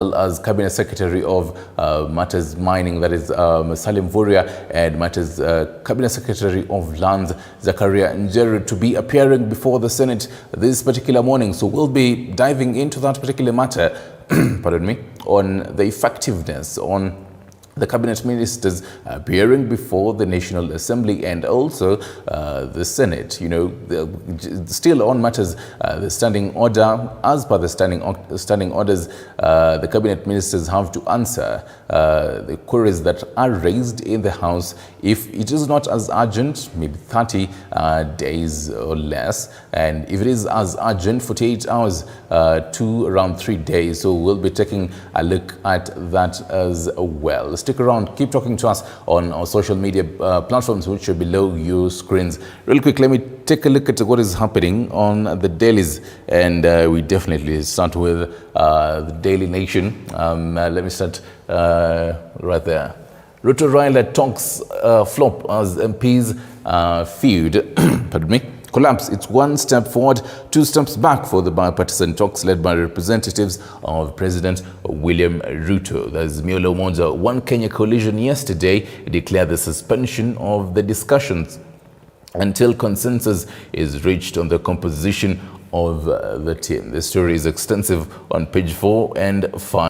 well as Cabinet Secretary of Matters Mining, that is Salim Vuria, and Matters Cabinet Secretary of Lands, Zakaria Njeru, to be appearing before the Senate this particular morning. So we'll be diving into that particular matter, pardon me, on the effectiveness on the cabinet ministers appearing before the National Assembly and also the Senate. You know, still on matters, the standing order, as per the standing orders, the cabinet ministers have to answer the queries that are raised in the House. If it is not as urgent, maybe 30 days or less, and if it is as urgent, 48 hours to around 3 days. So we'll be taking a look at that as well. Stick around, keep talking to us on our social media platforms, which are below your screens. Real quick, let me take a look at what is happening on the dailies, and we definitely start with the Daily Nation. Let me start right there. Ruto Raila talks flop as MPs feud, pardon me, collapse. It's one step forward, two steps back for the bipartisan talks led by representatives of President William Ruto. There's Miolo Monza, One Kenya coalition yesterday declared the suspension of the discussions until consensus is reached on the composition of the team. The story is extensive on page 4 and 5.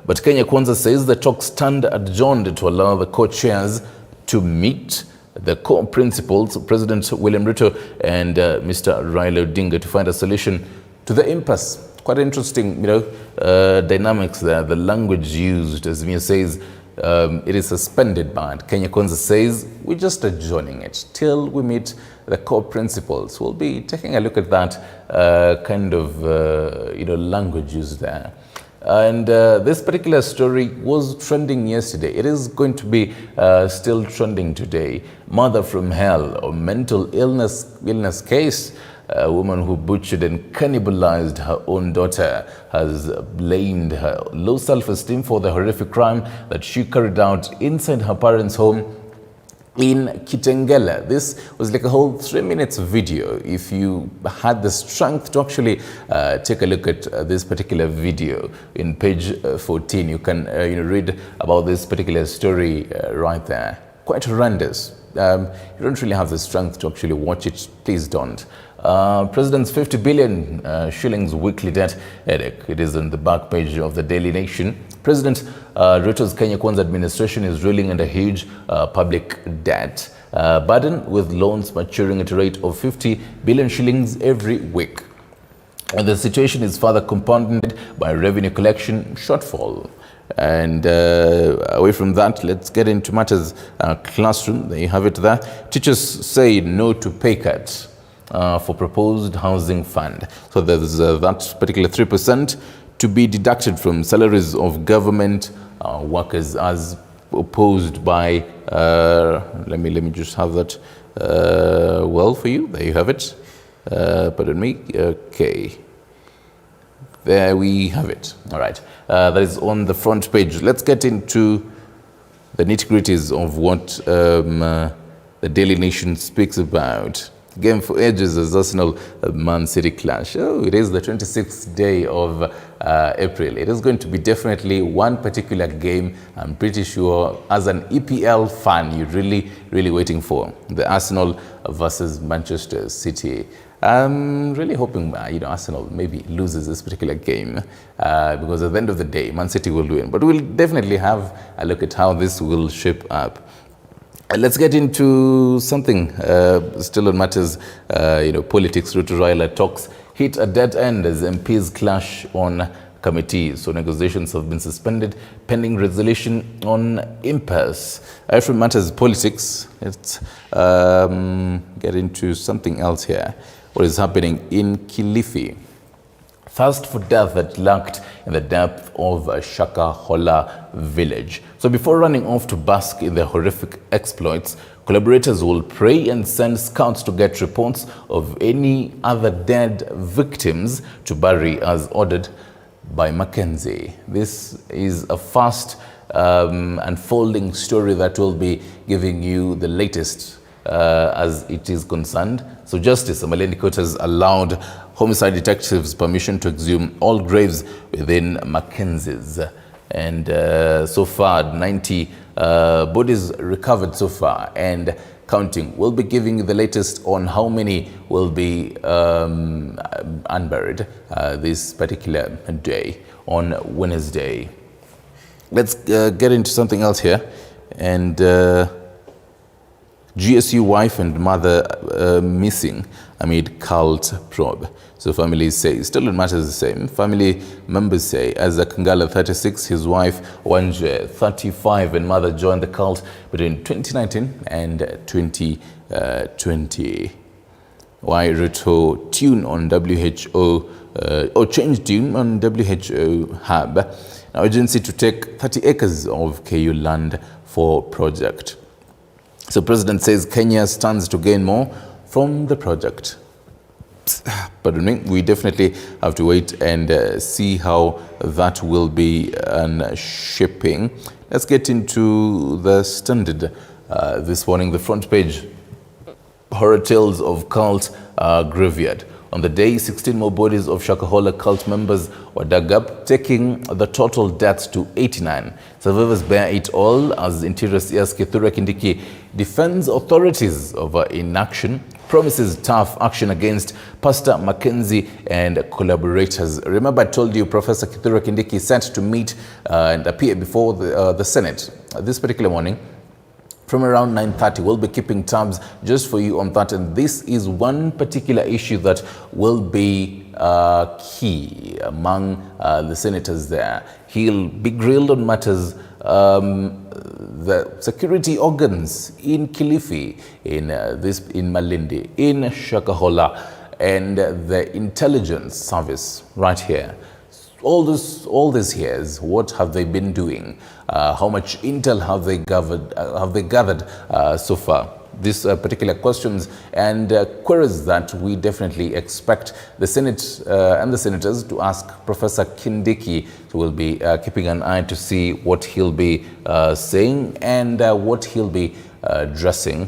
But Kenya Kwanza says the talks stand adjourned to allow the co-chairs to meet the core principles, President William Ruto and Mr. Raila Odinga, to find a solution to the impasse. Quite interesting, you know, dynamics there. The language used, as Mia says, it is suspended, but Kenya Kwanza says we're just adjourning it till we meet the core principles. We'll be taking a look at that kind of, you know, language used there. And this particular story was trending yesterday. It is going to be still trending today. Mother from hell, or mental illness case. A woman who butchered and cannibalized her own daughter has blamed her low self-esteem for the horrific crime that she carried out inside her parents' home in Kitengela. This was like a whole 3 minutes video. If you had the strength to actually take a look at this particular video in page 14, you can you know, read about this particular story right there. Quite horrendous. You don't really have the strength to actually watch it. Please don't. President's 50 billion shillings weekly debt headache. It is on the back page of the Daily Nation. President Ruto's Kenya Kwanza administration is reeling under huge public debt burden, with loans maturing at a rate of 50 billion shillings every week. And the situation is further compounded by revenue collection shortfall. And away from that, let's get into matters classroom. There you have it there. Teachers say no to pay cuts for proposed housing fund. So there's that particular 3% to be deducted from salaries of government workers, as opposed by let me just have that well for you. There you have it. Pardon me. Okay, there we have it. All right, that is on the front page. Let's get into the nitty-gritties of what the Daily Nation speaks about. Game for ages as Arsenal Man City clash. Oh, it is the 26th day of April. It is going to be definitely one particular game, I'm pretty sure, as an EPL fan, you're really waiting for. The Arsenal versus Manchester City. I'm really hoping, you know, Arsenal maybe loses this particular game because at the end of the day, Man City will win. But we'll definitely have a look at how this will shape up. Let's get into something still on matters, you know, politics. Ruto Raila talks hit a dead end as MPs clash on committee. So negotiations have been suspended pending resolution on impasse. From matters politics, let's get into something else here. What is happening in Kilifi? Thirst for death that lurked in the depth of Shakahola village. So before running off to bask in the horrific exploits, collaborators will pray and send scouts to get reports of any other dead victims to bury as ordered by Mackenzie. This is a fast unfolding story that will be giving you the latest as it is concerned. So Justice Malindi Court has allowed homicide detectives permission to exhume all graves within Mackenzie's. And so far, 90 bodies recovered so far, and counting. We'll be giving you the latest on how many will be unburied this particular day on Wednesday. Let's get into something else here. And GSU wife and mother missing amid cult probe. So families say, still it matters the same. Family members say, as Kangala 36, his wife Wanje 35 and mother joined the cult between 2019 and 2020. Why Ruto tune on WHO, or change tune on WHO hub. Now urgency to take 30 acres of KU land for project. So President says Kenya stands to gain more from the project. Pardon me, we definitely have to wait and see how that will be shaping. Let's get into the Standard this morning. The front page, horror tales of cult graveyard. On the day, 16 more bodies of Shakahola cult members were dug up, taking the total deaths to 89. Survivors bear it all as Interior CS Kithure Kindiki defends authorities over inaction, promises tough action against Pastor Mackenzie and collaborators. Remember, I told you Professor Kithure Kindiki is set to meet and appear before the Senate this particular morning. From around 9:30, we'll be keeping tabs just for you on that. And this is one particular issue that will be key among the senators there. He'll be grilled on matters, the security organs in Kilifi, in Malindi, in Shakahola, and the intelligence service right here. All these years, what have they been doing? How much intel have they gathered so far? These particular questions and queries that we definitely expect the Senate and the senators to ask Professor Kindiki. So we'll be keeping an eye to see what he'll be saying and what he'll be addressing.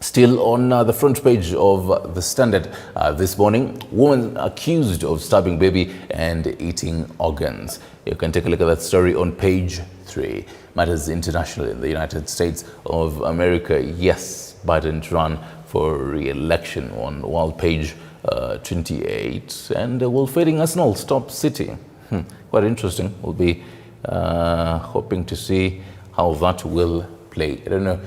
Still on the front page of the Standard this morning, woman accused of stabbing baby and eating organs. You can take a look at that story on page 3. Matters international in the United States of America. Yes, Biden ran for re-election on world page 28. And will fading Arsenal stop City? Quite interesting. We'll be hoping to see how that will play. I don't know,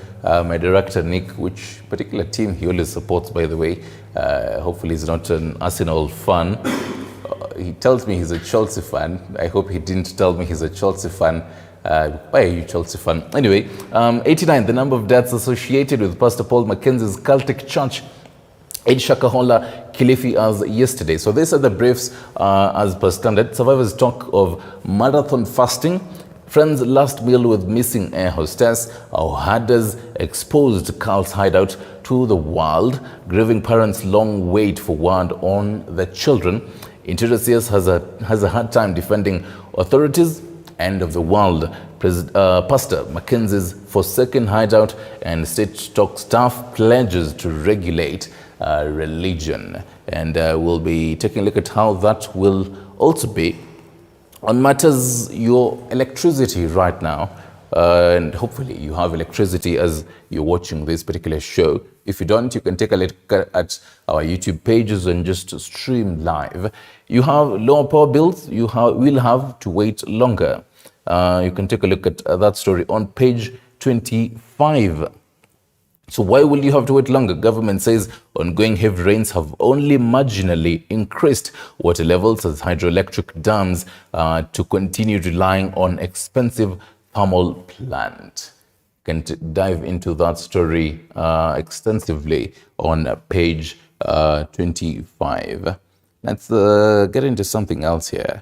my director Nick, which particular team he always supports, by the way. Hopefully he's not an Arsenal fan. He tells me he's a Chelsea fan. I hope he didn't tell me he's a Chelsea fan. Why are you Chelsea fan? Anyway, 89, the number of deaths associated with Pastor Paul Mackenzie's cultic church in Shakahola, Kilifi as yesterday. So these are the briefs as per Standard. Survivors talk of marathon fasting. Friends' last meal with missing air hostess. Our herders exposed cult's hideout to the world. Grieving parents' long wait for word on the children. Interior CS has a hard time defending authorities. End of the world. Pastor Mackenzie's forsaken hideout and state talk staff pledges to regulate religion. And we'll be taking a look at how that will also be on matters your electricity right now. And hopefully you have electricity as you're watching this particular show. If you don't, you can take a look at our YouTube pages and just stream live. You have lower power bills, you will have to wait longer. You can take a look at that story on page 25. So why will you have to wait longer? Government says ongoing heavy rains have only marginally increased water levels as hydroelectric dams to continue relying on expensive thermal plant. Can dive into that story extensively on page 25. Let's get into something else here.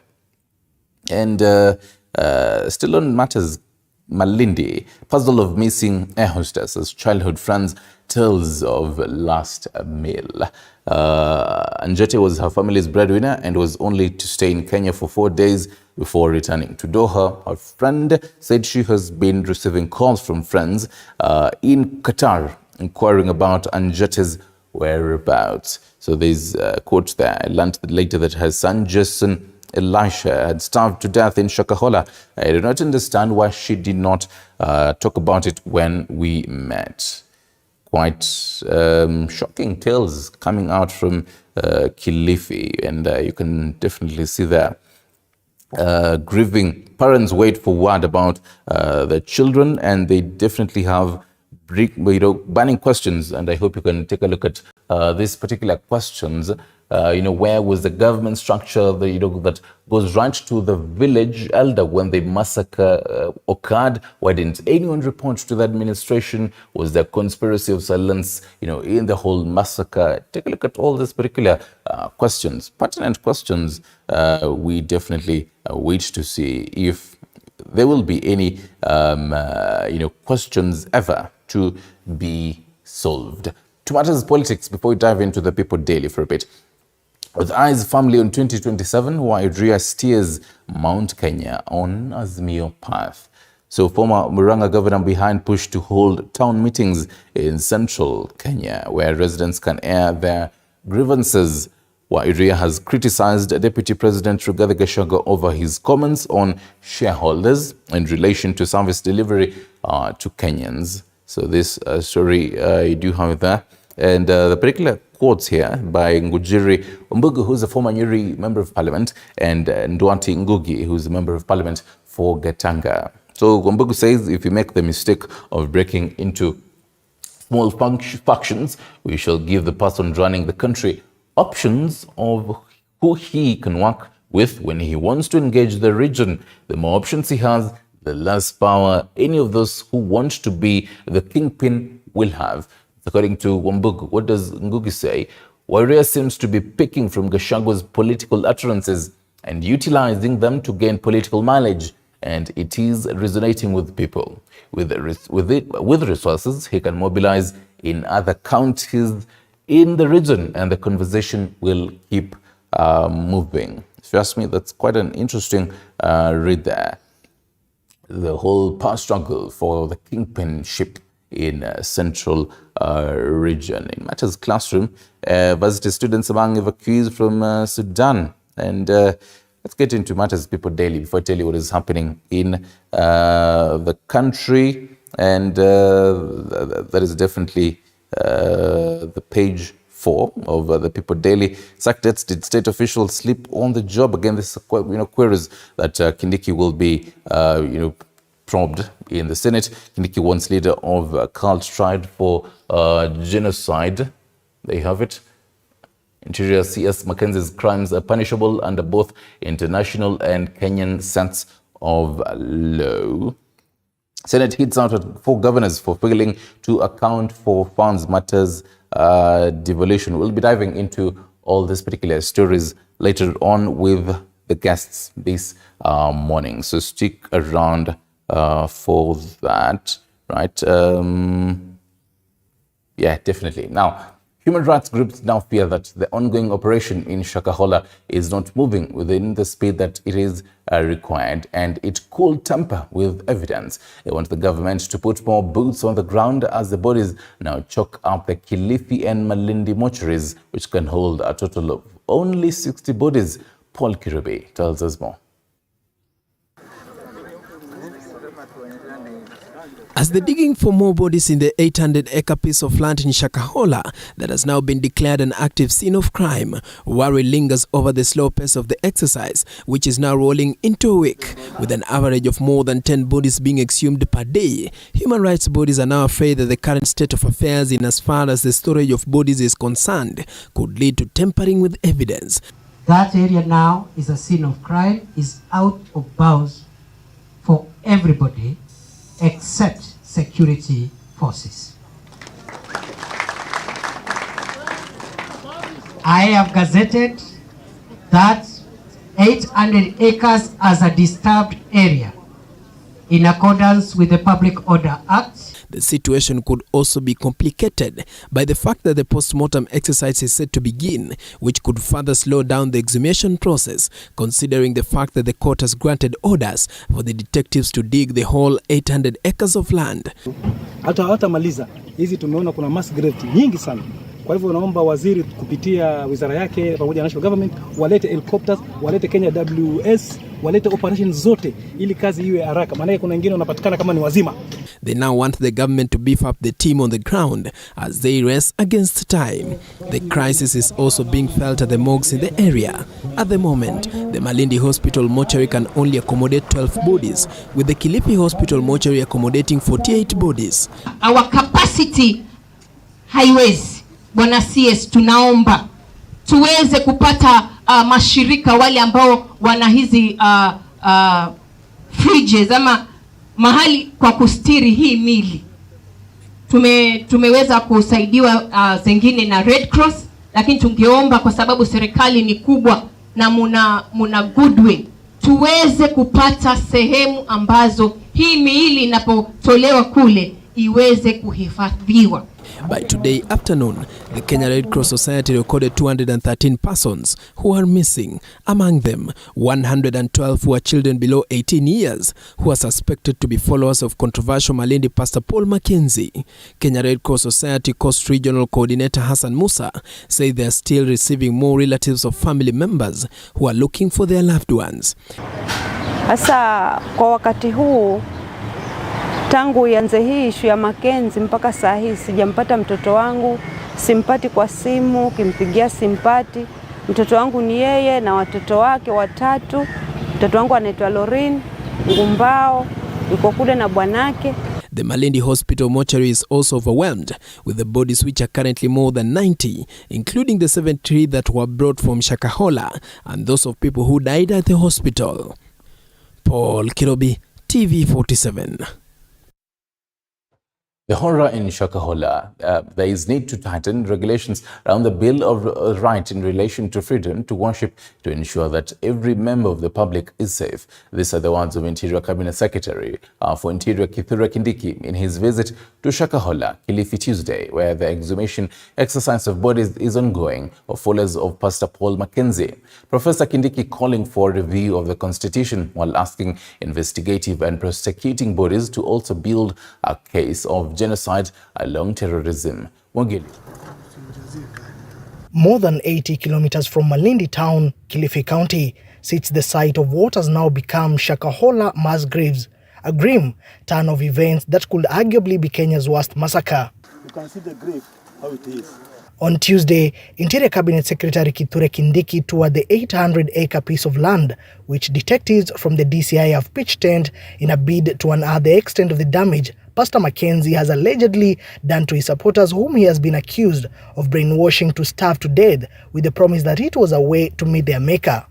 And still on matters Malindi, puzzle of missing air hostesses, childhood friends, tales of last meal. Anjete was her family's breadwinner and was only to stay in Kenya for 4 days before returning to Doha. Her friend said she has been receiving calls from friends in Qatar inquiring about Anjete's whereabouts. So there's a quote there. I learned later that her son Jason Elisha had starved to death in Shakahola. I do not understand why she did not talk about it when we met. Quite shocking tales coming out from Kilifi, and you can definitely see there. Grieving parents wait for word about their children, and they definitely have burning questions. And I hope you can take a look at these particular questions. Where was the government structure that goes right to the village elder when the massacre occurred? Why didn't anyone report to the administration? Was there conspiracy of silence, in the whole massacre? Take a look at all these particular questions, pertinent questions. We definitely wait to see if there will be any, questions ever to be solved. To matters politics, before we dive into the People Daily for a bit. With eyes firmly on 2027, Wairia steers Mount Kenya on Azimio path. So former Murang'a governor behind push to hold town meetings in central Kenya, where residents can air their grievances. Wairia has criticized Deputy President Rigathi Gachagua over his comments on shareholders in relation to service delivery to Kenyans. So this story you do have there. And the particular quotes here by Ngujiri Mbugu, who's a former Nyeri Member of Parliament, and Ndwati Ngugi, who's a Member of Parliament for Gatanga. So Mbugu says, if you make the mistake of breaking into small factions, we shall give the person running the country options of who he can work with when he wants to engage the region. The more options he has, the less power any of those who want to be the kingpin will have. According to Wambugu, what does Ngugi say? Wairia seems to be picking from Gachagua's political utterances and utilizing them to gain political mileage, and it is resonating with people. With resources he can mobilize in other counties in the region, and the conversation will keep moving. If you ask me, that's quite an interesting read there. The whole power struggle for the kingpinship in central region. In Matters Classroom, varsity students among evacuees from Sudan. And let's get into Matters People Daily before I tell you what is happening in the country. And that is definitely the page 4 of the People Daily. Sacked state officials sleep on the job. Again, this is queries that Kindiki will be probed in the Senate. Kindiki, once leader of a cult tried for genocide. There you have it. Interior CS Mackenzie's crimes are punishable under both international and Kenyan sense of law. Senate hits out at 4 governors for failing to account for funds matters devolution. We'll be diving into all these particular stories later on with the guests this morning. So stick around for that, right? Yeah, definitely. Now, human rights groups now fear that the ongoing operation in Shakahola is not moving within the speed that it is required, and it could tamper with evidence. They want the government to put more boots on the ground as the bodies now choke up the Kilifi and Malindi mortuaries, which can hold a total of only 60 bodies. Paul Kirubi tells us more. As the digging for more bodies in the 800-acre piece of land in Shakahola that has now been declared an active scene of crime, worry lingers over the slow pace of the exercise, which is now rolling into a week. With an average of more than 10 bodies being exhumed per day, human rights bodies are now afraid that the current state of affairs in as far as the storage of bodies is concerned could lead to tampering with evidence. That area now is a scene of crime, is out of bounds for everybody except security forces. I have gazetted that 800 acres as a disturbed area in accordance with the Public Order Act. the situation could also be complicated by the fact that the post-mortem exercise is set to begin, which could further slow down the exhumation process, considering the fact that the court has granted orders for the detectives to dig the whole 800 acres of land. Hata maliza hizi tumeona kuna mass grave nyingi sana. Kwa hivyo naomba waziri kupitia wizara yake pamoja na national government walete helicopters, walete Kenya WS, walete operations zote ili kazi iwe haraka. Maana kuna wengine wanapatikana kama ni wazima. They now want the government to beef up the team on the ground as they race against time. The crisis is also being felt at the morgues in the area. At the moment, the Malindi Hospital mortuary can only accommodate 12 bodies, with the Kilifi Hospital mortuary accommodating 48 bodies. Our capacity haiwezi. Bwana CS, tunaomba tuweze kupata mashirika wale ambao wana hizi fridges ama mahali kwa kustiri hii mili. Tumeweza kusaidiwa zengine na Red Cross, lakini tungeomba kwa sababu serikali ni kubwa na muna goodwill, tuweze kupata sehemu ambazo hii miili inapotolewa kule iweze kuhifadhiwa. By today afternoon, the Kenya Red Cross Society recorded 213 persons who are missing. Among them, 112 who are children below 18 years who are suspected to be followers of controversial Malindi Pastor Paul Mackenzie. Kenya Red Cross Society Coast Regional Coordinator Hassan Musa said they are still receiving more relatives of family members who are looking for their loved ones. Hasa kwa wakati huu tangu ianze hii issue ya Mackenzie mpaka saa hii sijampata mtoto wangu, simpati kwa simu, kimpigia simpati. Mtoto wangu ni yeye na watoto wake watatu. Mtoto wangu anaitwa Lorin Ngumbao, yuko kule na bwanake. The Malindi Hospital mortuary is also overwhelmed with the bodies, which are currently more than 90, including the 73 that were brought from Shakahola and those of people who died at the hospital. Paul Kirobi, TV47. The horror in Shakahola, there is need to tighten regulations around the Bill of Rights in relation to freedom to worship to ensure that every member of the public is safe. These are the words of Interior Cabinet Secretary for Interior Kithure Kindiki in his visit to Shakahola, Kilifi Tuesday, where the exhumation exercise of bodies is ongoing of followers of Pastor Paul Mackenzie. Professor Kindiki calling for review of the Constitution while asking investigative and prosecuting bodies to also build a case of genocide along terrorism. Ugali. More than 80 kilometers from Malindi town, Kilifi County, sits the site of what has now become Shakahola mass graves, a grim turn of events that could arguably be Kenya's worst massacre. You can see the grave, how it is. On Tuesday, Interior Cabinet Secretary Kithure Kindiki toured the 800-acre piece of land, which detectives from the DCI have pitched tent in a bid to unearth the extent of the damage Pastor Mackenzie has allegedly done to his supporters, whom he has been accused of brainwashing to starve to death with the promise that it was a way to meet their maker.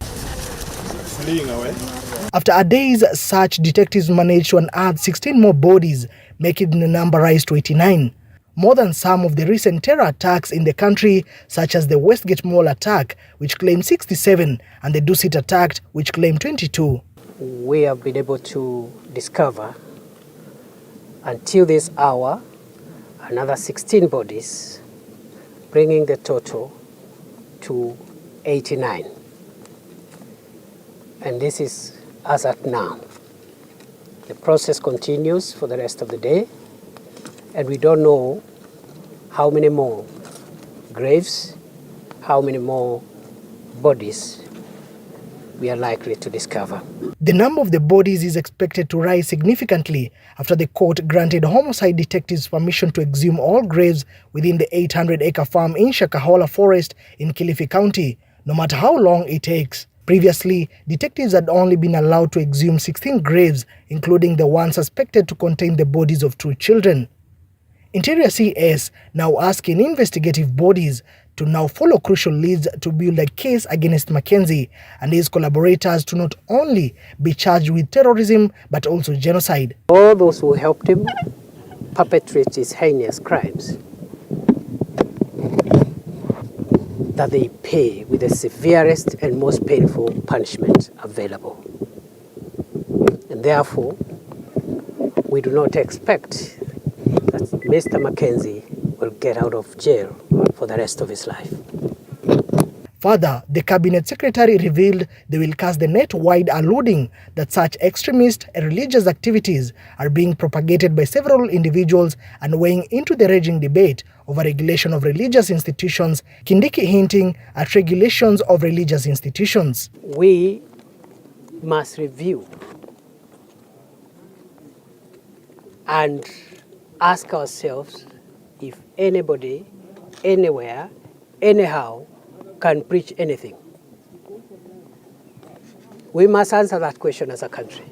After a day's search, detectives managed to unearth 16 more bodies, making the number rise to 89. More than some of the recent terror attacks in the country, such as the Westgate Mall attack, which claimed 67, and the Dusit attack, which claimed 22. We have been able to discover, until this hour, another 16 bodies, bringing the total to 89. And this is as at now. The process continues for the rest of the day, and we don't know how many more graves, how many more bodies we are likely to discover. The number of the bodies is expected to rise significantly after the court granted homicide detectives permission to exhume all graves within the 800-acre farm in Shakahola Forest in Kilifi County, no matter how long it takes. Previously, detectives had only been allowed to exhume 16 graves, including the one suspected to contain the bodies of 2 children. Interior CS now asking investigative bodies to now follow crucial leads to build a case against Mackenzie and his collaborators to not only be charged with terrorism but also genocide. All those who helped him perpetrate his heinous crimes, that they pay with the severest and most painful punishment available. And therefore, we do not expect Mr. Mackenzie will get out of jail for the rest of his life. Further, the cabinet secretary revealed they will cast the net wide, alluding that such extremist and religious activities are being propagated by several individuals and weighing into the raging debate over regulation of religious institutions, Kindiki hinting at regulations of religious institutions. We must review and ask ourselves if anybody, anywhere, anyhow, can preach anything. We must answer that question as a country.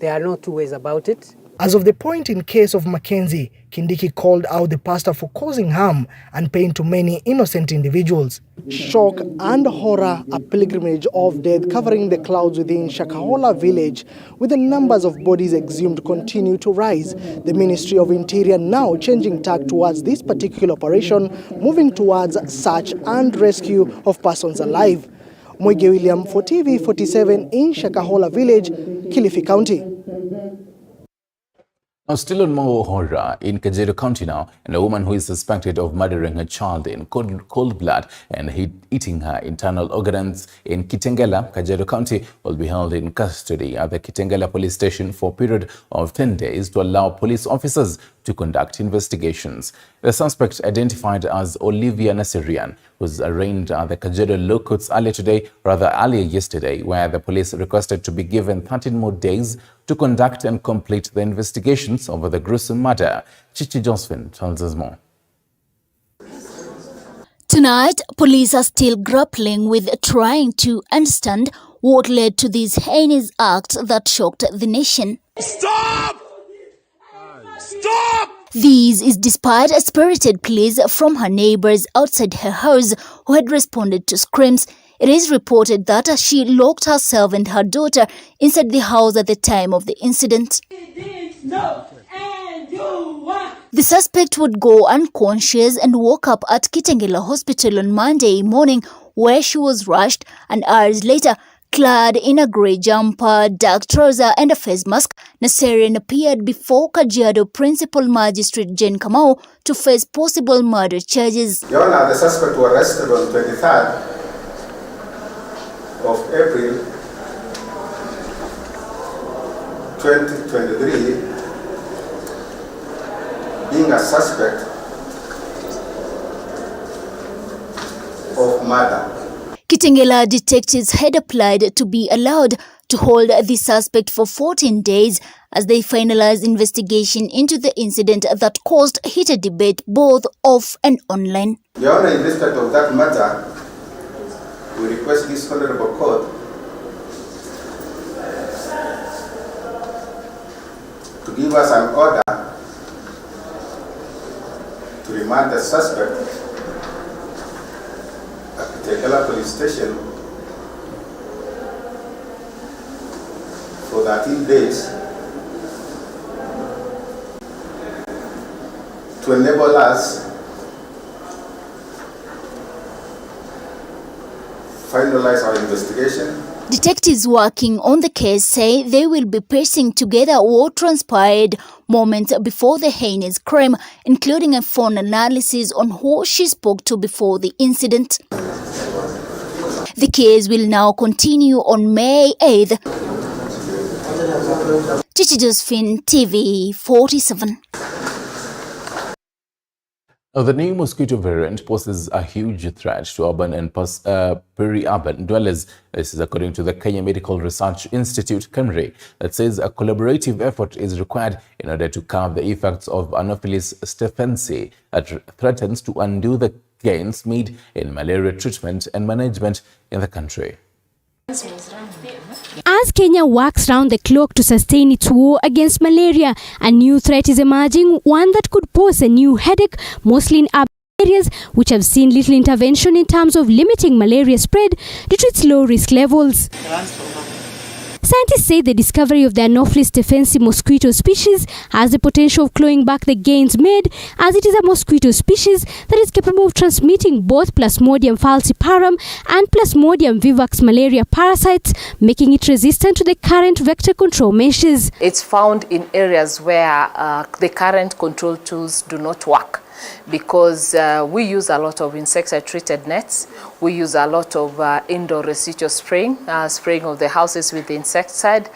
There are no two ways about it. As of the point in case of Mackenzie, Kindiki called out the pastor for causing harm and pain to many innocent individuals. Shock and horror, a pilgrimage of death covering the clouds within Shakahola village, with the numbers of bodies exhumed continue to rise. The Ministry of Interior now changing tack towards this particular operation, moving towards search and rescue of persons alive. Mwege William for TV47 in Shakahola village, Kilifi County. Now, still on more horror in Kajiado County now, and a woman who is suspected of murdering her child in cold blood and eating her internal organs in Kitengela, Kajiado County, will be held in custody at the Kitengela police station for a period of 10 days to allow police officers to conduct investigations. The suspect, identified as Olivia Nasirian, was arraigned at the Kajiado Law Courts earlier yesterday, where the police requested to be given 13 more days to conduct and complete the investigations over the gruesome murder. Chichi Josephine tells us more. Tonight, police are still grappling with trying to understand what led to these heinous acts that shocked the nation. Stop! Stop! This is despite a spirited pleas from her neighbors outside her house who had responded to screams. It is reported that she locked herself and her daughter inside the house at the time of the incident. The suspect would go unconscious and woke up at Kitengela Hospital on Monday morning, where she was rushed, and hours later, clad in a grey jumper, dark trouser and a face mask, Nasirian appeared before Kajiado Principal Magistrate Jane Kamau to face possible murder charges. Your Honor, the suspect was arrested on 23rd of April 2023, being a suspect of murder. Kitengela detectives had applied to be allowed to hold the suspect for 14 days as they finalized investigation into the incident that caused heated debate both off and online. Your Honor, in respect of that matter, we request this Honorable Court to give us an order to remand the suspect at the Kitengela Police Station for 13 days to enable us finalize our investigation. Detectives working on the case say they will be piecing together what transpired moments before the heinous crime, including a phone analysis on who she spoke to before the incident. The case will now continue on May 8th. Chichi Josephine, TV47. Now, the new mosquito variant poses a huge threat to urban and peri-urban dwellers. This is according to the Kenya Medical Research Institute, KEMRI, that says a collaborative effort is required in order to curb the effects of Anopheles stephensi that threatens to undo the gains made in malaria treatment and management in the country. As Kenya works round the clock to sustain its war against malaria, a new threat is emerging, one that could pose a new headache, mostly in urban areas which have seen little intervention in terms of limiting malaria spread due to its low risk levels. Scientists say the discovery of the Anopheles stephensi mosquito species has the potential of clawing back the gains made, as it is a mosquito species that is capable of transmitting both Plasmodium falciparum and Plasmodium vivax malaria parasites, making it resistant to the current vector control measures. It's found in areas where the current control tools do not work, because we use a lot of insecticide-treated nets. We use a lot of indoor residual spraying, spraying of the houses with the insecticide.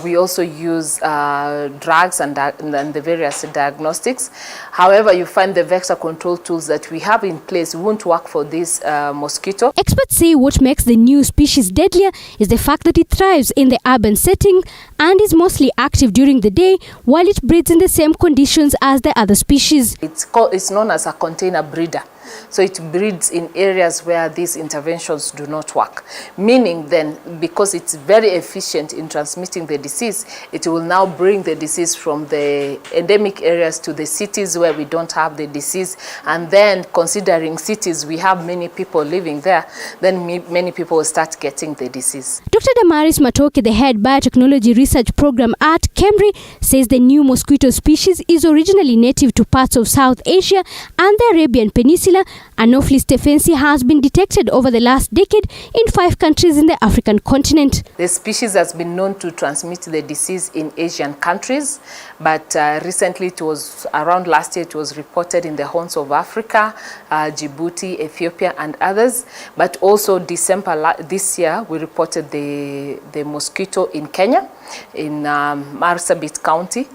We also use drugs and the various diagnostics. However, you find the vector control tools that we have in place won't work for this mosquito. Experts say what makes the new species deadlier is the fact that it thrives in the urban setting and is mostly active during the day, while it breeds in the same conditions as the other species. It's known as a container breeder. So it breeds in areas where these interventions do not work. Meaning then, because it's very efficient in transmitting the disease, it will now bring the disease from the endemic areas to the cities where we don't have the disease. And then, considering cities, we have many people living there, then many people will start getting the disease. Dr. Damaris Matoke, the head biotechnology research program at Kemri, says the new mosquito species is originally native to parts of South Asia and the Arabian Peninsula. Anopheles stephensi has been detected over the last decade in 5 countries in the African continent. The species has been known to transmit the disease in Asian countries, but recently, it was around last year, it was reported in the horns of Africa, Djibouti, Ethiopia, and others. But also December this year, we reported the mosquito in Kenya, in Marsabit County.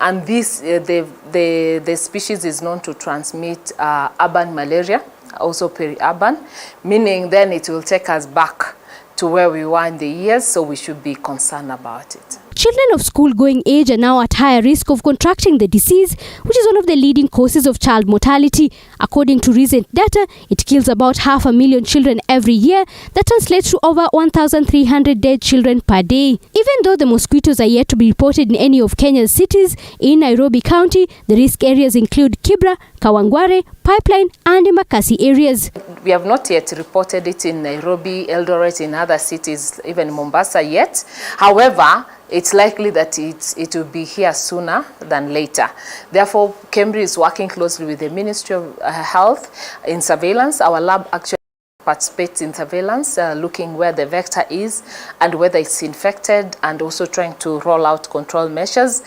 And this, the species is known to transmit urban malaria, also peri-urban, meaning then it will take us back to where we were in the years, so we should be concerned about it. Children of school-going age are now at higher risk of contracting the disease, which is one of the leading causes of child mortality. According to recent data, it kills about 500,000 children every year. That translates to over 1,300 dead children per day. Even though the mosquitoes are yet to be reported in any of Kenya's cities, in Nairobi County, the risk areas include Kibra, Kawangware, Pipeline, and Embakasi areas. We have not yet reported it in Nairobi, Eldoret, in other cities, even Mombasa yet. However, it's likely that it will be here sooner than later. Therefore, Kemri is working closely with the Ministry of Health in surveillance. Our lab actually participates in surveillance, looking where the vector is and whether it's infected, and also trying to roll out control measures.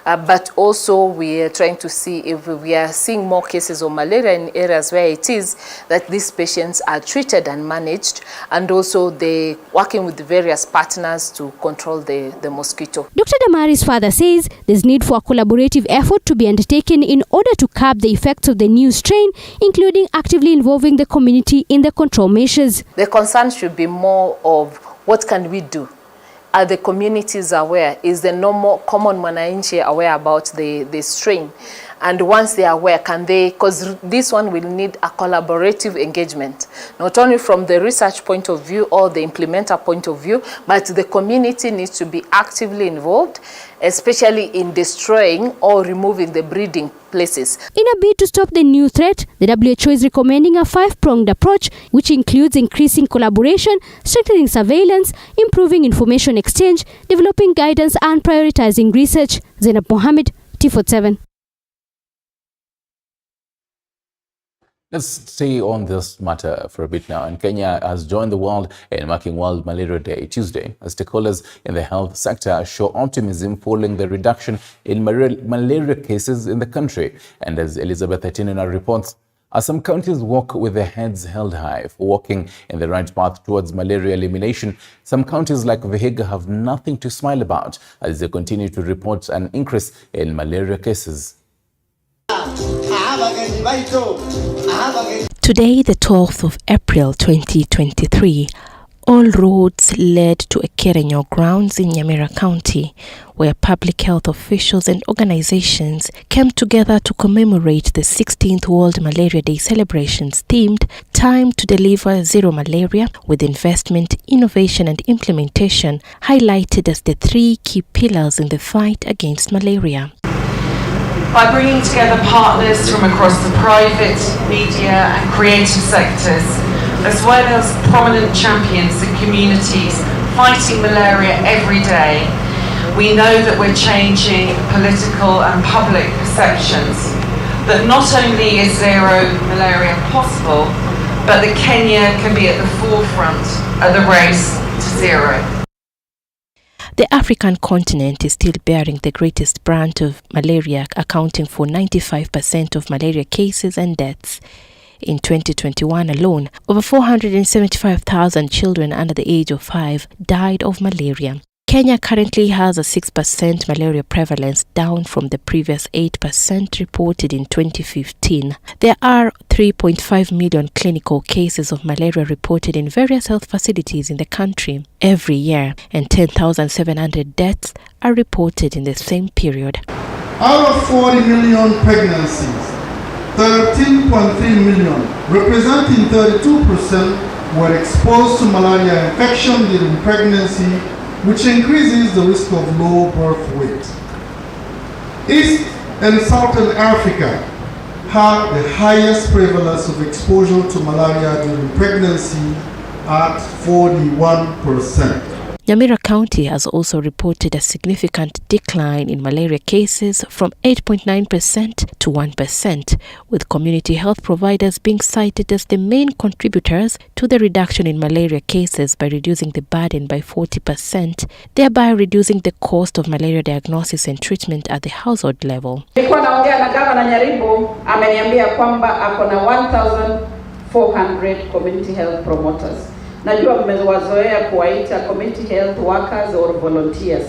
But also we are trying to see if we are seeing more cases of malaria in areas where it is, that these patients are treated and managed, and also they working with the various partners to control the mosquito. Dr. Damaris further says there's need for a collaborative effort to be undertaken in order to curb the effects of the new strain, including actively involving the community in the control measures. The concern should be more of what can we do? Are the communities aware? Is the normal common mwananchi aware about the strain? And once they are aware, can they, because this one will need a collaborative engagement, not only from the research point of view or the implementer point of view, but the community needs to be actively involved, especially in destroying or removing the breeding places. In a bid to stop the new threat, the WHO is recommending a 5-pronged approach, which includes increasing collaboration, strengthening surveillance, improving information exchange, developing guidance, and prioritizing research. Zainab Mohammed, T47. Let's stay on this matter for a bit now. And Kenya has joined the world in marking World Malaria Day Tuesday. As stakeholders in the health sector show optimism following the reduction in malaria cases in the country. And as Elizabeth Atinina reports, as some counties walk with their heads held high for walking in the right path towards malaria elimination, some counties like Vihiga have nothing to smile about as they continue to report an increase in malaria cases. Today, the 12th of April 2023, all roads led to Ekerenyo grounds in Nyamira County, where public health officials and organizations came together to commemorate the 16th World Malaria Day celebrations themed Time to Deliver Zero Malaria, with investment, innovation and implementation highlighted as the 3 key pillars in the fight against malaria. By bringing together partners from across the private, media and creative sectors, as well as prominent champions and communities fighting malaria every day, we know that we're changing political and public perceptions. That not only is zero malaria possible, but that Kenya can be at the forefront of the race to zero. The African continent is still bearing the greatest brunt of malaria, accounting for 95% of malaria cases and deaths. In 2021 alone, over 475,000 children under the age of 5 died of malaria. Kenya currently has a 6% malaria prevalence, down from the previous 8% reported in 2015. There are 3.5 million clinical cases of malaria reported in various health facilities in the country every year, and 10,700 deaths are reported in the same period. Out of 40 million pregnancies, 13.3 million, representing 32%, were exposed to malaria infection during pregnancy, which increases the risk of low birth weight. East and Southern Africa have the highest prevalence of exposure to malaria during pregnancy at 41%. Nyamira County has also reported a significant decline in malaria cases from 8.9% to 1%, with community health providers being cited as the main contributors to the reduction in malaria cases by reducing the burden by 40%, thereby reducing the cost of malaria diagnosis and treatment at the household level. Nilikuwa naongea na gavana Nyaribo, ameniambia kwamba ako na 1,400 community health promoters. Najua mmewazoea kuwaita community health workers or volunteers.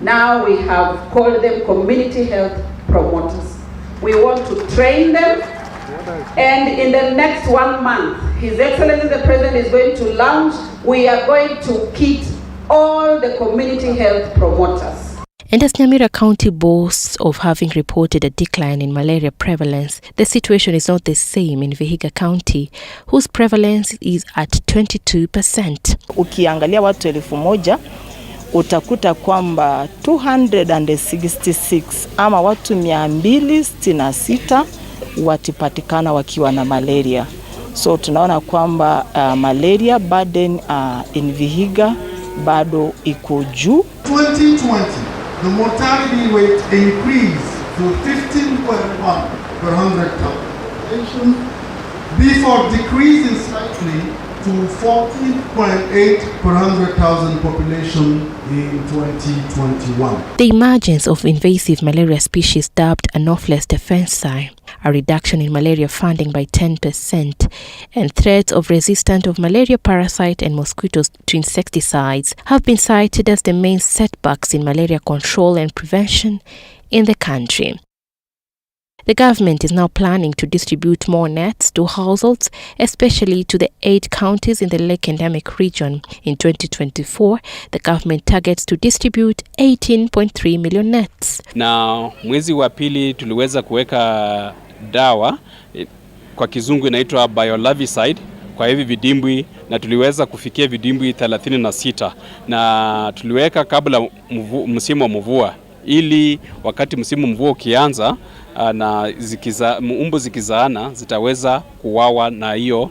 Now we have called them community health promoters. We want to train them, and in the next 1 month, His Excellency the President is going to launch. We are going to kit all the community health promoters. And as Nyamira County boasts of having reported a decline in malaria prevalence, the situation is not the same in Vihiga County, whose prevalence is at 22%. Ukiangalia watu 1,000, utakuta kwamba 266 ama watu 266 watipatikana wakiwa na malaria. So tunaona kwamba malaria burden in Vihiga bado iko juu. 2020, the mortality rate increased to 15.1 per 100,000 before decreasing slightly to 14.8 per 100,000 population in 2021. The emergence of invasive malaria species dubbed Anopheles defensi, a reduction in malaria funding by 10%, and threats of resistance of malaria parasite and mosquitoes to insecticides have been cited as the main setbacks in malaria control and prevention in the country. The government is now planning to distribute more nets to households, especially to the 8 counties in the lake endemic region. In 2024, the government targets to distribute 18.3 million nets. Na mwezi wa pili tuliweza kuweka dawa kwa kizungu inaitwa biolarvicide kwa hivi vidimbwi, na tuliweza kufikia vidimbwi 36, na tuliweka kabla msimu wa mvua, ili wakati msimu mvua ukianza na umbu zikizaana zitaweza kuwawa na hiyo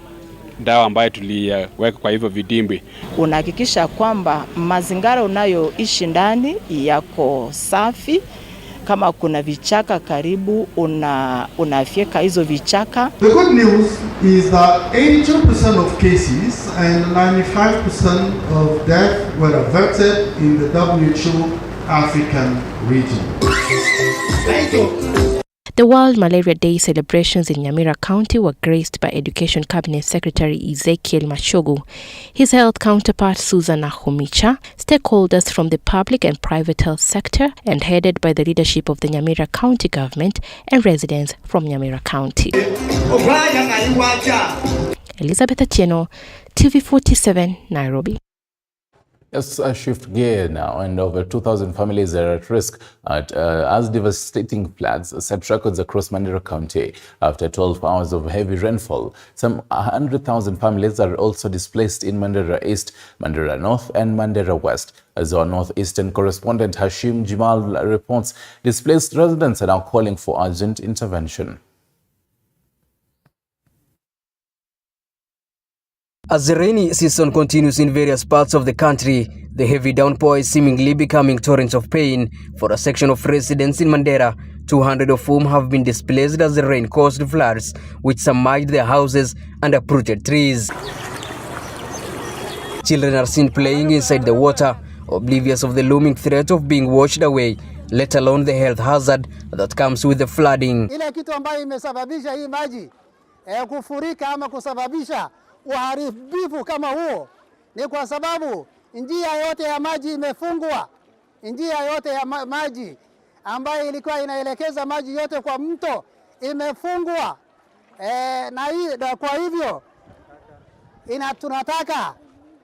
dawa ambayo tuliweka kwa hivyo vidimbwi. Unahakikisha kwamba mazingira unayoishi ndani yako safi. Kama kuna vichaka karibu, unafyeka hizo vichaka. The good news is that 82% of cases and 95% of death were averted in the WHO African region. The World Malaria Day celebrations in Nyamira County were graced by Education Cabinet Secretary Ezekiel Machogu, his health counterpart Susan Nahumicha, stakeholders from the public and private health sector, and headed by the leadership of the Nyamira County government and residents from Nyamira County. Elizabeth Atieno, TV47, Nairobi. Let's shift gear now, and over 2,000 families are at risk as devastating floods set records across Mandera County after 12 hours of heavy rainfall. Some 100,000 families are also displaced in Mandera East, Mandera North and Mandera West. As our northeastern correspondent Hashim Jimal reports, displaced residents are now calling for urgent intervention. As the rainy season continues in various parts of the country, the heavy downpour is seemingly becoming torrents of pain for a section of residents in Mandera, 200 of whom have been displaced as the rain caused floods, which submerged their houses and uprooted trees. Children are seen playing inside the water, oblivious of the looming threat of being washed away, let alone the health hazard that comes with the flooding. Ile kitu ambayo imesababisha hii maji kufurika ama kusababisha uharibifu kama huo ni kwa sababu njia yote ya maji imefungwa. Njia yote ya maji ambayo ilikuwa inaelekeza maji yote kwa mto imefungwa. Na kwa hivyo tunataka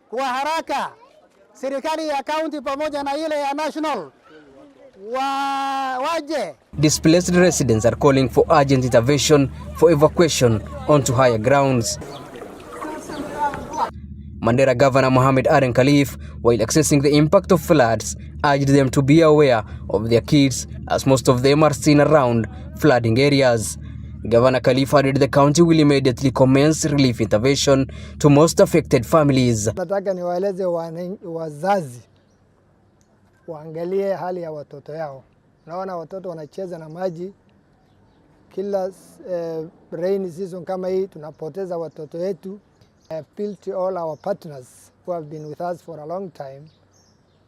kwa haraka serikali ya county pamoja na ile ya national waje. Displaced residents are calling for urgent intervention for evacuation onto higher grounds. Mandera Governor Mohamed Aren Khalif, while assessing the impact of floods, urged them to be aware of their kids, as most of them are seen around flooding areas. Governor Khalif added the county will immediately commence relief intervention to most affected families. Nataka niwaeleze wazazi waangalie hali ya watoto yao. Naona watoto wanacheza na maji. Kila rainy season kama hii tunapoteza watoto wetu. I appeal to all our partners who have been with us for a long time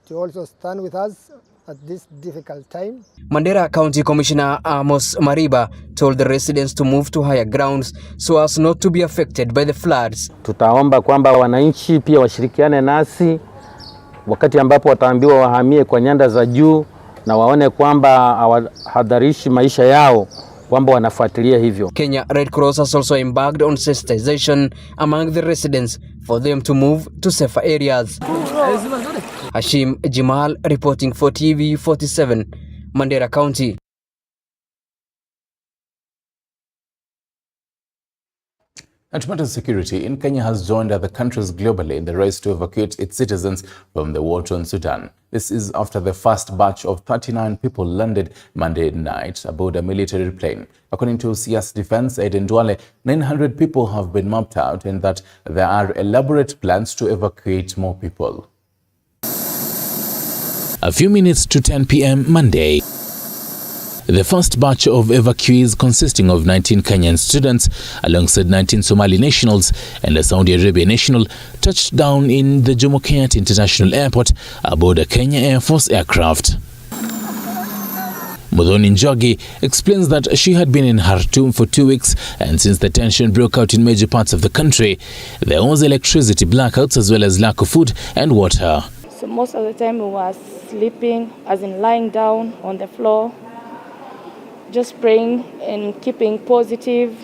to also stand with us at this difficult time. Mandera County Commissioner Amos Mariba told the residents to move to higher grounds so as not to be affected by the floods. Tutaomba kwamba wananchi pia washirikiane nasi wakati ambapo wataambiwa wahamie kwa nyanda za juu na waone kwamba hawahadharishi maisha yao, kwamba wanafuatilia hivyo. Kenya Red Cross has also embarked on sensitization among the residents for them to move to safer areas. Hashim Jimal reporting for TV47, Mandera County. And matters security in Kenya has joined other countries globally in the race to evacuate its citizens from the war-torn Sudan. This is after the first batch of 39 people landed Monday night aboard a military plane. According to CS Defense Aid Ndwale, 900 people have been mapped out and that there are elaborate plans to evacuate more people. A few minutes to 10 p.m. Monday. The first batch of evacuees, consisting of 19 Kenyan students alongside 19 Somali nationals and a Saudi Arabia national, touched down in the Jomo Kenyatta International Airport aboard a Kenya Air Force aircraft. Muthoni Njogi explains that she had been in Khartoum for 2 weeks, and since the tension broke out in major parts of the country, there was electricity blackouts as well as lack of food and water. So most of the time we were sleeping, as in lying down on the floor, just praying and keeping positive.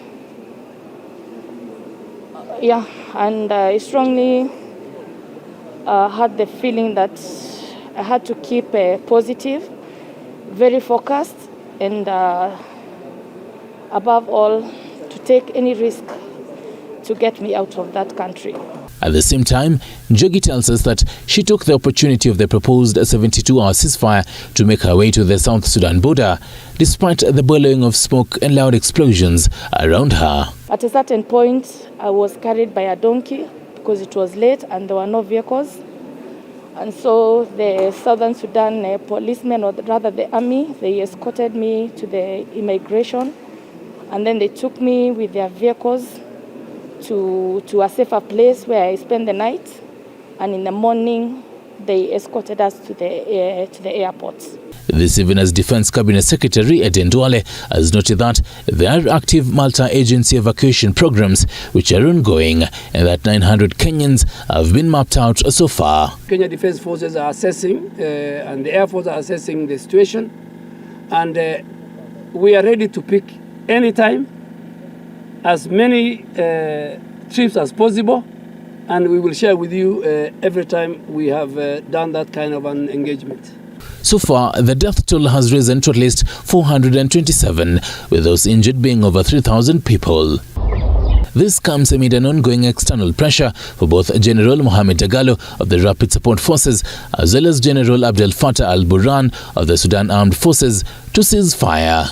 And I strongly had the feeling that I had to keep positive, very focused, and above all, to take any risk to get me out of that country. At the same time, Njogi tells us that she took the opportunity of the proposed 72-hour ceasefire to make her way to the South Sudan border, despite the billowing of smoke and loud explosions around her. At a certain point, I was carried by a donkey because it was late and there were no vehicles. And so the Southern Sudan policemen, or rather the army, they escorted me to the immigration, and then they took me with their vehicles to a safer place where I spent the night, and in the morning they escorted us to the airport. This even as Defense Cabinet Secretary Ed Ndwale has noted that there are active multi-agency evacuation programs which are ongoing and that 900 Kenyans have been mapped out so far. Kenya Defense Forces are assessing and the Air Force are assessing the situation, and we are ready to pick anytime as many trips as possible, and we will share with you every time we have done that kind of an engagement. So far, the death toll has risen to at least 427, with those injured being over 3,000 people. This comes amid an ongoing external pressure for both General Mohamed Dagalo of the Rapid Support Forces as well as General Abdel Fattah al-Burhan of the Sudan Armed Forces to cease fire.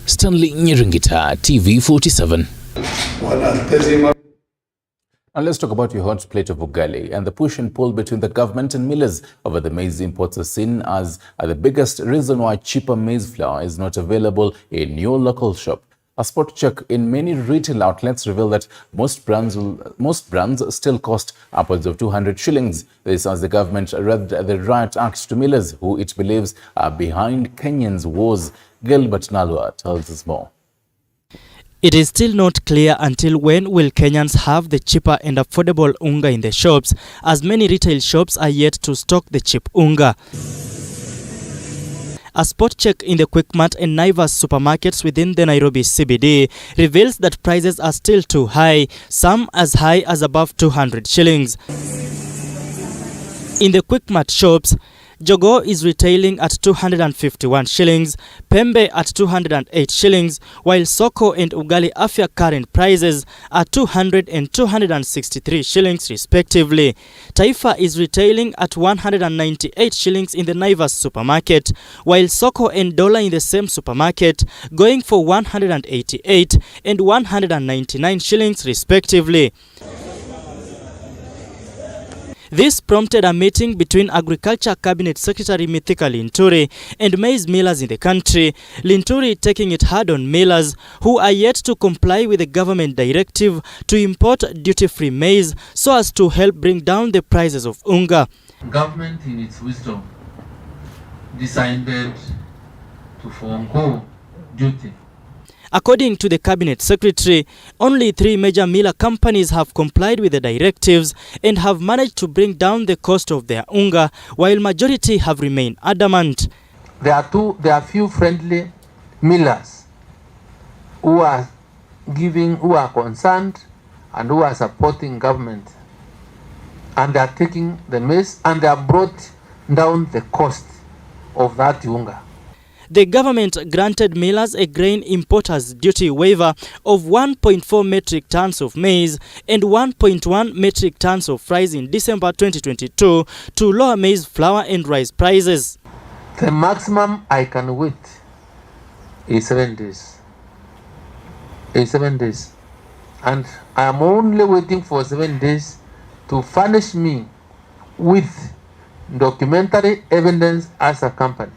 Stanley Nyiringita, TV47. Now let's talk about your hot plate of Ugali and the push and pull between the government and millers over the maize imports are seen as the biggest reason why cheaper maize flour is not available in your local shop. A spot check in many retail outlets reveal that most brands still cost upwards of 200 shillings. This as the government read the Riot Act to millers, who it believes are behind Kenyans' woes. Gilbert Nalwa tells us more. It is still not clear until when will Kenyans have the cheaper and affordable unga in the shops, as many retail shops are yet to stock the cheap unga. A spot check in the Quickmart and Naivas supermarkets within the Nairobi CBD reveals that prices are still too high, some as high as above 200 shillings. In the Quickmart shops, Jogo is retailing at 251 shillings, Pembe at 208 shillings, while Soko and Ugali Afya current prices are 200 and 263 shillings respectively. Taifa is retailing at 198 shillings in the Naivas supermarket, while Soko and Dola in the same supermarket going for 188 and 199 shillings respectively. This prompted a meeting between Agriculture Cabinet Secretary Mithika Linturi and maize millers in the country, Linturi taking it hard on millers who are yet to comply with the government directive to import duty-free maize so as to help bring down the prices of unga. Government in its wisdom decided to forego duty. According to the Cabinet Secretary, only 3 major miller companies have complied with the directives and have managed to bring down the cost of their unga, while majority have remained adamant. There are few friendly millers who are concerned and who are supporting government, and they are taking the maize and they have brought down the cost of that unga. The government granted millers a grain importers duty waiver of 1.4 metric tons of maize and 1.1 metric tons of rice in December 2022 to lower maize flour and rice prices. The maximum I can wait is 7 days. And I am only waiting for 7 days to furnish me with documentary evidence as a company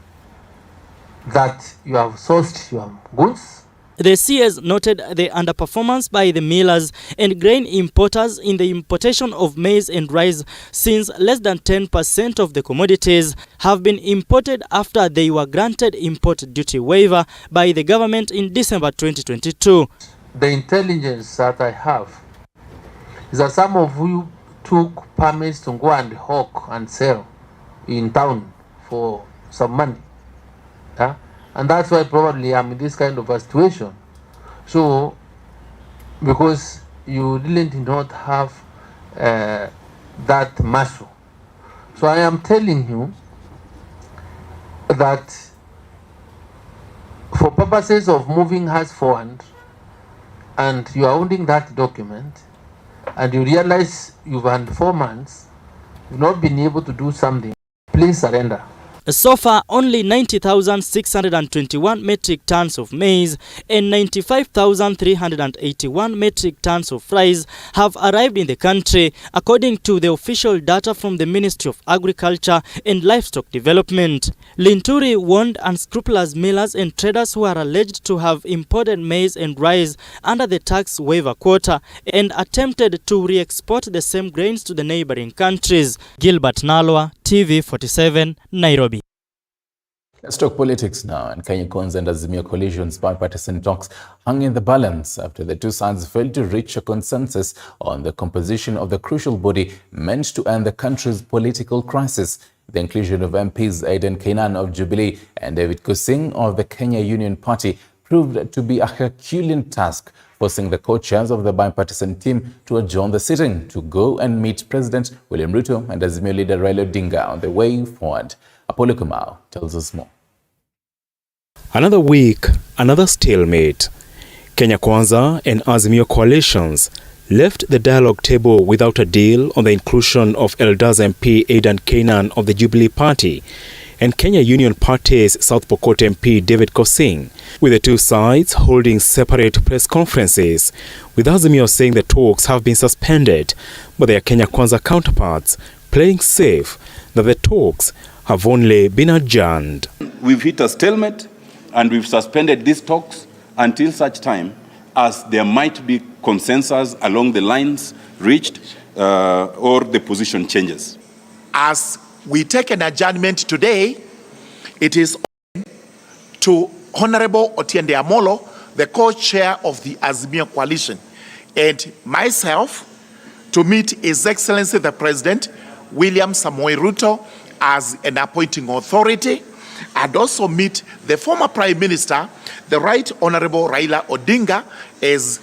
that you have sourced your goods. The CS noted the underperformance by the millers and grain importers in the importation of maize and rice, since less than 10% of the commodities have been imported after they were granted import duty waiver by the government in December 2022. The intelligence that I have is that some of you took permits to go and hawk and sell in town for some money. And that's why probably I'm in this kind of a situation. So, because you did not have that muscle. So I am telling you that for purposes of moving us forward, and you are holding that document, and you realize you've had 4 months, you've not been able to do something, please surrender. So far, only 90,621 metric tons of maize and 95,381 metric tons of rice have arrived in the country, according to the official data from the Ministry of Agriculture and Livestock Development. Linturi warned unscrupulous millers and traders who are alleged to have imported maize and rice under the tax waiver quota and attempted to re-export the same grains to the neighboring countries. Gilbert Nalwa, TV47, Nairobi. Let's talk politics now. And Kenya Kwanza and Azimio coalition's bipartisan talks hung in the balance after the two sides failed to reach a consensus on the composition of the crucial body meant to end the country's political crisis. The inclusion of MPs Aden Kainan of Jubilee and David Kusing of the Kenya Union Party proved to be a Herculean task, forcing the co-chairs of the bipartisan team to adjourn the sitting to go and meet President William Ruto and Azimio leader Raila Odinga on the way forward. Apollo Kumau tells us more. Another week, another stalemate. Kenya Kwanza and Azimio coalitions left the dialogue table without a deal on the inclusion of Elders MP Aden Kainan of the Jubilee Party and Kenya Union Party's South Pokot MP David Kosing, with the two sides holding separate press conferences, with Azimio saying the talks have been suspended, but their Kenya Kwanza counterparts playing safe that the talks have only been adjourned. We've hit a stalemate and we've suspended these talks until such time as there might be consensus along the lines reached or the position changes. As we take an adjournment today, it is to Honorable Otiende Amolo, the co-chair of the Azimio Coalition, and myself to meet His Excellency the President, William Samoei Ruto, as an appointing authority, and also meet the former Prime Minister, the Right Honorable Raila Odinga, as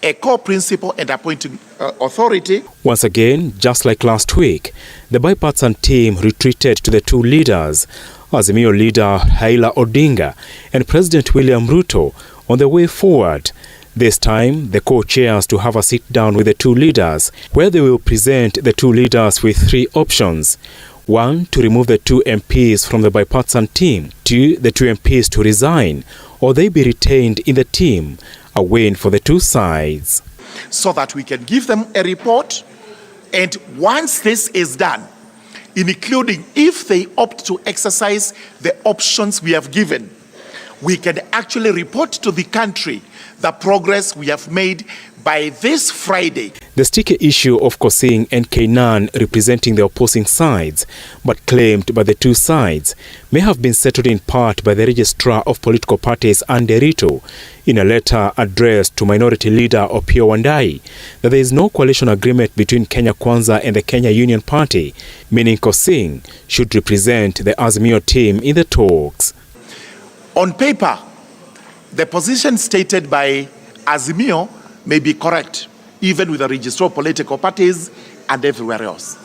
a co-principal and appointing authority. Once again, just like last week, the bipartisan team retreated to the two leaders, Azimio leader Raila Odinga and President William Ruto, on the way forward. This time, the co-chairs to have a sit-down with the two leaders, where they will present the two leaders with three options. 1, to remove the two MPs from the bipartisan team. 2, the two MPs to resign, or they be retained in the team, a win for the two sides. So that we can give them a report, and once this is done, including if they opt to exercise the options we have given, we can actually report to the country the progress we have made by this Friday. The sticky issue of Kosing and Kainan representing the opposing sides, but claimed by the two sides, may have been settled in part by the Registrar of Political Parties, Andy Rito, in a letter addressed to Minority Leader Opiyo Wandayi, that there is no coalition agreement between Kenya Kwanza and the Kenya Union Party, meaning Kosing should represent the Azimio team in the talks. On paper, the position stated by Azimio may be correct, even with the Registrar of Political Parties and everywhere else.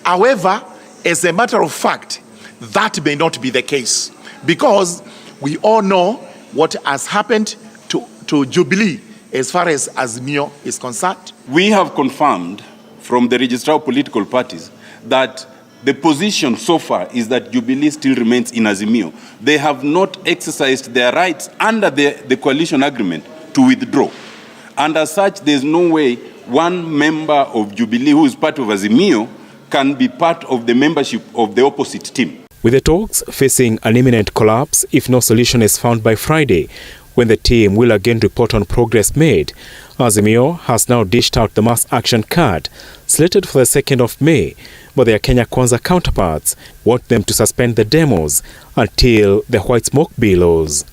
However, as a matter of fact, that may not be the case, because we all know what has happened to Jubilee as far as Azimio is concerned. We have confirmed from the Registrar of Political Parties that the position so far is that Jubilee still remains in Azimio. They have not exercised their rights under the coalition agreement to withdraw. And as such, there's no way one member of Jubilee who is part of Azimio can be part of the membership of the opposite team. With the talks facing an imminent collapse if no solution is found by Friday, when the team will again report on progress made, Azimio has now dished out the mass action card, slated for the 2nd of May, but their Kenya Kwanza counterparts want them to suspend the demos until the white smoke billows.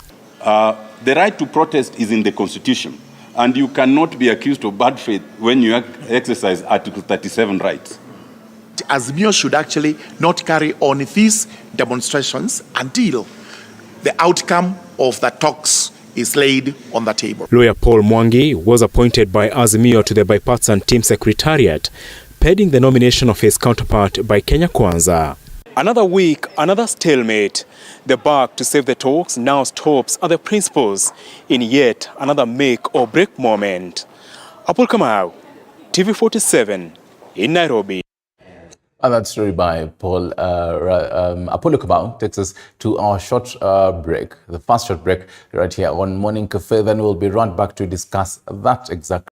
The right to protest is in the Constitution, and you cannot be accused of bad faith when you exercise Article 37 rights. Azimio should actually not carry on these demonstrations until the outcome of the talks is laid on the table. Lawyer Paul Mwangi was appointed by Azimio to the bipartisan team secretariat, pending the nomination of his counterpart by Kenya Kwanza. Another week, another stalemate. The bark to save the talks now stops at the principals in yet another make or break moment. Apol Kamau, TV47 in Nairobi. And that story by Paul Apollo Kamau takes us to our short break, the first short break right here on Morning Cafe. Then we'll be right back to discuss that exact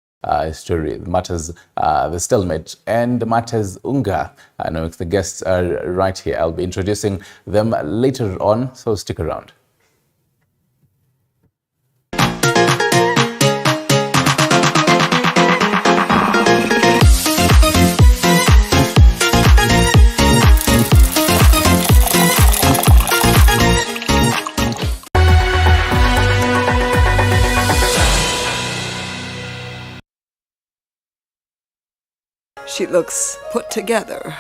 story, matters the stalemate and matters Unga. I know the guests are right here. I'll be introducing them later on, so stick around. She looks put together.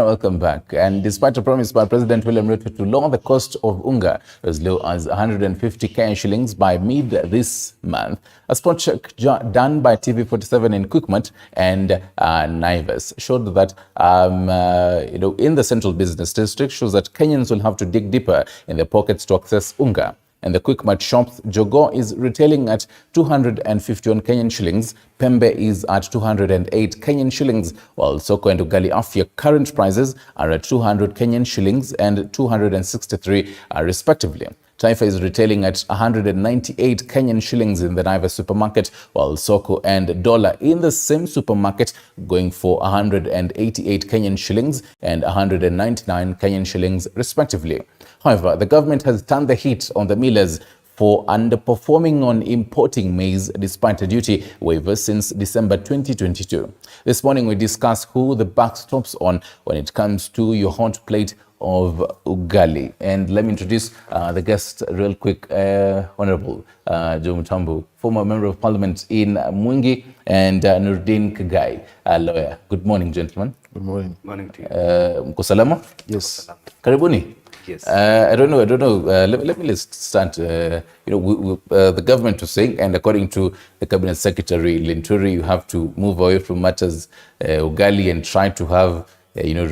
welcome back. And despite a promise by President William Ruto to lower the cost of unga as low as 150 Kenyan shillings by mid this month, a spot check done by TV47 in Quickmart and Naivas showed that in the central business district shows that Kenyans will have to dig deeper in their pockets to access unga. And the Quickmart shops, Jogo is retailing at 251 Kenyan shillings, Pembe is at 208 Kenyan shillings, while Soko and Ugali Afya current prices are at 200 Kenyan shillings and 263 respectively. Taifa is retailing at 198 Kenyan shillings in the Naivas supermarket, while Soko and Dollar in the same supermarket going for 188 Kenyan shillings and 199 Kenyan shillings respectively. However, the government has turned the heat on the millers for underperforming on importing maize despite a duty waiver since December 2022. This morning we discuss who the buck stops on when it comes to your hot plate of ugali. And let me introduce the guest real quick, Honorable Joe Mutambu, former Member of Parliament in Mwingi, and Nurdin Kagai, a lawyer. Good morning, gentlemen. Good morning. Morning to you. Mko salama? Yes. Karibuni. Yes. I don't know. Let me start. The government was saying, and according to the Cabinet Secretary Linturi, you have to move away from matters ugali and try to have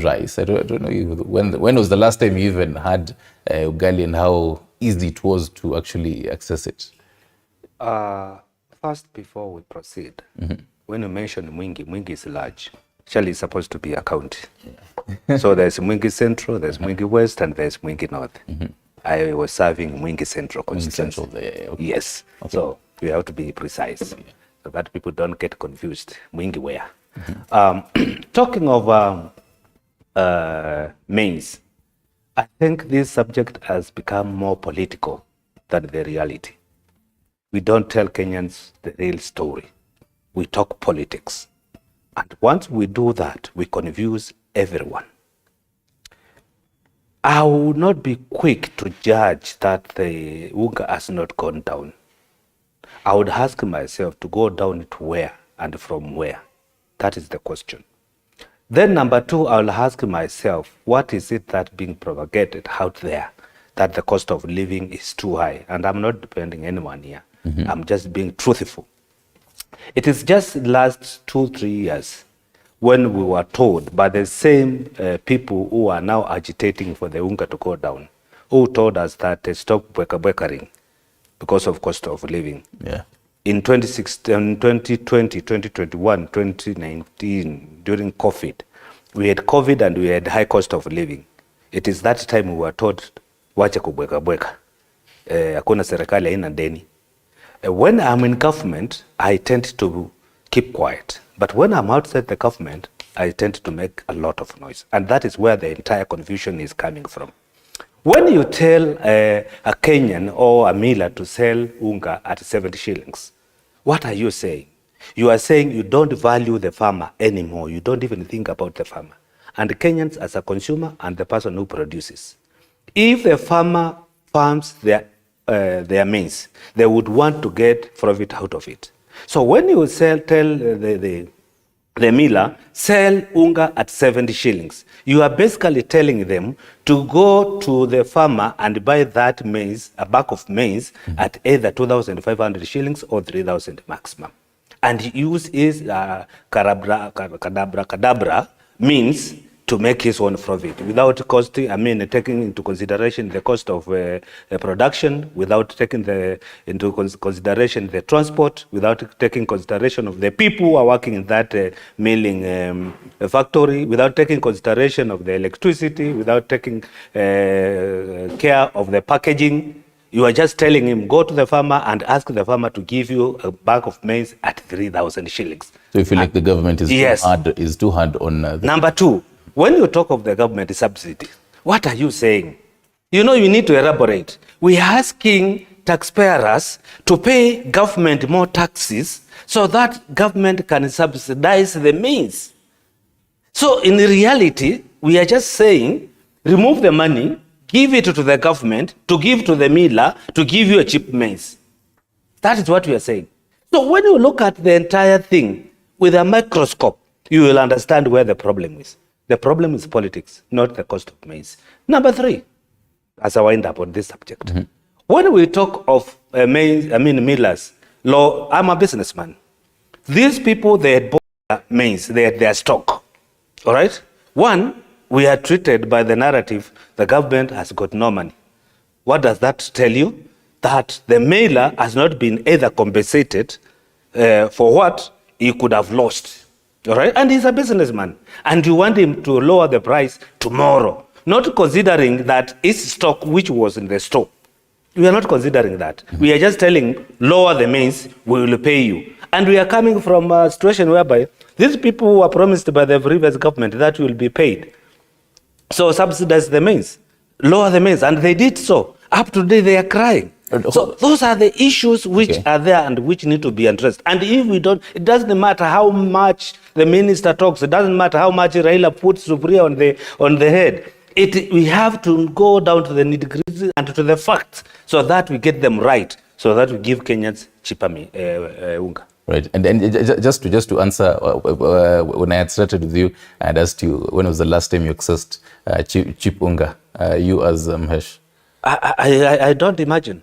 rice. I don't know when was the last time you even had ugali and how easy it was to actually access it. First, before we proceed, when you mention Mwingi is large. Actually, it's supposed to be a county. Yeah. So there's Mwingi Central, there's Mwingi West, and there's Mwingi North. I was serving Mwingi Central constituency. Okay. Yes. Okay. So we have to be precise so that people don't get confused. Mwingi where? Talking of maize, I think this subject has become more political than the reality. We don't tell Kenyans the real story. We talk politics. And once we do that, we confuse everyone. I will not be quick to judge that the unga has not gone down. I would ask myself to go down to where and from where. That is the question. Then number two, I will ask myself, what is it that being propagated out there that the cost of living is too high? And I'm not defending anyone here. I'm just being truthful. It is just last 2-3 years when we were told by the same people who are now agitating for the unga to go down, who told us that they stop bweka-bwekering because of cost of living. Yeah. In 2016, 2020, 2021, 2019, during COVID, we had COVID and we had high cost of living. It is that time we were told, wacha kubweka-bweka. Hakuna serikali haina deni. When I'm in government, I tend to keep quiet. But when I'm outside the government, I tend to make a lot of noise. And that is where the entire confusion is coming from. When you tell a Kenyan or a miller to sell unga at 70 shillings, what are you saying? You are saying you don't value the farmer anymore. You don't even think about the farmer. And the Kenyans as a consumer and the person who produces. If the farmer farms their maize, they would want to get profit out of it. So when you tell the miller, sell unga at 70 shillings, you are basically telling them to go to the farmer and buy that maize, a bag of maize, at either 2,500 shillings or 3,000 maximum. And use his kadabra means to make his own profit without taking into consideration the cost of production, without taking into consideration the transport, without taking consideration of the people who are working in that milling factory, without taking consideration of the electricity, without taking care of the packaging. You are just telling him, go to the farmer and ask the farmer to give you a bag of maize at 3,000 shillings. So you feel like the government is too hard on... Number two, when you talk of the government subsidy, what are you saying? You need to elaborate. We are asking taxpayers to pay government more taxes so that government can subsidize the maize. So in reality, we are just saying, remove the money, give it to the government, to give to the miller, to give you a cheap maize. That is what we are saying. So when you look at the entire thing with a microscope, you will understand where the problem is. The problem is politics, not the cost of maize. Number 3, as I wind up on this subject, when we talk of millers, I'm a businessman. These people, they had bought their maize, they had their stock. All right? One, we are treated by the narrative the government has got no money. What does that tell you? That the mailer has not been either compensated for what he could have lost. All right? And he's a businessman. And you want him to lower the price tomorrow, not considering that his stock, which was in the store. We are not considering that. We are just telling, lower the maize, we will pay you. And we are coming from a situation whereby these people who were promised by the previous government that will be paid. So subsidize the maize, lower the maize, and they did so. Up to today, they are crying. So those are the issues which are there and which need to be addressed. And if we don't, it doesn't matter how much the minister talks, it doesn't matter how much Raila puts Supriya on the head. We have to go down to the nitty-gritty and to the facts so that we get them right, so that we give Kenyans cheaper unga. Right, and just to answer, when I had started with you, I had asked you when was the last time you accessed cheap unga, you as Mhesh? I don't imagine.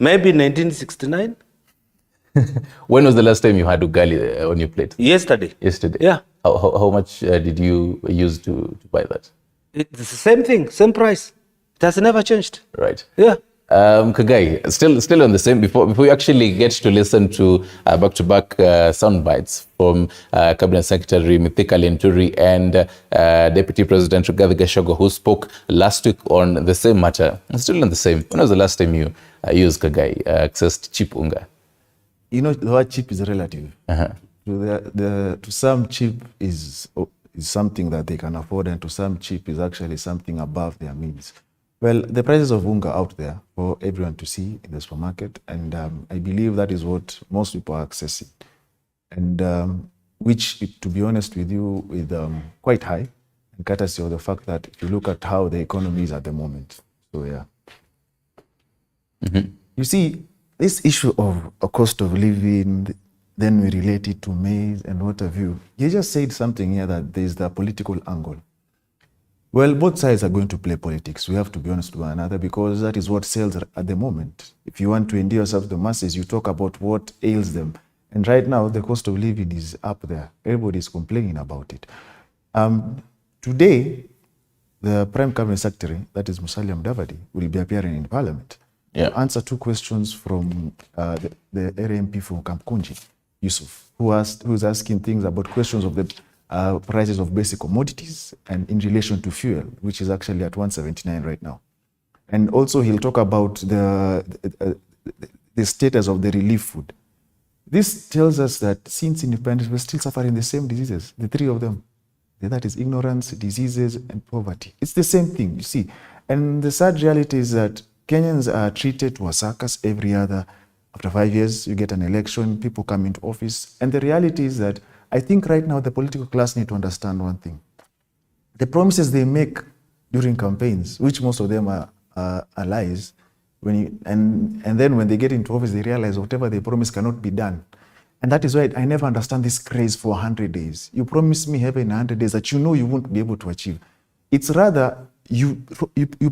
Maybe 1969. When was the last time you had ugali on your plate? Yesterday. Yesterday. Yeah. How much did you use to buy that? It's the same thing, same price. It has never changed. Right. Yeah. Kagai, still on the same, before we actually get to listen to back-to-back sound bites from Cabinet Secretary Mithika Linturi and Deputy President Rigathi Gachagua, who spoke last week on the same matter. Still on the same. When was the last time you used, Kagai, accessed cheap unga? You know, the word cheap is relative. To some, cheap is something that they can afford, and to some, cheap is actually something above their means. Well, the prices of unga out there for everyone to see in the supermarket, and I believe that is what most people are accessing, and which, to be honest with you, is quite high, and courtesy of the fact that if you look at how the economy is at the moment. So yeah. You see, this issue of a cost of living, then we relate it to maize and what have you. You just said something here that there's the political angle. Well, both sides are going to play politics. We have to be honest with one another, because that is what sells at the moment. If you want to endear yourself to the masses, you talk about what ails them. And right now, the cost of living is up there. Everybody is complaining about it. Today, the Prime Cabinet Secretary, that is Musalia Mudavadi, will be appearing in Parliament to answer 2 questions from the area MP from Kamkunji, Yusuf, who is asking things about questions of the prices of basic commodities and in relation to fuel, which is actually at 179 right now. And also he'll talk about the status of the relief food. This tells us that since independence, we're still suffering the same diseases, the 3 of them. That is ignorance, diseases, and poverty. It's the same thing, you see. And the sad reality is that Kenyans are treated to a circus every other. After 5 years, you get an election, people come into office. And the reality is that I think right now the political class need to understand one thing. The promises they make during campaigns, which most of them are lies, and then when they get into office, they realize whatever they promise cannot be done. And that is why I never understand this craze for 100 days. You promise me heaven in 100 days that you know you won't be able to achieve. It's rather you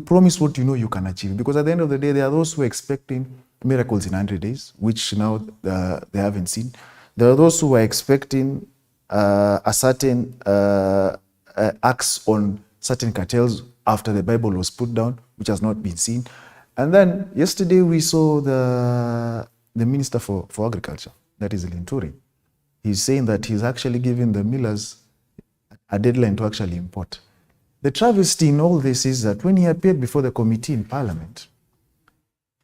promise what you know you can achieve. Because at the end of the day, there are those who are expecting miracles in 100 days, which now they haven't seen. There are those who are expecting a certain acts on certain cartels after the Bible was put down, which has not been seen. And then yesterday we saw the Minister for Agriculture, that is Linturi. He's saying that he's actually giving the millers a deadline to actually import. The travesty in all this is that when he appeared before the committee in Parliament,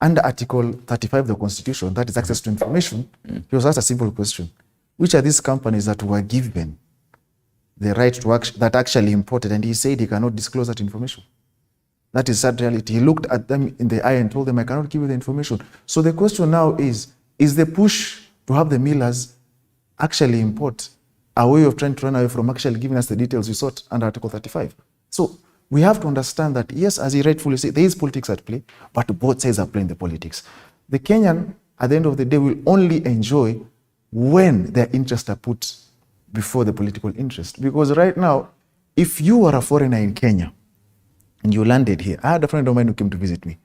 under Article 35 of the Constitution, that is access to information, he was asked a simple question. Which are these companies that were given the right to that actually imported? And he said he cannot disclose that information. That is sad reality. He looked at them in the eye and told them, I cannot give you the information. So the question now is the push to have the millers actually import a way of trying to run away from actually giving us the details we sought under Article 35? So we have to understand that, yes, as he rightfully said, there is politics at play, but both sides are playing the politics. The Kenyan, at the end of the day, will only enjoy when their interests are put before the political interest. Because right now, If you are a foreigner in Kenya and you landed here, I had a friend of mine who came to visit me.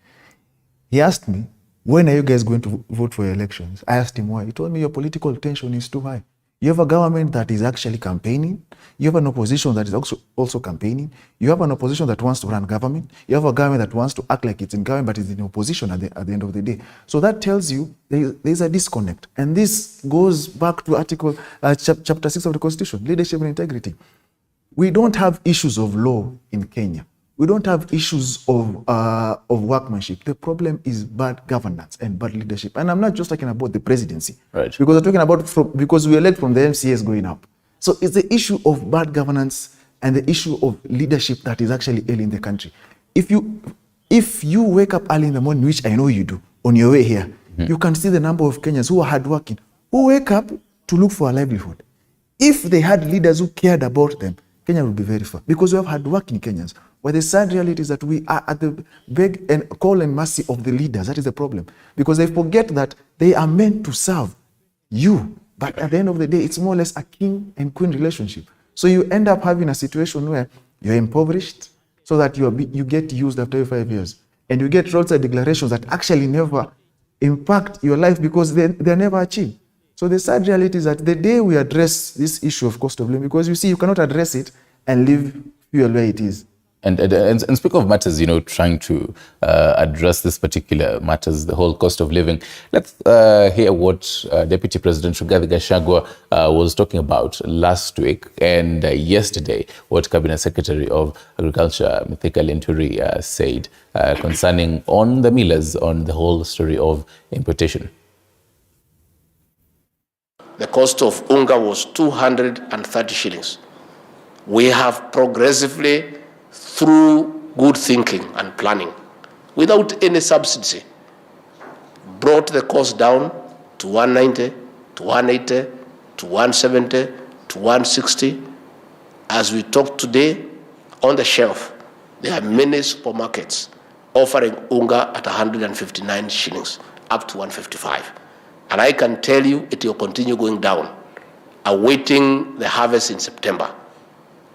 He asked me, when are you guys going to vote for your elections? I asked him why. He told me your political tension is too high. You have a government that is actually campaigning. You have an opposition that is also campaigning. You have an opposition that wants to run government. You have a government that wants to act like it's in government but is in opposition at the end of the day. So that tells you there is a disconnect. And this goes back to chapter 6 of the Constitution, leadership and integrity. We don't have issues of law in Kenya. We don't have issues of workmanship. The problem is bad governance and bad leadership. And I'm not just talking about the presidency. Right. Because I'm talking about because we elect from the MCAs going up. So it's the issue of bad governance and the issue of leadership that is actually ailing the country. If you wake up early in the morning, which I know you do, on your way here, you can see the number of Kenyans who are hardworking, who wake up to look for a livelihood. If they had leaders who cared about them, Kenya would be very far. Because we have hardworking Kenyans. But the sad reality is that we are at the beg and call and mercy of the leaders. That is the problem. Because they forget that they are meant to serve you. But at the end of the day, it's more or less a king and queen relationship. So you end up having a situation where you're impoverished so that you get used after 5 years. And you get roadside declarations that actually never impact your life because they're never achieved. So the sad reality is that the day we address this issue of cost of living, because you see, you cannot address it and leave fuel where it is. And speak of matters, trying to address this particular matters, the whole cost of living. Let's hear what Deputy President Ugali was talking about last week and yesterday, what Cabinet Secretary of Agriculture, Mithika Linturi, said concerning on the millers, on the whole story of importation. The cost of unga was 230 shillings. We have progressively, through good thinking and planning, without any subsidy, brought the cost down to 190, to 180, to 170, to 160. As we talk today, on the shelf, there are many supermarkets offering unga at 159 shillings, up to 155. And I can tell you it will continue going down, awaiting the harvest in September.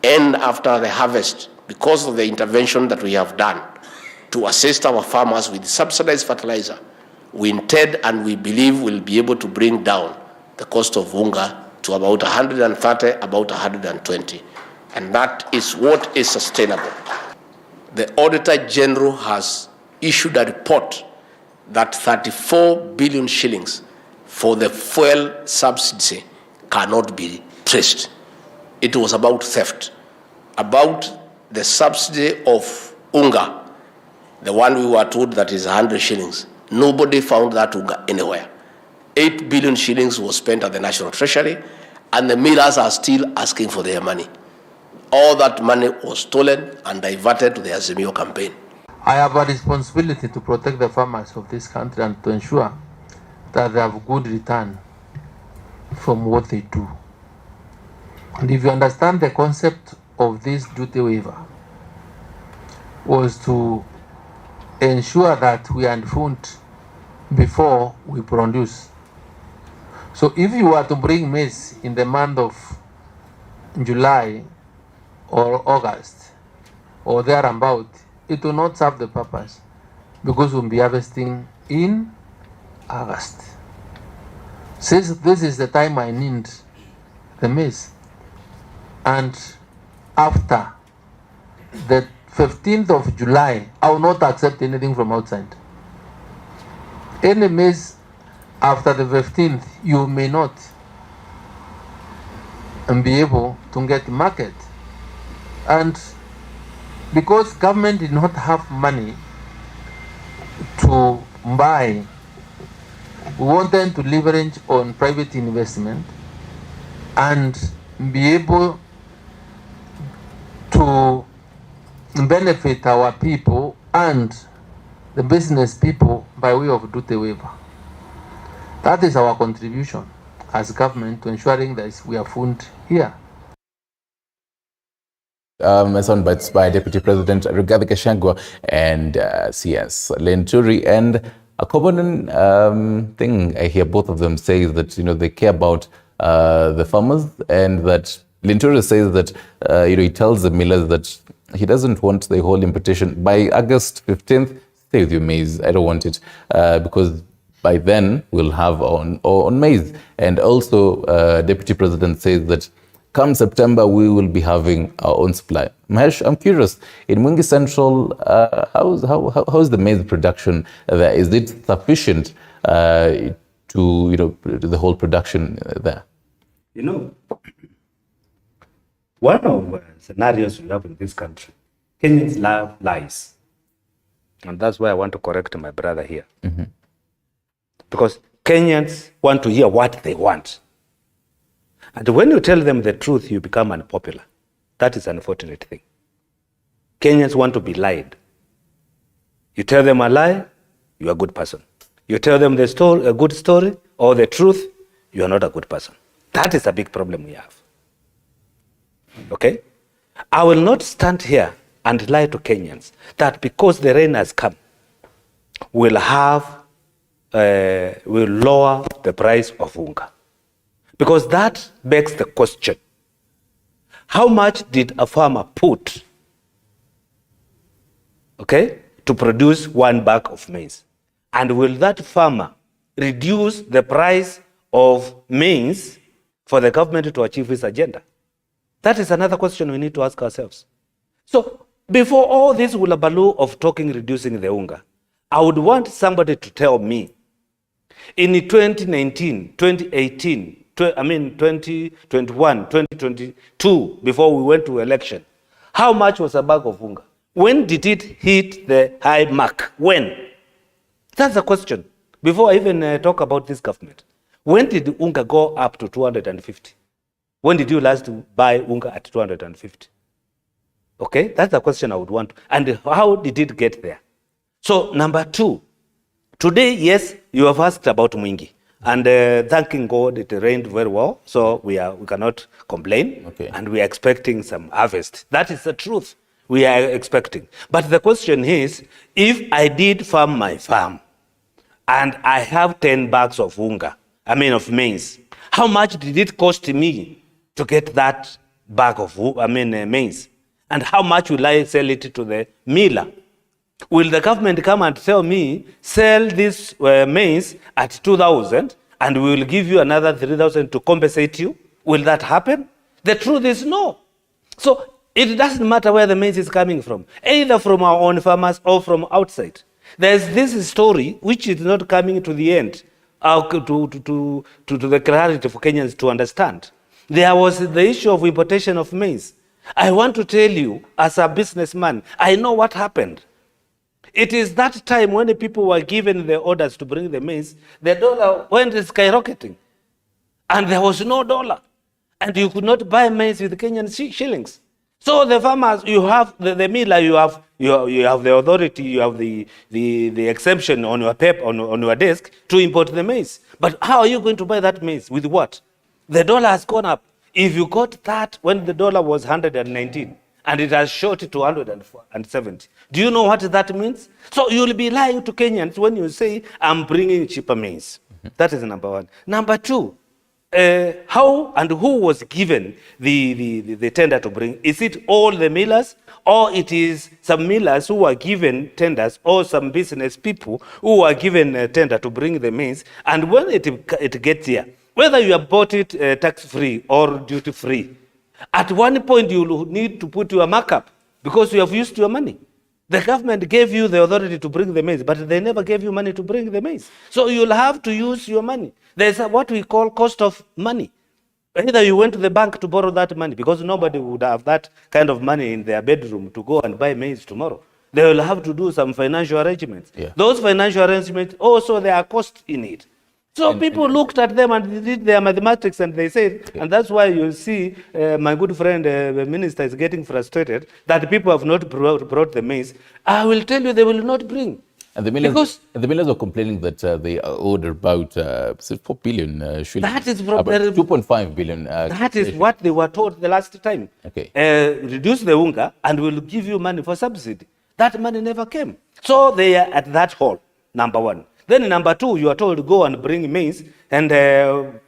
And after the harvest, because of the intervention that we have done to assist our farmers with subsidized fertilizer, we intend and we believe we'll be able to bring down the cost of unga to about 130, about 120. And that is what is sustainable. The Auditor General has issued a report that 34 billion shillings for the fuel subsidy cannot be traced. It was about theft. About the subsidy of unga, the one we were told that is 100 shillings, nobody found that unga anywhere. 8 billion shillings was spent at the National Treasury, and the millers are still asking for their money. All that money was stolen and diverted to the Azimio campaign. I have a responsibility to protect the farmers of this country and to ensure that they have good return from what they do. And if you understand the concept of this duty waiver, was to ensure that we unfund before we produce. So if you were to bring maize in the month of July or August or thereabout, it will not serve the purpose because we'll be harvesting in August. Since this is the time I need the maize, and after the 15th of July, I will not accept anything from outside. Any maize after the 15th, you may not be able to get market. And because government did not have money to buy, we want them to leverage on private investment and be able to benefit our people and the business people by way of duty waiver. That is our contribution as government to ensuring that we are food here. Soundbites by Deputy President Rigathi Gachagua and CS Linturi. And a common thing I hear both of them say is that they care about the farmers, and that Linturi says that he tells the millers that he doesn't want the whole importation. By August 15th, stay with your maize. I don't want it because by then we'll have on maize. And also, Deputy President says that come September, we will be having our own supply. Mahesh, I'm curious, in Mwingi Central, how's the maize production there? Is it sufficient to the whole production there? One of the scenarios we have in this country, Kenyans love lies. And that's why I want to correct my brother here. Mm-hmm. Because Kenyans want to hear what they want. And when you tell them the truth, you become unpopular. That is an unfortunate thing. Kenyans want to be lied. You tell them a lie, you are a good person. You tell them the story, a good story, or the truth, you are not a good person. That is a big problem we have. Okay? I will not stand here and lie to Kenyans that because the rain has come, we'll lower the price of unga. Because that begs the question, how much did a farmer put, okay, to produce 1 bag of maize? And will that farmer reduce the price of maize for the government to achieve its agenda? That is another question we need to ask ourselves. So before all this hullabaloo of reducing the unga, I would want somebody to tell me, in 2019, 2018, 2021, 2022, before we went to election, how much was a bag of unga? When did it hit the high mark? When? That's the question. Before I even talk about this government. When did unga go up to 250? When did you last buy unga at 250? Okay, that's the question I would want. And how did it get there? So number 2, today, yes, you have asked about Mwingi. And thanking God, it rained very well. So we cannot complain. Okay. And we are expecting some harvest. That is the truth we are expecting. But the question is, if I did farm my farm and I have 10 bags of of maize, how much did it cost me to get that bag of maize? And how much will I sell it to the miller? Will the government come and tell me, sell this maize at 2,000 and we will give you another 3,000 to compensate you? Will that happen? The truth is no. So it doesn't matter where the maize is coming from, either from our own farmers or from outside. There's this story which is not coming to the end, to the clarity for Kenyans to understand. There was the issue of importation of maize. I want to tell you, as a businessman, I know what happened. It is that time when the people were given the orders to bring the maize, the dollar went skyrocketing. And there was no dollar. And you could not buy maize with Kenyan shillings. So the farmers, you have the miller, you have the authority, you have the exemption on your paper, on your desk to import the maize. But how are you going to buy that maize? With what? The dollar has gone up. If you got that when the dollar was 119 and it has shot to 170, do you know what that means? So you'll be lying to Kenyans when you say, I'm bringing cheaper maize. That is number 1. Number 2, how and who was given the tender to bring? Is it all the millers, or it is some millers who are given tenders, or some business people who are given a tender to bring the maize? And when it gets here, whether you have bought it tax-free or duty-free, at one point you will need to put your markup because you have used your money. The government gave you the authority to bring the maize, but they never gave you money to bring the maize. So you'll have to use your money. There's what we call cost of money. Either you went to the bank to borrow that money, because nobody would have that kind of money in their bedroom to go and buy maize tomorrow. They will have to do some financial arrangements. Yeah. Those financial arrangements, also there are costs in it. So people looked at them and did their mathematics and they said, and that's why you see my good friend, the minister, is getting frustrated that people have not brought the maize. I will tell you, they will not bring. And the millers are complaining that they owed about 4 billion shillings. That is 2.5 billion. That is what they were told the last time. Okay. Reduce the unga and we'll give you money for subsidy. That money never came. So they are at that hole, number 1. Then number 2, you are told to go and bring maize and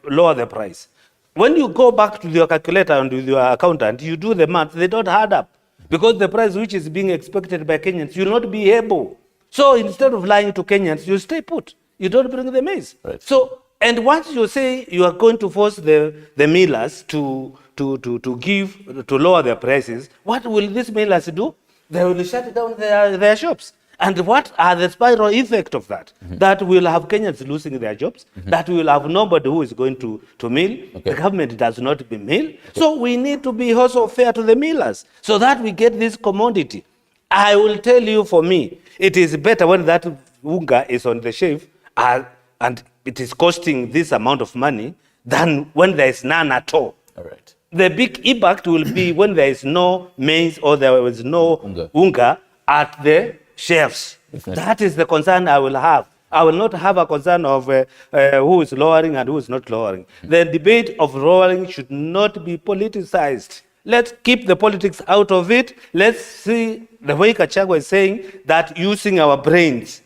lower the price. when you go back to your calculator and with your accountant, you do the math, they don't add up. Because the price which is being expected by Kenyans, you'll not be able. So instead of lying to Kenyans, you stay put. You don't bring the maize. Right. So, and once you say you are going to force the millers to lower their prices, what will these millers do? They will shut down their shops. And what are the spiral effect of that? That will have Kenyans losing their jobs. That will have nobody who is going to mill. The government does not mill. So we need to be also fair to the millers so that we get this commodity. I will tell you, for me, it is better when that unga is on the shelf and it is costing this amount of money than when there is none at all. All right. The big impact will be when there is no maize or there is no unga at the shelves. That is the concern I will have. I will not have a concern of who is lowering and who is not lowering. The debate of lowering should not be politicized. Let's keep the politics out of it. Let's see the way Kachagwa is saying that using our brains,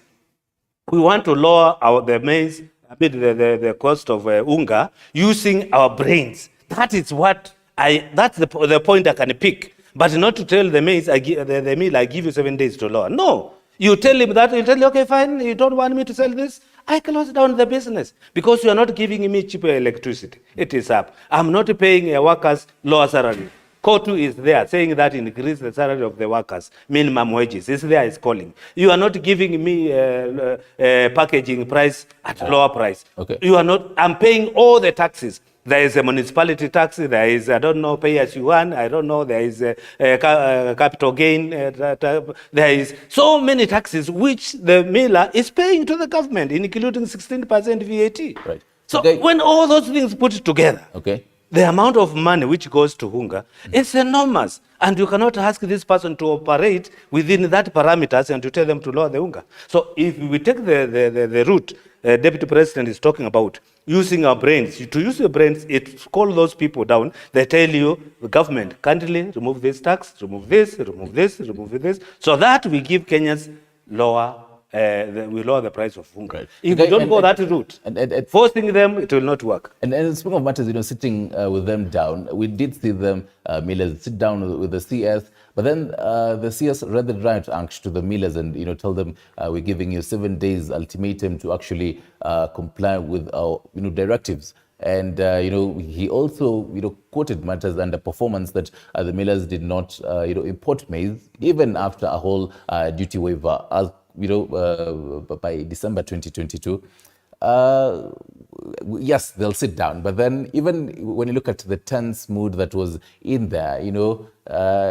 we want to lower the maize, the cost of unga, using our brains. That is what that's the point I can pick. But not to tell the maize, the mill, I give you 7 days to lower. No. You tell him that, you tell him, okay, fine, you don't want me to sell this, I close down the business because you are not giving me cheaper electricity. It is up. I'm not paying workers lower salary. COTU is there saying that increase the salary of the workers, minimum wages. It's there, it's calling. You are not giving me packaging price at lower price. Okay. You are not, I'm paying all the taxes. There is a municipality tax, there is, I don't know, pay as you earn, I don't know, there is a capital gain, there is so many taxes which the miller is paying to the government, including 16% VAT. Right. So when all those things put together, the amount of money which goes to hunger is enormous. And you cannot ask this person to operate within that parameters and to tell them to lower the hunger. So if we take the route Deputy President is talking about, using our brains, to use your brains, it calls those people down. They tell you, the government, kindly remove this tax, remove this, remove this, remove this, so that we give Kenyans lower we lower the price of hunger. Right. If we don't go that route, forcing them, it will not work. And speaking of matters, sitting with them down, we did see them, millers, sit down with the CS, but then the CS read the right act to the millers and, tell them, we're giving you 7 days ultimatum to actually comply with our, directives. And, he also, quoted matters under performance that the millers did not, import maize, even after a whole duty waiver, as by December 2022. Yes, they'll sit down. But then even when you look at the tense mood that was in there,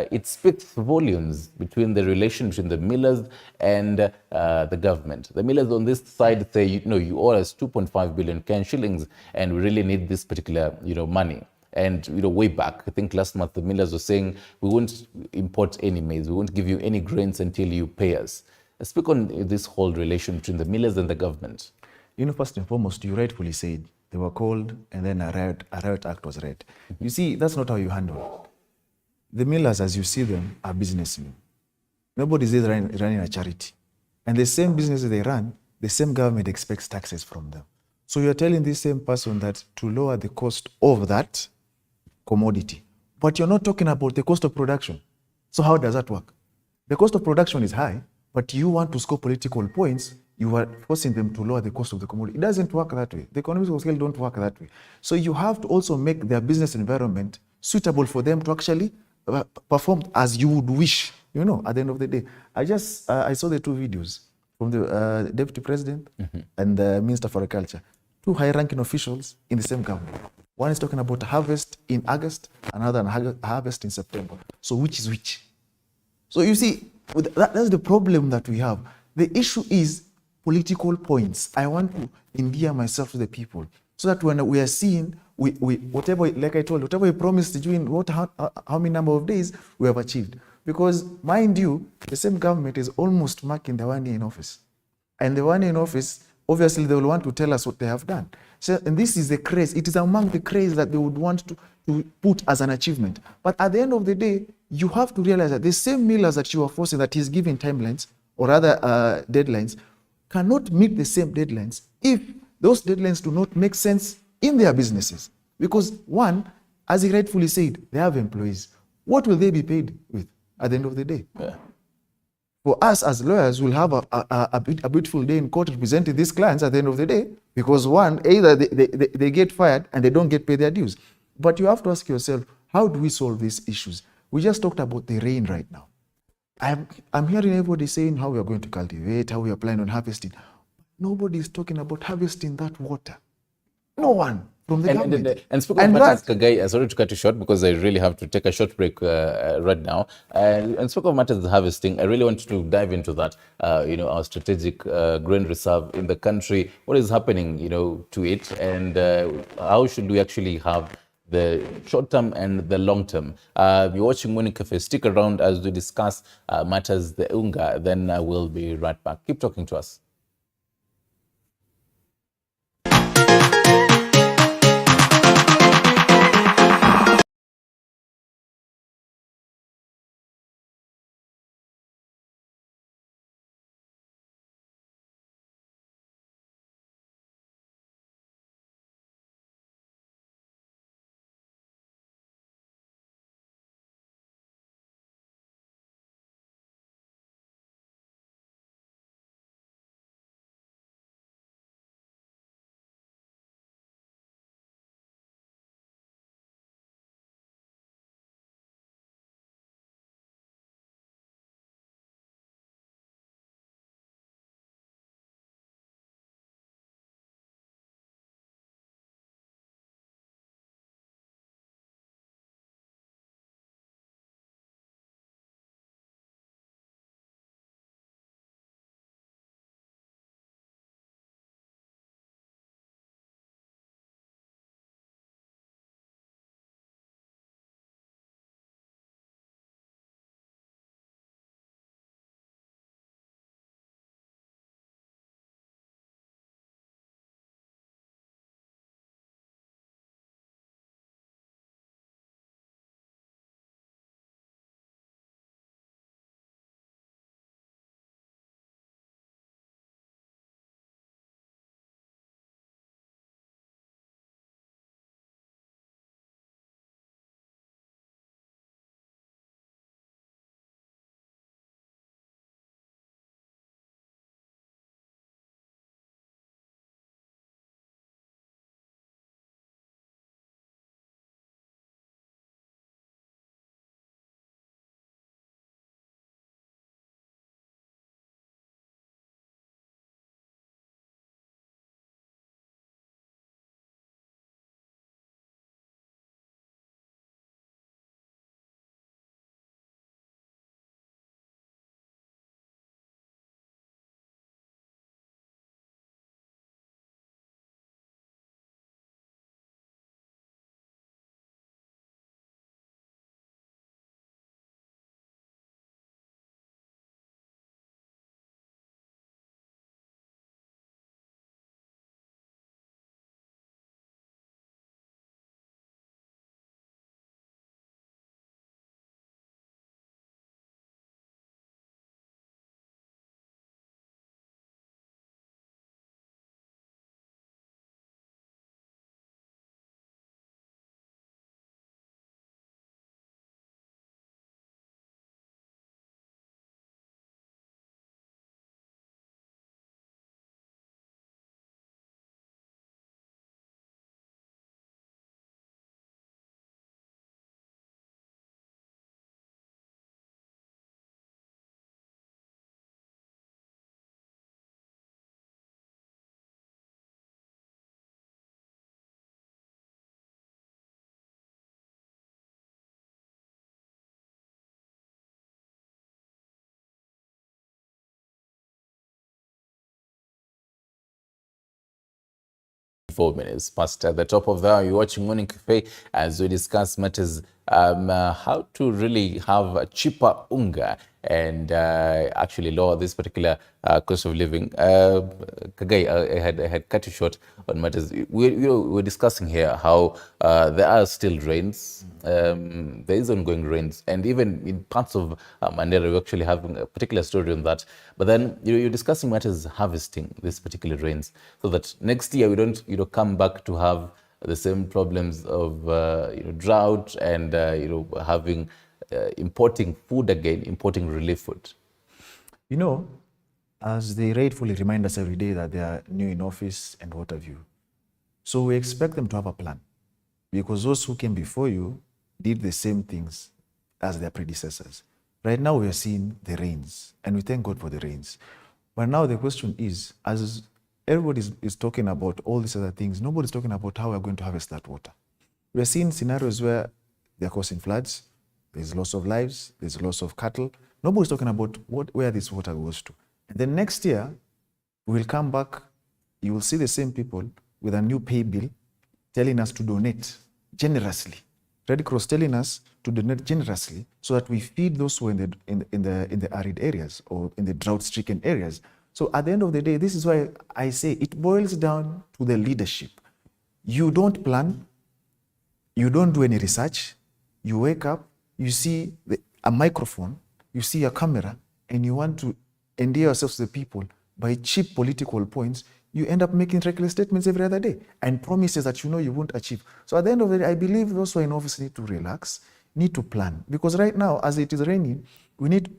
it speaks volumes between the relation between the millers and the government. The millers on this side say, you owe us 2.5 billion Kenyan shillings and we really need this particular, money. And, way back, I think last month, the millers were saying, we won't import any maize, we won't give you any grains until you pay us. Speak on this whole relation between the millers and the government. First and foremost, you rightfully said they were called and then a riot act was read. You see, that's not how you handle it. The millers, as you see them, are businessmen. Nobody's running a charity. And the same businesses they run, the same government expects taxes from them. So you're telling this same person that to lower the cost of that commodity, but you're not talking about the cost of production. So how does that work? The cost of production is high, but you want to score political points, you are forcing them to lower the cost of the commodity. It doesn't work that way. The economies of scale don't work that way. So you have to also make their business environment suitable for them to actually perform as you would wish, at the end of the day. I saw the two videos from the Deputy President and the Minister for Agriculture, two high-ranking officials in the same government. One is talking about harvest in August, another harvest in September. So which is which? So you see, that's the problem that we have. The issue is political points. I want to endear myself to the people so that when we are seeing, whatever, like I told you, whatever we promised during how many number of days we have achieved. Because mind you, the same government is almost marking the 1 year in office. And the 1 year in office, obviously they will want to tell us what they have done. So, and this is the craze. It is among the craze that they would want to put as an achievement. But at the end of the day, you have to realize that the same millers that you are forcing, that he's giving timelines or other deadlines, cannot meet the same deadlines if those deadlines do not make sense in their businesses. Because one, as he rightfully said, they have employees. What will they be paid with at the end of the day? Yeah. For us as lawyers, we'll have a beautiful day in court representing these clients at the end of the day, because one, either they get fired and they don't get paid their dues. But you have to ask yourself, how do we solve these issues? We just talked about the rain right now. I'm hearing everybody saying how we are going to cultivate, how we are planning on harvesting. Nobody is talking about harvesting that water. No one from the government. And speaking of matters, Kagai, sorry to cut you short because I really have to take a short break right now. And speaking of matters harvesting, I really want to dive into that. Our strategic grain reserve in the country. What is happening, to it, and how should we actually have the short term and the long term? You're watching Morning Cafe. Stick around as we discuss matters the unga. Then we'll be right back. Keep talking to us. Minutes past the top of the hour. You're watching Morning Cafe as we discuss matters how to really have a cheaper unga and actually lower this particular cost of living. Kagai, I had cut you short on matters. We're discussing here how there are still rains. There is ongoing rains, and even in parts of Mandera, we're actually having a particular story on that. But then you're discussing matters harvesting this particular rains, so that next year we don't come back to have the same problems of drought and having importing food again, importing relief food? You know, as they rightfully remind us every day that they are new in office and what have you. So we expect them to have a plan, because those who came before you did the same things as their predecessors. Right now we are seeing the rains, and we thank God for the rains. But now the question is, as everybody is talking about all these other things, nobody's talking about how we're going to harvest that water. We're seeing scenarios where they're causing floods, there's loss of lives, there's loss of cattle. Nobody's talking about where this water goes to. And then next year, we'll come back, you will see the same people with a new pay bill telling us to donate generously. Red Cross telling us to donate generously so that we feed those who are in the arid areas or in the drought-stricken areas. So at the end of the day, this is why I say it boils down to the leadership. You don't plan, you don't do any research, you wake up, you see a microphone, you see a camera, and you want to endear yourselves to the people by cheap political points. You end up making reckless statements every other day and promises that you know you won't achieve. So at the end of the day, I believe those who are in office need to relax, need to plan. Because right now, as it is raining, we need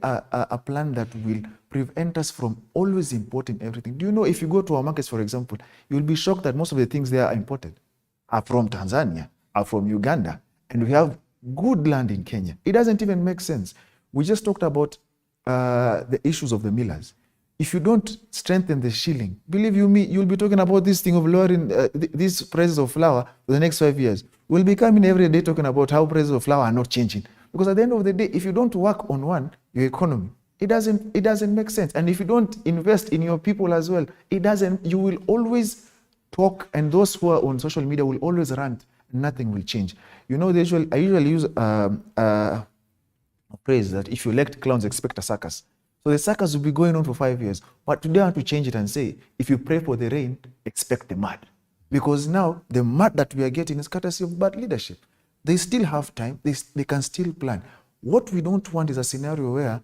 a plan that will prevent us from always importing everything. Do you know, if you go to our markets, for example, you'll be shocked that most of the things there are imported are from Tanzania, are from Uganda, and we have good land in Kenya. It doesn't even make sense. We just talked about the issues of the millers. If you don't strengthen the shilling, believe you me, you'll be talking about this thing of lowering these prices of flour for the next 5 years. We'll be coming every day talking about how prices of flour are not changing. Because at the end of the day, if you don't work on your economy, it doesn't make sense. And if you don't invest in your people as well, you will always talk, and those who are on social media will always rant, and nothing will change. You know, I usually use a phrase that if you elect clowns, expect a circus. So the circus will be going on for 5 years. But today I want to change it and say, if you pray for the rain, expect the mud. Because now the mud that we are getting is courtesy of bad leadership. They still have time. They can still plan. What we don't want is a scenario where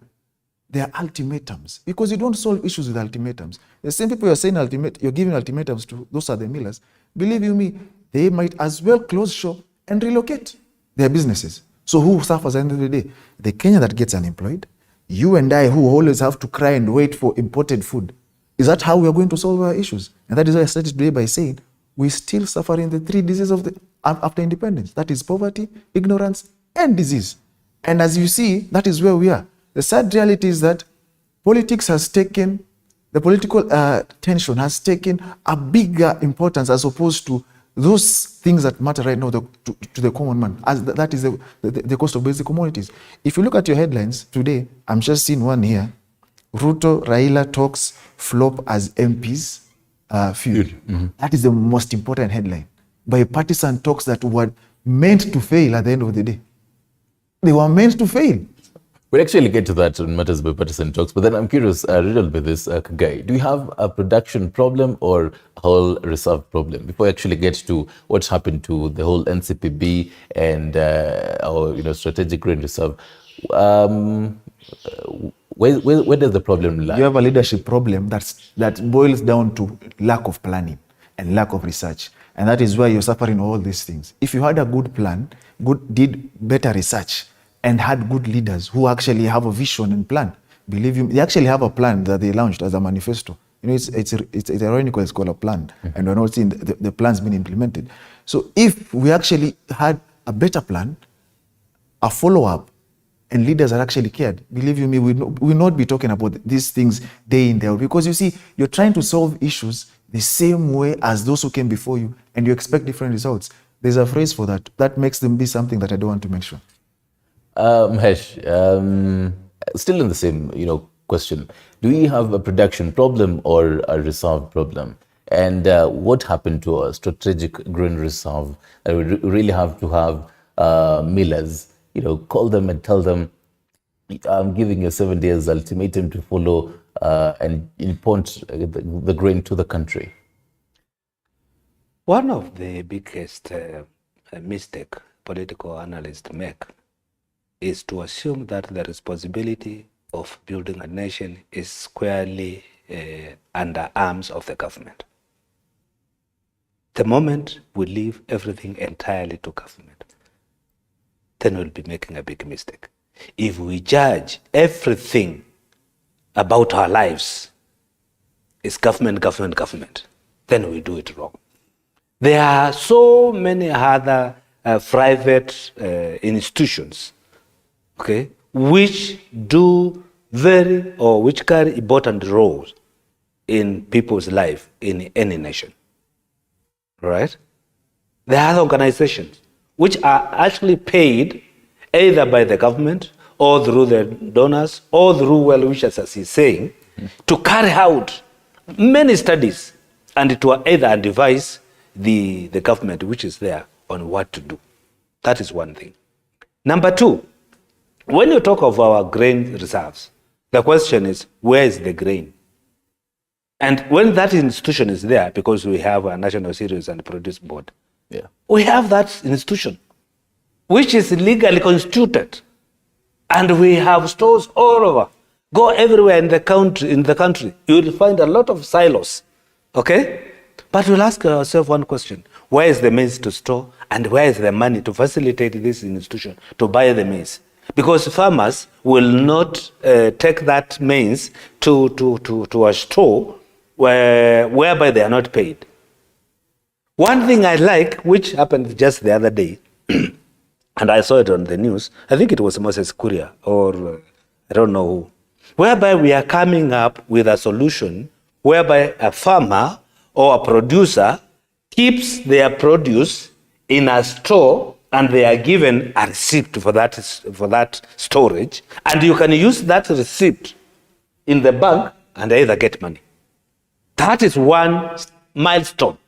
there are ultimatums. Because you don't solve issues with ultimatums. The same people you're saying you're giving ultimatums to, those are the millers. Believe you me, they might as well close shop and relocate their businesses. So who suffers at the end of the day? The Kenyan that gets unemployed, you and I who always have to cry and wait for imported food. Is that how we are going to solve our issues? And that is why I started today by saying we still suffer in the 3 diseases after independence. That is poverty, ignorance, and disease. And as you see, that is where we are. The sad reality is that politics has taken, the political tension has taken a bigger importance as opposed to those things that matter right now to the common man, as that is the cost of basic commodities. If you look at your headlines today, I'm just seeing one here. Ruto, Raila talks flop as MPs feud. Mm-hmm. That is the most important headline. Bipartisan talks that were meant to fail at the end of the day. They were meant to fail. We'll actually get to that in matters bipartisan talks, but then I'm curious, riddle with this, Kagai. Do you have a production problem or a whole reserve problem? Before I actually get to what's happened to the whole NCPB and our strategic grain reserve, where does the problem lie? You have a leadership problem that boils down to lack of planning and lack of research. And that is why you're suffering all these things. If you had a good plan, did better research, and had good leaders who actually have a vision and plan. Believe you, they actually have a plan that they launched as a manifesto. You know, it's ironical, it's called a plan, and we're not seeing the plans being implemented. So if we actually had a better plan, a follow-up, and leaders that actually cared, believe you me, we'll not be talking about these things day in, day out. Because you see, you're trying to solve issues the same way as those who came before you, and you expect different results. There's a phrase for that. That makes them be something that I don't want to mention. Mahesh, still in the same question, do we have a production problem or a reserve problem? And what happened to a strategic grain reserve? We really have to have millers, call them and tell them, I'm giving you 7 days ultimatum to follow and import the grain to the country. One of the biggest mistake political analysts make is to assume that the responsibility of building a nation is squarely under arms of the government. The moment we leave everything entirely to government, then we'll be making a big mistake. If we judge everything about our lives is government, government, government, then we do it wrong. There are so many other private institutions, okay, which which carry important roles in people's life in any nation, right? There are other organizations which are actually paid either by the government or through the donors or through well-wishers, as he's saying, to carry out many studies and to either advise the government which is there on what to do. That is one thing. Number two, when you talk of our grain reserves, the question is, where is the grain? And when that institution is there, because we have a National Cereals and Produce Board, we have that institution, which is legally constituted. And we have stores all over. Go everywhere in the country, you will find a lot of silos, okay? But we'll ask ourselves one question. Where is the maize to store? And where is the money to facilitate this institution to buy the maize? Because farmers will not take that maize to a store whereby they are not paid. One thing I like, which happened just the other day, and I saw it on the news, I think it was Moses Kuria, or I don't know who, whereby we are coming up with a solution whereby a farmer or a producer keeps their produce in a store and they are given a receipt for that storage, and you can use that receipt in the bank and either get money. That is one milestone,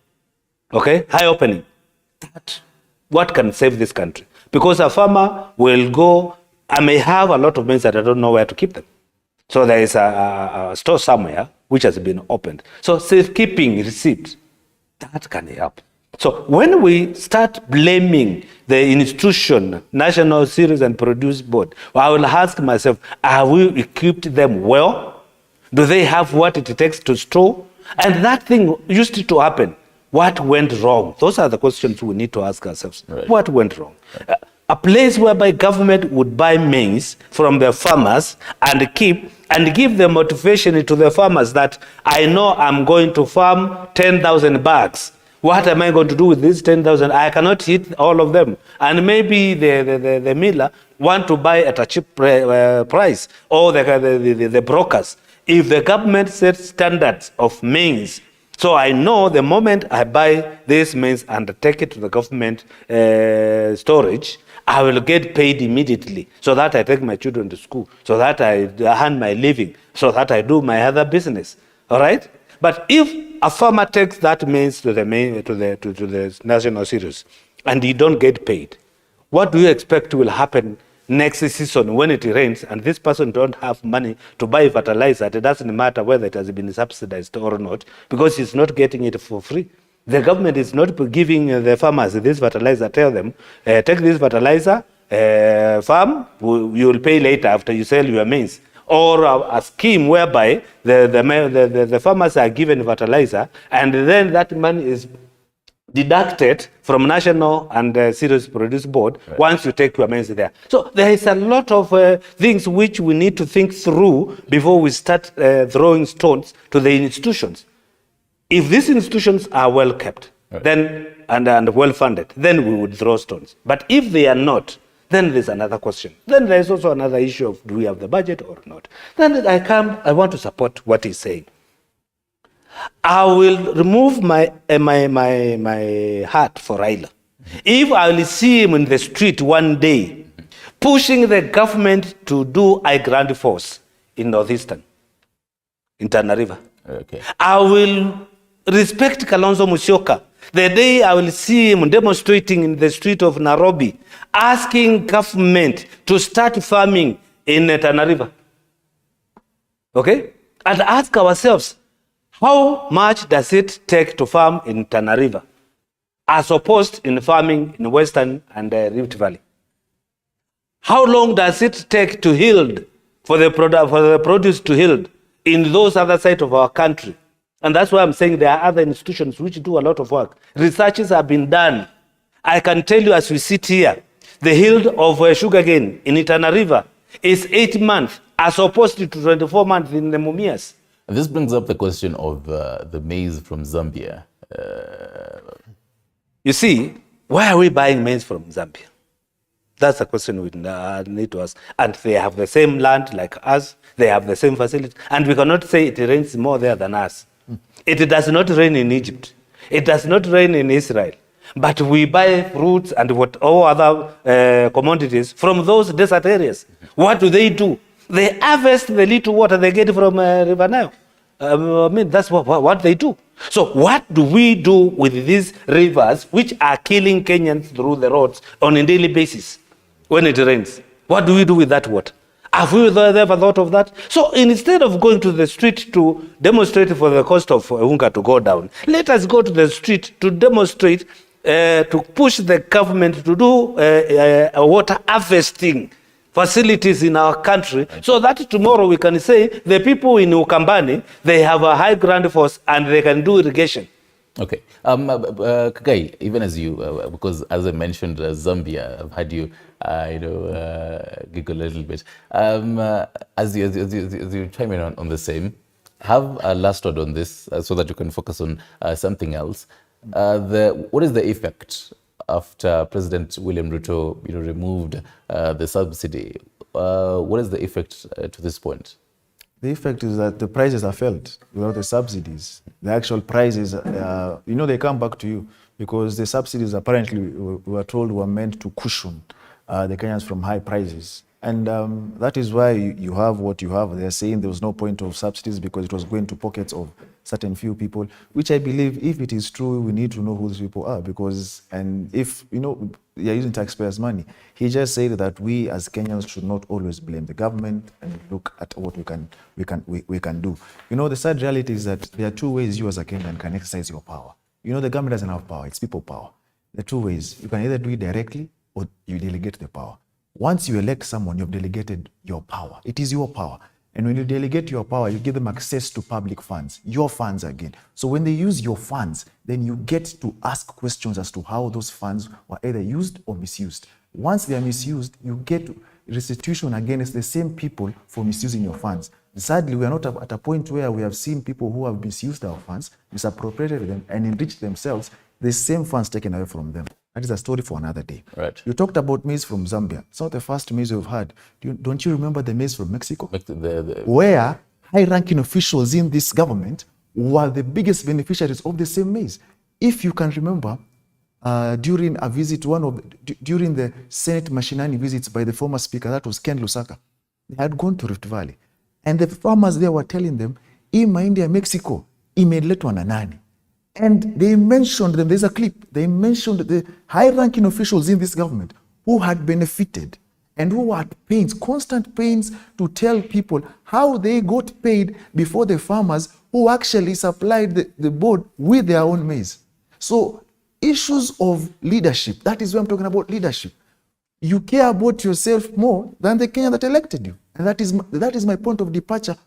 okay, eye-opening. That what can save this country? Because a farmer will go, I may have a lot of maize that I don't know where to keep them. So there is a store somewhere which has been opened. So safekeeping receipt, that can help. So when we start blaming the institution, National Cereals and Produce Board, I will ask myself, are we equipped them well? Do they have what it takes to store? And that thing used to happen. What went wrong? Those are the questions we need to ask ourselves. Right. What went wrong? A place whereby government would buy maize from the farmers and keep and give the motivation to the farmers that I know I'm going to farm 10,000 bags. What am I going to do with these 10,000? I cannot eat all of them. And maybe the miller want to buy at a cheap price, or the brokers. If the government sets standards of maize, so I know the moment I buy this maize and take it to the government storage, I will get paid immediately, so that I take my children to school, so that I earn my living, so that I do my other business. All right? But if a farmer takes that maize to the national cereals and he don't get paid, what do you expect will happen next season when it rains and this person don't have money to buy fertilizer? It doesn't matter whether it has been subsidized or not, because he's not getting it for free. The government is not giving the farmers this fertilizer. Tell them, take this fertilizer, farm, you will pay later after you sell your maize. Or a scheme whereby the farmers are given fertilizer and then that money is deducted from National and Cereals Produce Board once you take your maize there. So there is a lot of things which we need to think through before we start throwing stones to the institutions. If these institutions are well kept, then and well funded, then we would throw stones. But if they are not, then there's another question. Then there's also another issue of, do we have the budget or not? Then I want to support what he's saying. I will remove my heart for Raila. If I will see him in the street one day, pushing the government to do a grand force in Northeastern, in Tana River. Okay. I will respect Kalonzo Musyoka the day I will see him demonstrating in the street of Nairobi, asking government to start farming in Tana River. Okay? And ask ourselves, how much does it take to farm in Tana River as opposed in farming in Western and Rift Valley? How long does it take to yield for the produce to yield in those other sides of our country? And that's why I'm saying there are other institutions which do a lot of work. Researches have been done. I can tell you as we sit here, the yield of sugarcane in Tana River is 8 months as opposed to 24 months in the Mumias. This brings up the question of the maize from Zambia. You see, why are we buying maize from Zambia? That's a question we need to ask. And they have the same land like us. They have the same facilities. And we cannot say it rains more there than us. It does not rain in Egypt. It does not rain in Israel. But we buy fruits and all other commodities from those desert areas. What do? They harvest the little water they get from River Nile. I mean, that's what they do. So what do we do with these rivers which are killing Kenyans through the roads on a daily basis when it rains? What do we do with that water? Have we ever thought of that? So instead of going to the street to demonstrate for the cost of unga to go down, let us go to the street to demonstrate, to push the government to do water harvesting facilities in our country, so that tomorrow we can say the people in Ukambani, they have a high ground force and they can do irrigation. Okay. Kagai, even as you, because as I mentioned, Zambia, I've had you, giggle a little bit. As you chime in on the same, have a last word on this so that you can focus on something else. What is the effect after President William Ruto, removed the subsidy? What is the effect to this point? The effect is that the prices are felt without the subsidies. The actual prices, they come back to you because the subsidies apparently, we were told, were meant to cushion the Kenyans from high prices. And that is why you have what you have. They're saying there was no point of subsidies because it was going to pockets of certain few people, which I believe, if it is true, we need to know who these people are, because, and if, they're using taxpayers' money. He just said that we as Kenyans should not always blame the government and look at what we can do. The sad reality is that there are two ways you as a Kenyan can exercise your power. The government doesn't have power, it's people power. There are two ways. You can either do it directly or you delegate the power. Once you elect someone, you've delegated your power. It is your power. And when you delegate your power, you give them access to public funds, your funds again. So when they use your funds, then you get to ask questions as to how those funds were either used or misused. Once they are misused, you get restitution against the same people for misusing your funds. Sadly, we are not at a point where we have seen people who have misused our funds, misappropriated them, and enriched themselves, the same funds taken away from them. That is a story for another day. Right. You talked about maize from Zambia. It's not the first maize we've had. Don't you remember the maize from Mexico? Where high-ranking officials in this government were the biggest beneficiaries of the same maize. If you can remember, during a visit, during the Senate Mashinani visits by the former speaker, that was Ken Lusaka, they had gone to Rift Valley. And the farmers there were telling them, Ima India, Mexico, imeletwa na nani? And they mentioned them, there's a clip, they mentioned the high-ranking officials in this government who had benefited and who had pains, constant pains to tell people how they got paid before the farmers who actually supplied the board with their own maize. So issues of leadership, that is why I'm talking about leadership. You care about yourself more than the Kenyan that elected you. And that is my point of departure.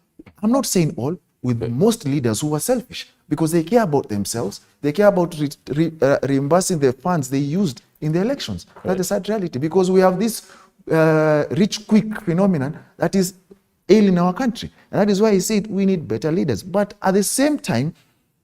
I'm not saying all, with most leaders who are selfish, because they care about themselves, they care about reimbursing the funds they used in the elections. Right. That's the sad reality, because we have this rich, quick phenomenon that is ailing our country. And that is why he said we need better leaders. But at the same time,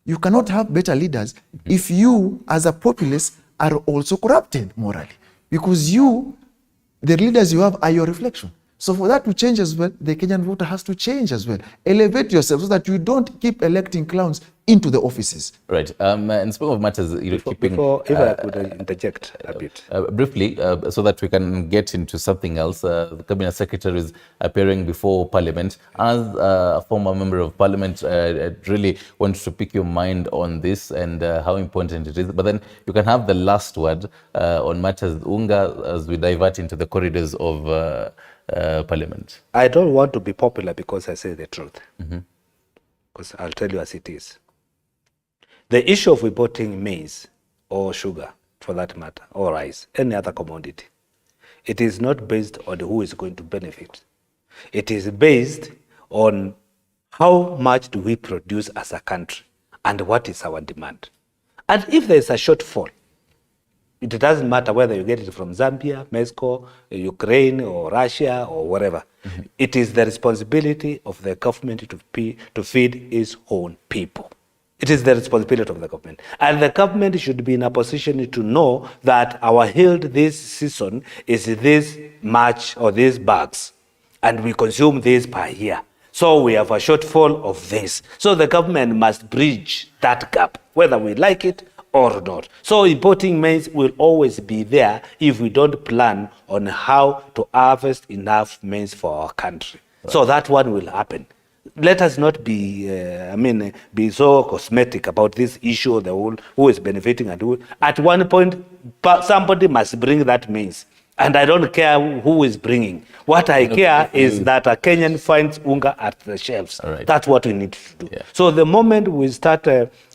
you cannot have better leaders if you, as a populace, are also corrupted morally. Because the leaders you have are your reflection. So for that to change as well, the Kenyan voter has to change as well. Elevate yourself so that you don't keep electing clowns into the offices. Right. And speaking of matters, keeping... If I could interject a bit. Briefly, so that we can get into something else. The Cabinet Secretary is appearing before Parliament. As a former member of Parliament, I really want to pick your mind on this and how important it is. But then you can have the last word on matters Unga as we divert into the corridors of Parliament. I don't want to be popular because I say the truth. Because I'll tell you as it is. The issue of importing maize or sugar, for that matter, or rice, any other commodity, it is not based on who is going to benefit. It is based on how much do we produce as a country and what is our demand. And if there is a shortfall, it doesn't matter whether you get it from Zambia, Mexico, Ukraine, or Russia, or wherever. It is the responsibility of the government to feed its own people. It is the responsibility of the government. And the government should be in a position to know that our yield this season is this much or these bags, and we consume this per year. So we have a shortfall of this. So the government must bridge that gap, whether we like it or not. So importing maize will always be there if we don't plan on how to harvest enough maize for our country. Right. So that one will happen. Let us not be, be so cosmetic about this issue of the who is benefiting and who. At one point, somebody must bring that maize. And I don't care who is bringing. What I care is that a Kenyan finds unga at the shelves. Right. That's what we need to do. Yeah. So the moment we start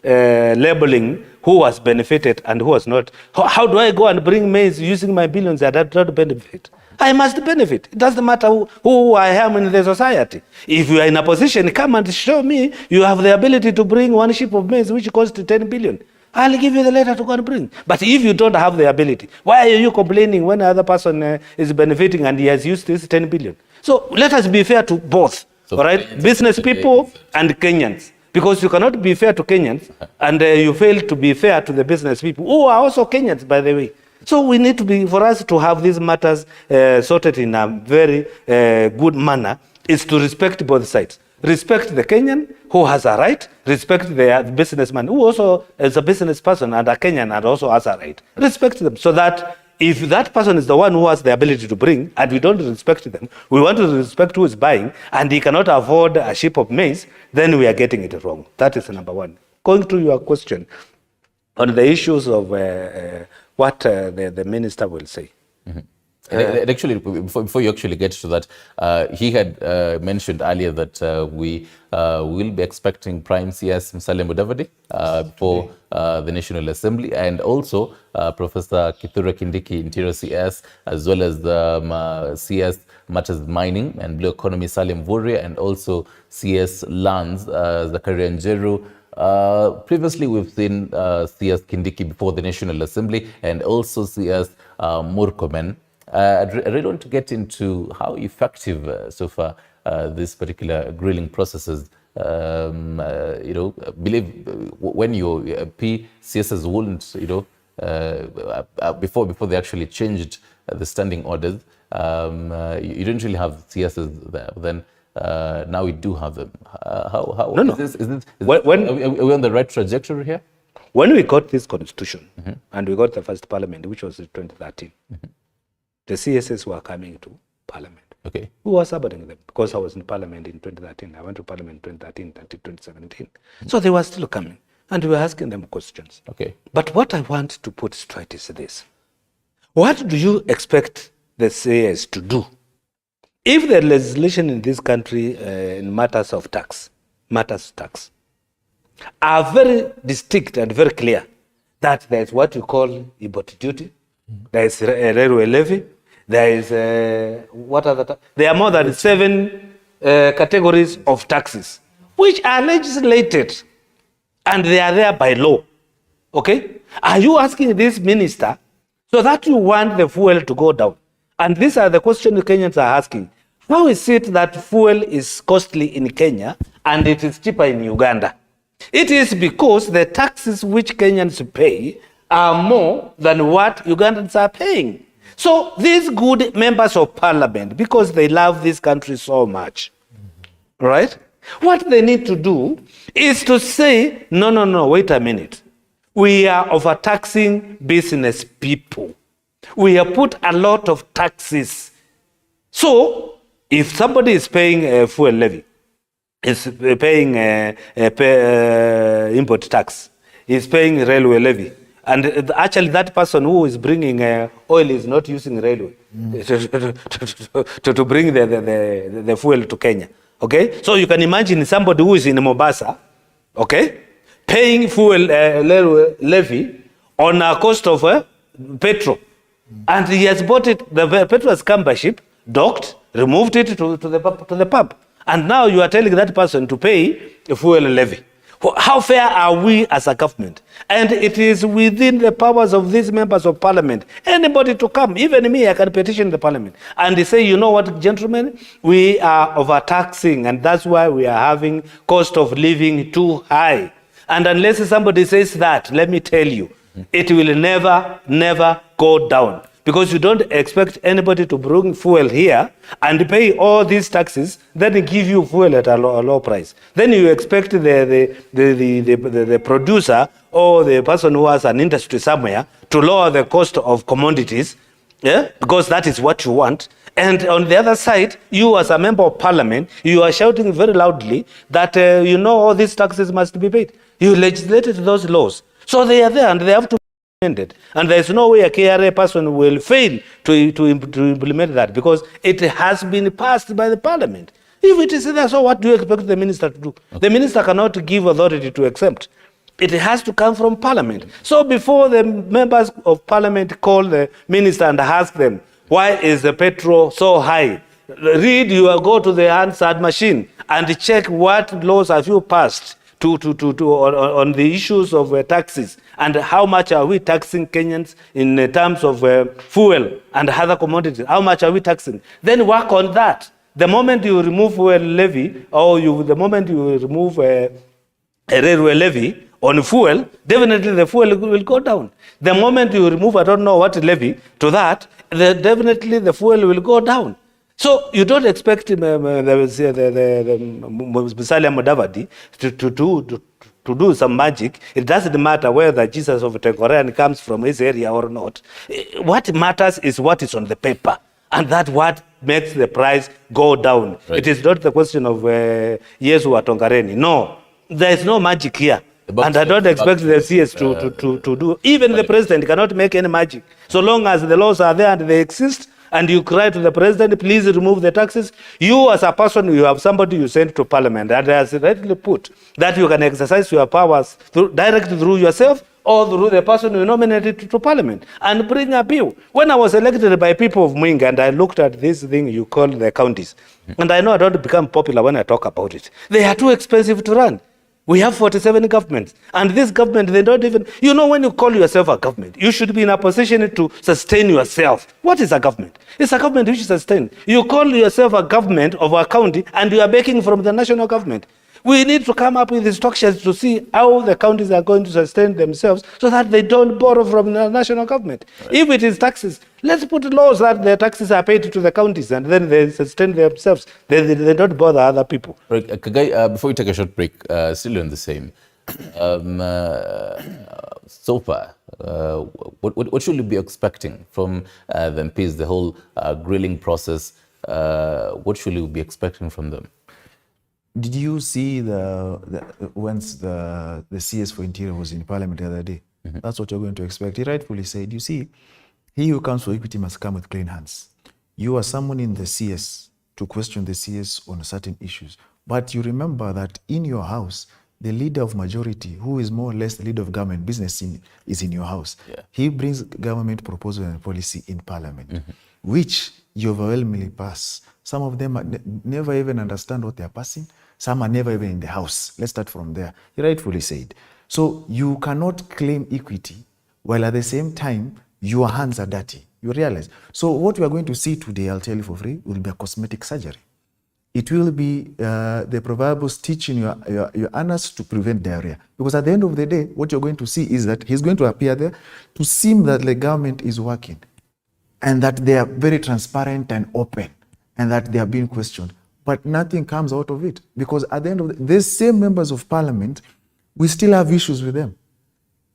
labeling who has benefited and who has not, how do I go and bring maize using my billions that do not benefit? I must benefit. It doesn't matter who I am in the society. If you are in a position, come and show me you have the ability to bring one ship of maize which costs 10 billion. I'll give you the letter to go and bring. But if you don't have the ability, why are you complaining when another person is benefiting and he has used this 10 billion? So let us be fair to both, so all right? Business people and Kenyans. Because you cannot be fair to Kenyans and you fail to be fair to the business people, who are also Kenyans, by the way. So we need to be, for us to have these matters sorted in a very good manner, is to respect both sides. Respect the Kenyan who has a right, respect the businessman who also is a business person and a Kenyan and also has a right. Respect them so that if that person is the one who has the ability to bring and we don't respect them, we want to respect who is buying and he cannot afford a ship of maize, then we are getting it wrong. That is number one. Going to your question on the issues of what the minister will say. Mm-hmm. And actually, before you actually get to that, he had mentioned earlier that we will be expecting Prime CS Musalia Mudavadi for the National Assembly, and also Professor Kithure Kindiki, Interior CS, as well as the CS Matters Mining and Blue Economy Salim Vuria, and also CS Lands Zakaria Njeru. Previously, we've seen CS Kindiki before the National Assembly, and also CS Murkomen. I really want to get into how effective so far this particular grilling processes. Believe when your PCSs wouldn't, before they actually changed the standing orders, you didn't really have CSs there. Then now we do have them. How no. Is this, are we on the right trajectory here? When we got this constitution and we got the first parliament, which was in 2013. The CSS were coming to Parliament. Okay. Who was supporting them? Because I was in Parliament in 2013. I went to Parliament in 2013 until 2017. So they were still coming. And we were asking them questions. Okay. But what I want to put straight is this. What do you expect the CS to do? If the legislation in this country in matters of tax are very distinct and very clear, that there's what you call import duty, there is a railway levy, there is there are more than 7 categories of taxes which are legislated and they are there by law. Okay? Are you asking this minister so that you want the fuel to go down? And these are the questions the Kenyans are asking. How is it that fuel is costly in Kenya and it is cheaper in Uganda? It is because the taxes which Kenyans pay are more than what Ugandans are paying. So these good members of parliament, because they love this country so much, right? What they need to do is to say, no, wait a minute. We are overtaxing business people. We have put a lot of taxes. So if somebody is paying a fuel levy, is paying import tax, is paying railway levy, and actually that person who is bringing oil is not using railway to bring the fuel to Kenya. Okay? So you can imagine somebody who is in Mombasa, okay, paying fuel levy on a cost of petrol. And he has bought it, the petrol has come by ship, docked, removed it to the pump. And now you are telling that person to pay a fuel levy. How fair are we as a government? And it is within the powers of these members of parliament, anybody to come, even me, I can petition the parliament and say, you know what, gentlemen, we are overtaxing, and that's why we are having cost of living too high. And unless somebody says that, let me tell you, it will never go down. Because you don't expect anybody to bring fuel here and pay all these taxes, then give you fuel at a low price. Then you expect the producer or the person who has an industry somewhere to lower the cost of commodities, because that is what you want. And on the other side, you as a member of parliament, you are shouting very loudly that all these taxes must be paid. You legislated those laws. So they are there and they have to be implemented. And there is no way a KRA person will fail to implement that, because it has been passed by the parliament. If it is there, so what do you expect the minister to do? Okay. The minister cannot give authority to exempt. It has to come from parliament. So before the members of parliament call the minister and ask them, why is the petrol so high? Go to the Hansard machine and check what laws have you passed on the issues of taxes, and how much are we taxing Kenyans in terms of fuel and other commodities. How much are we taxing? Then work on that. The moment you remove fuel levy, or the moment you remove a railway levy on fuel, definitely the fuel will go down. The moment you remove, I don't know what levy to that, definitely the fuel will go down. So you don't expect Musalia Mudavadi to do some magic. It doesn't matter whether Jesus of Tekorean comes from his area or not. What matters is what is on the paper, and that's what makes the price go down. Right. It is not the question of Yesu wa Tongareni. No, there is no magic here. And I don't expect the CS to do. Even the president cannot make any magic. So long as the laws are there and they exist, and you cry to the president, please remove the taxes. You as a person, you have somebody you send to parliament that has rightly put that you can exercise your powers directly through yourself or through the person you nominated to parliament and bring a bill. When I was elected by people of Mwinga and I looked at this thing you call the counties, and I know I don't become popular when I talk about it, they are too expensive to run. We have 47 governments, and this government, they don't even, when you call yourself a government, you should be in a position to sustain yourself. What is a government? It's a government which is sustained. You call yourself a government of a county, and you are begging from the national government. We need to come up with instructions to see how the counties are going to sustain themselves so that they don't borrow from the national government. Right. If it is taxes, let's put laws that the taxes are paid to the counties and then they sustain themselves. They don't bother other people. Right. Kagai, before we take a short break, still on the same. So far, what should we be expecting from the MPs, the whole grilling process? What should we be expecting from them? Did you see once the CS for Interior was in Parliament the other day? Mm-hmm. That's what you're going to expect. He rightfully said, you see, he who comes for equity must come with clean hands. You are someone in the CS to question the CS on certain issues. But you remember that in your house, the leader of majority, who is more or less the leader of government business, is in your house. Yeah. He brings government proposal and policy in Parliament, mm-hmm. which you overwhelmingly pass. Some of them never even understand what they are passing. Some are never even in the house. Let's start from there. He rightfully said. So you cannot claim equity while at the same time your hands are dirty. You realize. So what we are going to see today, I'll tell you for free, will be a cosmetic surgery. It will be the proverbial stitch in your anus to prevent diarrhea. Because at the end of the day, what you're going to see is that he's going to appear there to seem that the government is working and that they are very transparent and open and that they are being questioned. But nothing comes out of it. Because at the end of these same members of parliament, we still have issues with them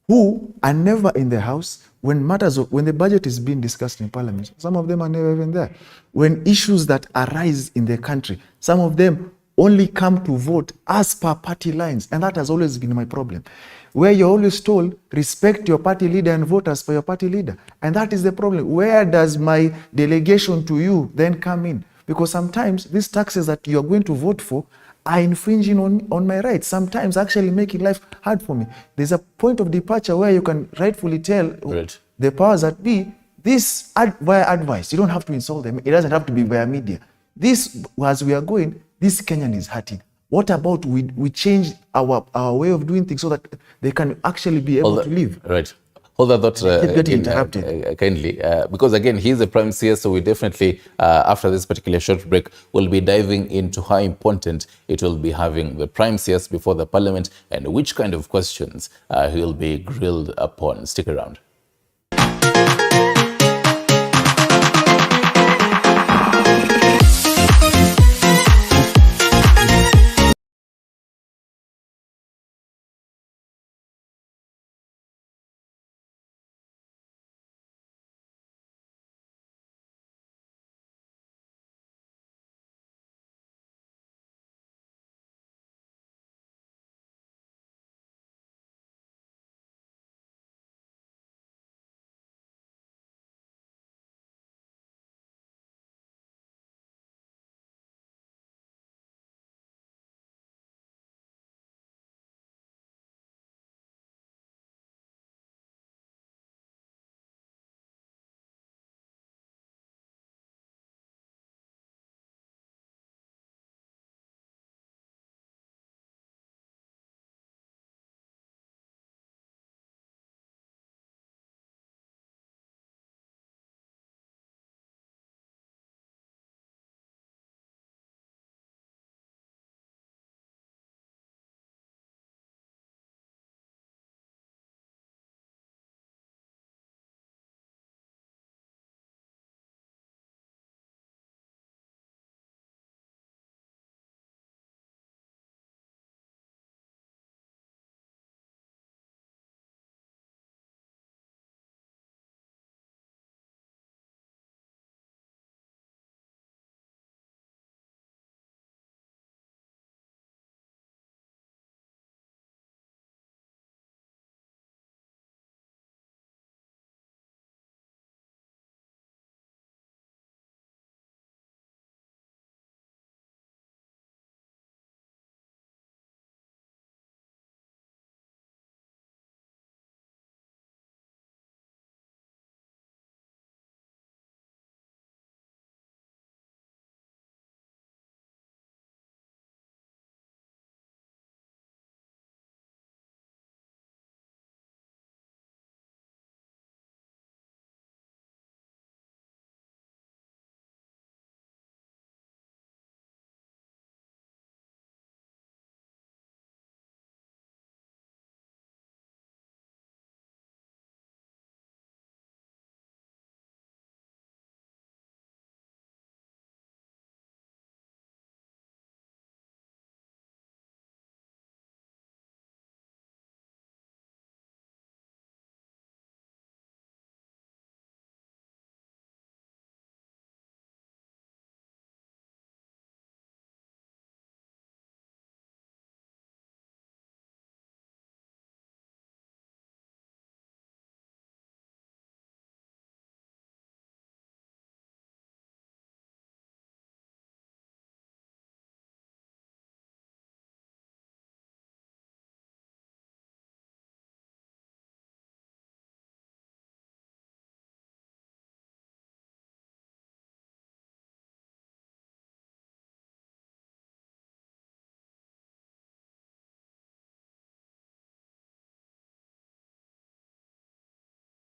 who are never in the house when the budget is being discussed in parliament. Some of them are never even there. When issues that arise in the country, some of them only come to vote as per party lines. And that has always been my problem. Where you're always told, respect your party leader and vote as per your party leader. And that is the problem. Where does my delegation to you then come in? Because sometimes these taxes that you're going to vote for are infringing on my rights, sometimes actually making life hard for me. There's a point of departure where you can rightfully tell the powers that be, this via advice, you don't have to insult them. It doesn't have to be via media. This, as we are going, this Kenyan is hurting. What about we change our way of doing things so that they can actually be able to live? Right. Hold that thought getting interrupted. Kindly, because again, he's the Prime CS, so we definitely, after this particular short break, will be diving into how important it will be having the Prime CS before the Parliament and which kind of questions he will be grilled upon. Stick around.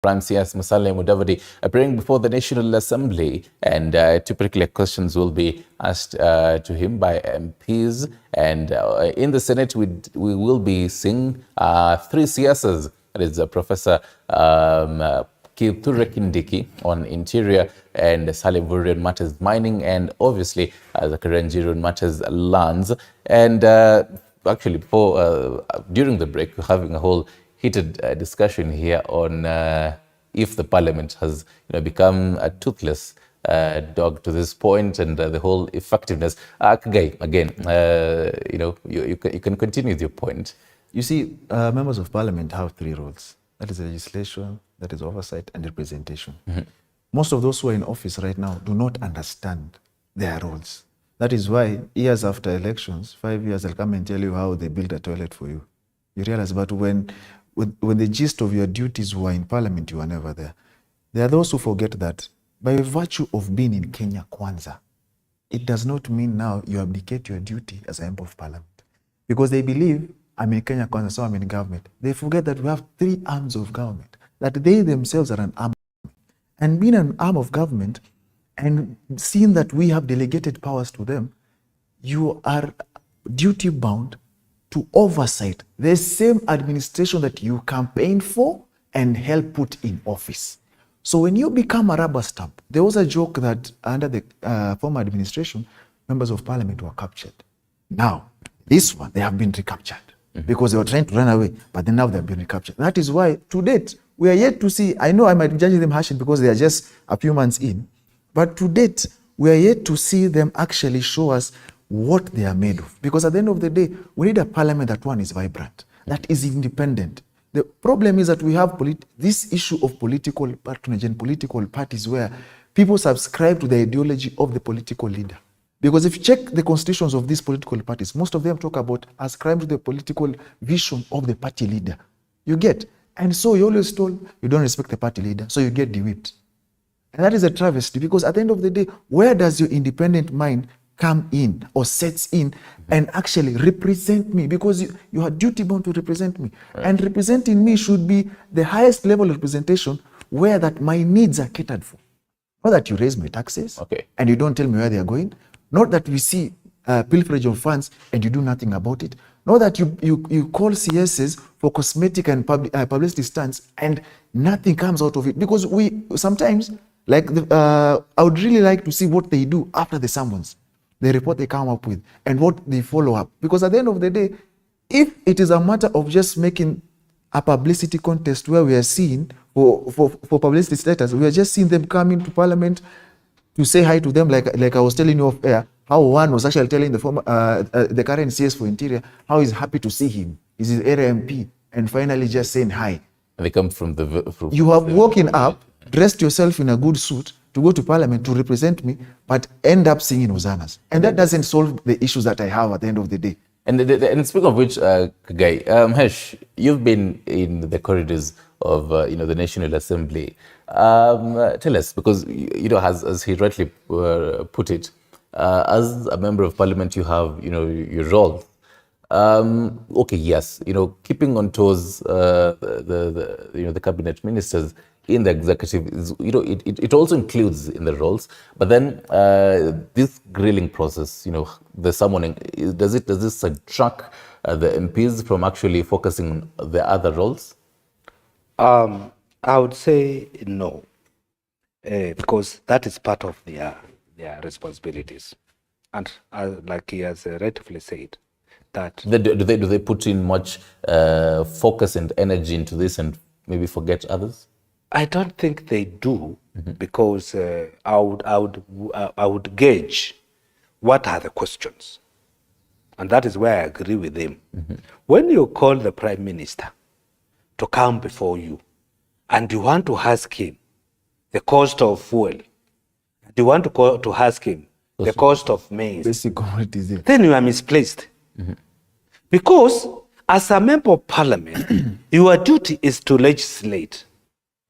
Prime CS Musalia Mudavadi appearing before the National Assembly, and two particular questions will be asked to him by MPs. And in the Senate, we will be seeing three CSs. That is Professor Kithure Kindiki on Interior, and Salim Vuria on matters mining, and obviously Zakaria Njiru on matters lands. And actually, before during the break, we're having a whole heated discussion here on if the Parliament has become a toothless dog to this point, and the whole effectiveness. Kagai, again, you can continue with your point. You see, members of Parliament have three roles. That is legislation, that is oversight, and representation. Mm-hmm. Most of those who are in office right now do not understand their roles. That is why years after elections, 5 years, they'll come and tell you how they built a toilet for you. You realize, but when the gist of your duties were in Parliament, you were never there. There are those who forget that by virtue of being in Kenya Kwanza, it does not mean now you abdicate your duty as a member of parliament. Because they believe, I'm in Kenya Kwanza, so I'm in government. They forget that we have 3 arms of government, that they themselves are an arm. And being an arm of government and seeing that we have delegated powers to them, you are duty bound to oversight the same administration that you campaign for and help put in office. So when you become a rubber stamp, there was a joke that under the former administration, members of parliament were captured. Now, this one, they have been recaptured because they were trying to run away, but then now they have been recaptured. That is why, to date, we are yet to see, I know I might be judging them harshly because they are just a few months in, but to date, we are yet to see them actually show us what they are made of. Because at the end of the day, we need a parliament that one is vibrant, that is independent. The problem is that we have this issue of political patronage and political parties where people subscribe to the ideology of the political leader. Because if you check the constitutions of these political parties, most of them talk about ascribing to the political vision of the party leader. You get? And so you're always told you don't respect the party leader, so you get de-whipped. And that is a travesty, because at the end of the day, where does your independent mind come in or sets in and actually represent me? Because you are duty bound to represent me. Right. And representing me should be the highest level of representation where that my needs are catered for. Not that you raise my taxes and you don't tell me where they are going. Not that we see pilferage of funds and you do nothing about it. Not that you call CSs for cosmetic and publicity stunts and nothing comes out of it. Because we sometimes, like, I would really like to see what they do after the summons, the report they come up with, and what they follow up. Because at the end of the day, if it is a matter of just making a publicity contest where we are seeing for publicity status, we are just seeing them come into parliament to say hi to them, like I was telling you off air, how one was actually telling the former, the current CS for Interior, how he's happy to see him. He's his area MP, and finally just saying hi. And they come from the... You have woken up, dressed yourself in a good suit to go to parliament to represent me, but end up singing hosannas. And that doesn't solve the issues that I have at the end of the day. And speaking of which, Guy, Hesh, you've been in the corridors of the National Assembly. Tell us, because as he rightly put it, as a member of parliament, you have your role. Yes, keeping on toes the cabinet ministers in the executive is, it also includes in the roles. But then this grilling process, the summoning, does this subtract the MPs from actually focusing on the other roles? I would say no, because that is part of their responsibilities, and like he has rightfully said, that do they put in much focus and energy into this and maybe forget others? I don't think they do, because I would gauge what are the questions, and that is where I agree with him. When you call the Prime Minister to come before you, and you want to ask him the cost of fuel, and you want to ask him the cost of maize, basic commodities, then you are misplaced. Because as a member of parliament, your duty is to legislate.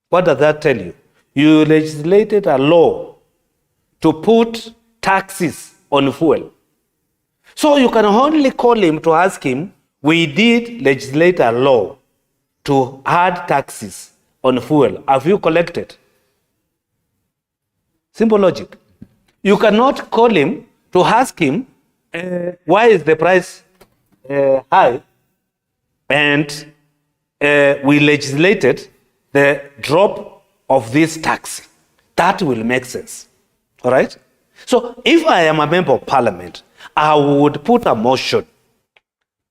What does that tell you? You legislated a law to put taxes on fuel. So you can only call him to ask him, we did legislate a law to add taxes on fuel. Have you collected? Simple logic. You cannot call him to ask him, why is the price high? And we legislated the drop of this tax. That will make sense. All right? So if I am a member of parliament, I would put a motion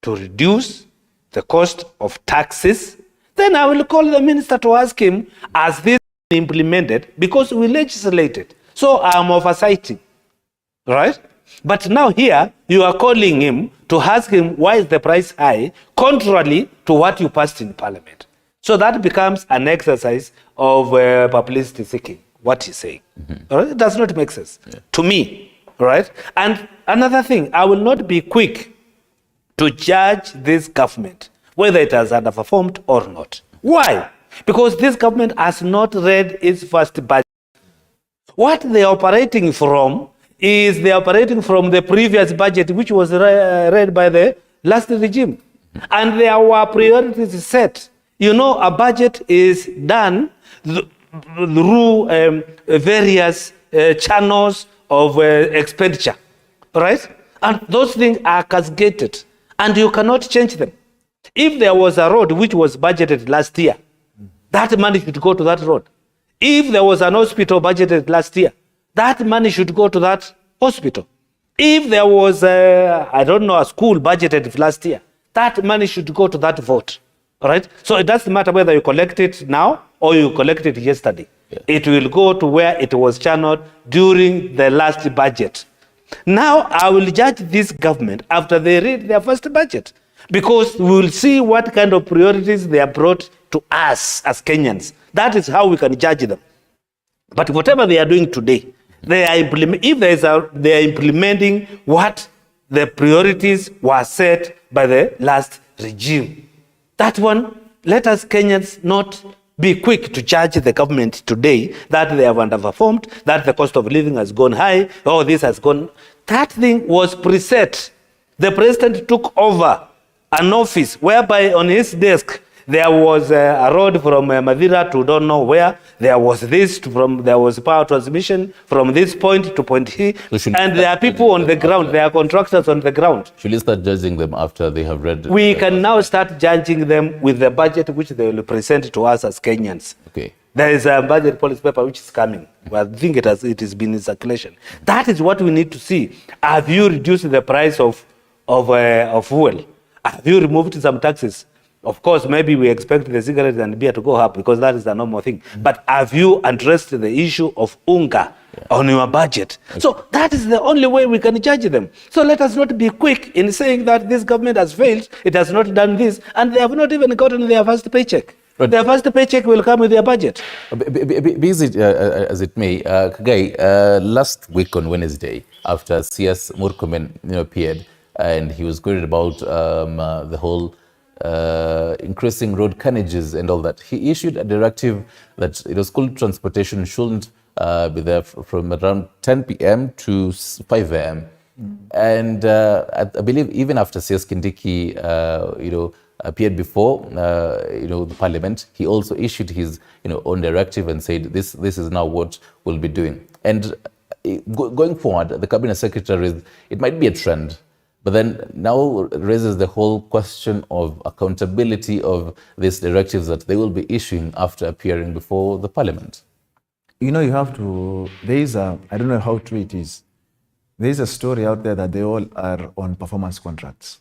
to reduce the cost of taxes. Then I will call the minister to ask him, has this been implemented? Because we legislated. So I am oversighting. Right? But now here, you are calling him to ask him, why is the price high, contrary to what you passed in parliament. So that becomes an exercise of publicity seeking, what he's saying. All right? It does not make sense to me. Right? And another thing, I will not be quick to judge this government, whether it has underperformed or not. Why? Because this government has not read its first budget. What they are operating from is they are operating from the previous budget, which was read by the last regime. And there were priorities set. You know, a budget is done through various channels of expenditure, right? And those things are cascaded, and you cannot change them. If there was a road which was budgeted last year, that money should go to that road. If there was an hospital budgeted last year, that money should go to that hospital. If there was, I don't know, a school budgeted last year, that money should go to that vote. All right? So it doesn't matter whether you collect it now or you collect it yesterday. Yeah. It will go to where it was channeled during the last budget. Now, I will judge this government after they read their first budget, because we will see what kind of priorities they have brought to us as Kenyans. That is how we can judge them. But whatever they are doing today, they are implementing what the priorities were set by the last regime. That one, let us Kenyans not be quick to judge the government today that they have underperformed, that the cost of living has gone high, oh, this has gone. That thing was preset. The president took over an office whereby on his desk there was a road from Madeira to don't know where. There was there was power transmission from this point to point here. So and there are people on the ground, there are contractors on the ground. Should you start judging them after they have read? We can now start judging them with the budget which they will present to us as Kenyans. Okay. There is a budget policy paper which is coming. I think it has been in circulation. That is what we need to see. Have you reduced the price of fuel? Have you removed some taxes? Of course, maybe we expect the cigarettes and beer to go up because that is a normal thing. But have you addressed the issue of unga on your budget? Okay. So that is the only way we can judge them. So let us not be quick in saying that this government has failed, it has not done this, and they have not even gotten their first paycheck. But their first paycheck will come with their budget. Be it as it may, Kagai, last week on Wednesday, after CS Murkomen appeared, and he was queried about the whole increasing road carnages and all that, he issued a directive that school transportation shouldn't be there from around 10 p.m. to 5 a.m. And I believe even after CS Kindiki, appeared before, the Parliament, he also issued his, own directive and said this is now what we'll be doing. And going forward, the Cabinet Secretaries, it might be a trend. But then now raises the whole question of accountability of these directives that they will be issuing after appearing before the Parliament. You have to, there is I don't know how true it is. There is a story out there that they all are on performance contracts.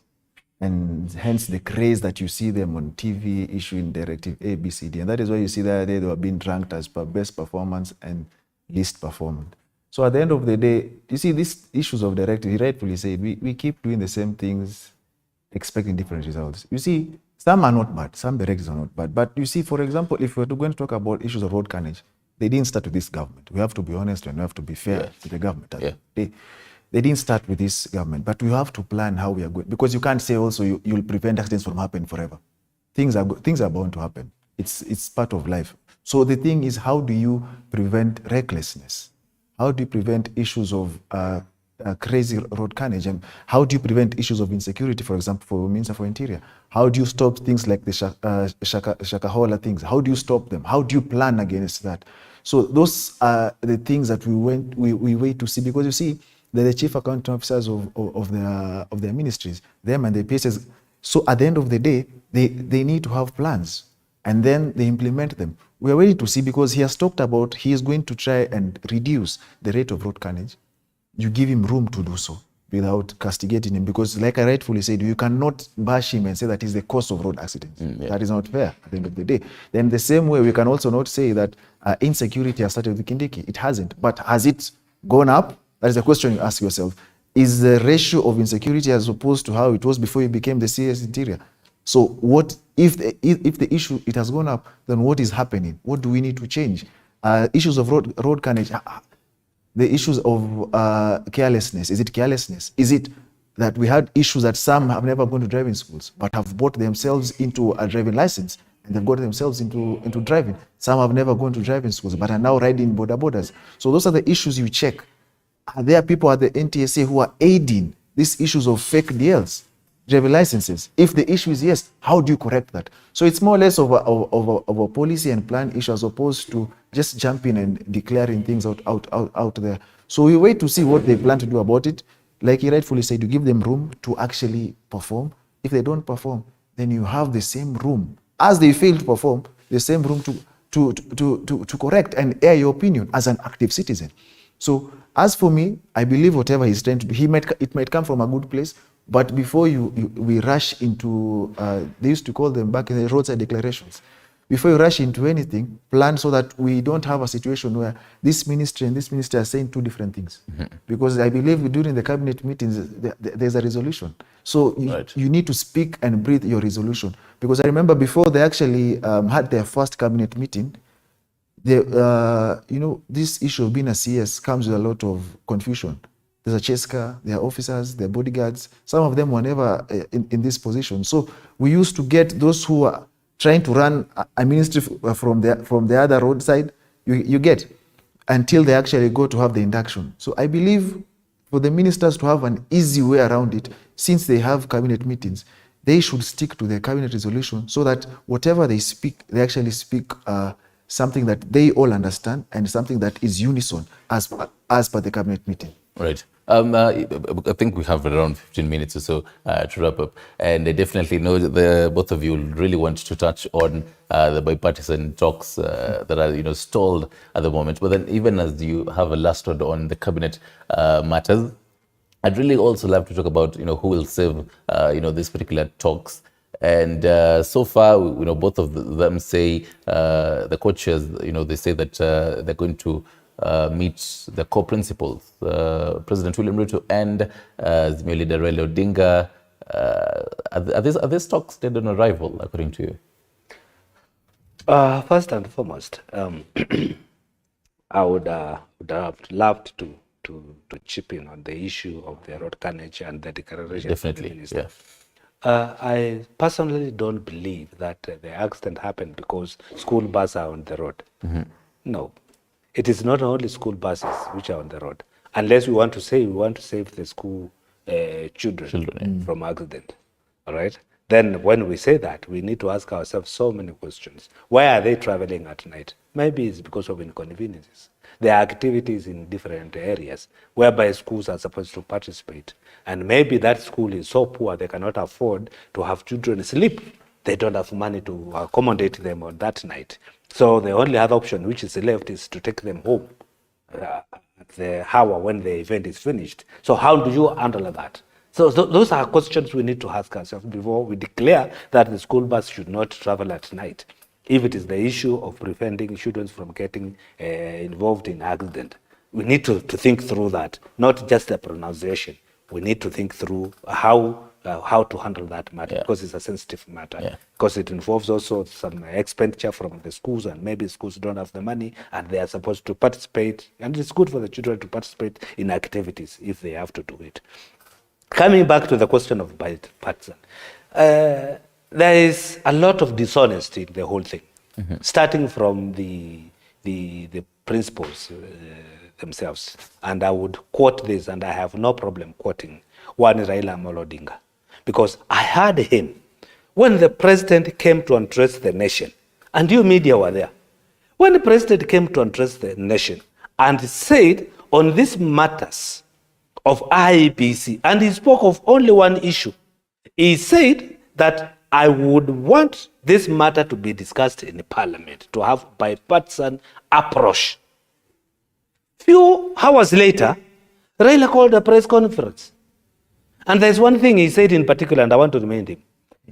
And hence the craze that you see them on TV issuing directive A, B, C, D. And that is why you see that they were being ranked as best performance and least performant. So at the end of the day, you see these issues of directive, he rightfully said, we keep doing the same things, expecting different results. You see, some are not bad, some directives are not bad. But you see, for example, if we're going to talk about issues of road carnage, they didn't start with this government. We have to be honest and we have to be fair to the government. They didn't start with this government, but we have to plan how we are going. Because you can't say also you'll prevent accidents from happening forever. Things are bound to happen. It's part of life. So the thing is, how do you prevent recklessness? How do you prevent issues of crazy road carnage? And how do you prevent issues of insecurity, for example, for Minister for Interior? How do you stop things like the Shakahola things? How do you stop them? How do you plan against that? So those are the things that we wait to see, because you see, they're the chief accounting officers of their ministries, them and their PSs. So at the end of the day, they need to have plans, and then they implement them. We are waiting to see, because he has talked about he is going to try and reduce the rate of road carnage. You give him room to do so without castigating him, because like I rightfully said, you cannot bash him and say that is the cause of road accidents. That is not fair at the end of the day. Then the same way, we can also not say that insecurity has started with Kindiki. It hasn't. But has it gone up? That is the question you ask yourself. Is the ratio of insecurity as opposed to how it was before you became the CS Interior? So what if the issue, it has gone up, then what is happening? What do we need to change? Issues of road carnage, the issues of carelessness. Is it carelessness? Is it that we had issues that some have never gone to driving schools but have brought themselves into a driving license and they've got themselves into driving? Some have never gone to driving schools but are now riding borders. So those are the issues you check. Are there people at the NTSA who are aiding these issues of fake DLs, driver licenses? If the issue is yes, how do you correct that? So it's more or less of a policy and plan issue as opposed to just jumping and declaring things out there. So we wait to see what they plan to do about it. Like he rightfully said, you give them room to actually perform. If they don't perform, then you have the same room. As they fail to perform, the same room to correct and air your opinion as an active citizen. So as for me, I believe whatever he's trying to do, it might come from a good place, but before we rush into, they used to call them back in the roadside declarations. Before you rush into anything, plan so that we don't have a situation where this ministry and this ministry are saying two different things. Because I believe during the cabinet meetings, there's a resolution. So you need to speak and breathe your resolution. Because I remember before they actually had their first cabinet meeting, this issue of being a CS comes with a lot of confusion. There's a chase car, there are officers, there are bodyguards. Some of them were never in this position. So we used to get those who are trying to run a ministry from the other roadside, you get, until they actually go to have the induction. So I believe for the ministers to have an easy way around it, since they have cabinet meetings, they should stick to their cabinet resolution so that whatever they speak, they actually speak something that they all understand and something that is unison as per the cabinet meeting. Right. I think we have around 15 minutes or so to wrap up. And I definitely know that both of you really want to touch on the bipartisan talks that are stalled at the moment. But then even as you have a last word on the cabinet matters, I'd really also love to talk about who will save these particular talks. And so far, both of them say, the co-chairs, they say that they're going to meet the core principles. President William Ruto and Azimio leader Raila Odinga. Are these talks dead on arrival, according to you? First and foremost, I would have loved to chip in on the issue of the road carnage and the declaration. Definitely, yeah. I personally don't believe that the accident happened because school buses are on the road. No. It is not only school buses which are on the road, unless we want to save the school children from accident. All right. Then when we say that, we need to ask ourselves so many questions. Why are they traveling at night? Maybe it's because of inconveniences. There are activities in different areas whereby schools are supposed to participate. And maybe that school is so poor they cannot afford to have children sleep. They don't have money to accommodate them on that night. So the only other option which is left is to take them home at the hour when the event is finished. So how do you handle that? So those are questions we need to ask ourselves before we declare that the school bus should not travel at night. If it is the issue of preventing children from getting involved in accident, we need to think through that, not just the pronunciation. We need to think through how to handle that matter, because it's a sensitive matter, because it involves also some expenditure from the schools, and maybe schools don't have the money and they are supposed to participate, and it's good for the children to participate in activities if they have to do it. Coming back to the question of bipartisan, there is a lot of dishonesty in the whole thing, starting from the principles themselves. And I would quote this, and I have no problem quoting one Raila Amolo Odinga, because I heard him when the president came to address the nation, and you media were there. When the president came to address the nation and said on these matters of IEBC, and he spoke of only one issue. He said that I would want this matter to be discussed in the parliament, to have bipartisan approach. Few hours later, Raila called a press conference. And there's one thing he said in particular, and I want to remind him.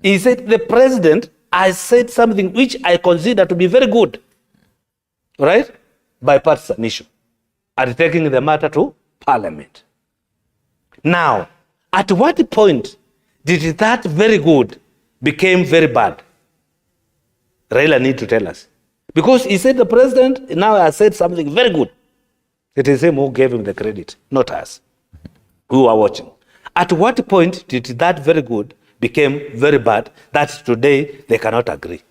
He said, the president has said something which I consider to be very good, right? Bipartisan issue, and taking the matter to parliament. Now, at what point did that very good became very bad? Raila need to tell us. Because he said the president now has said something very good. It is him who gave him the credit, not us, who are watching. At what point did that very good became very bad that today they cannot agree?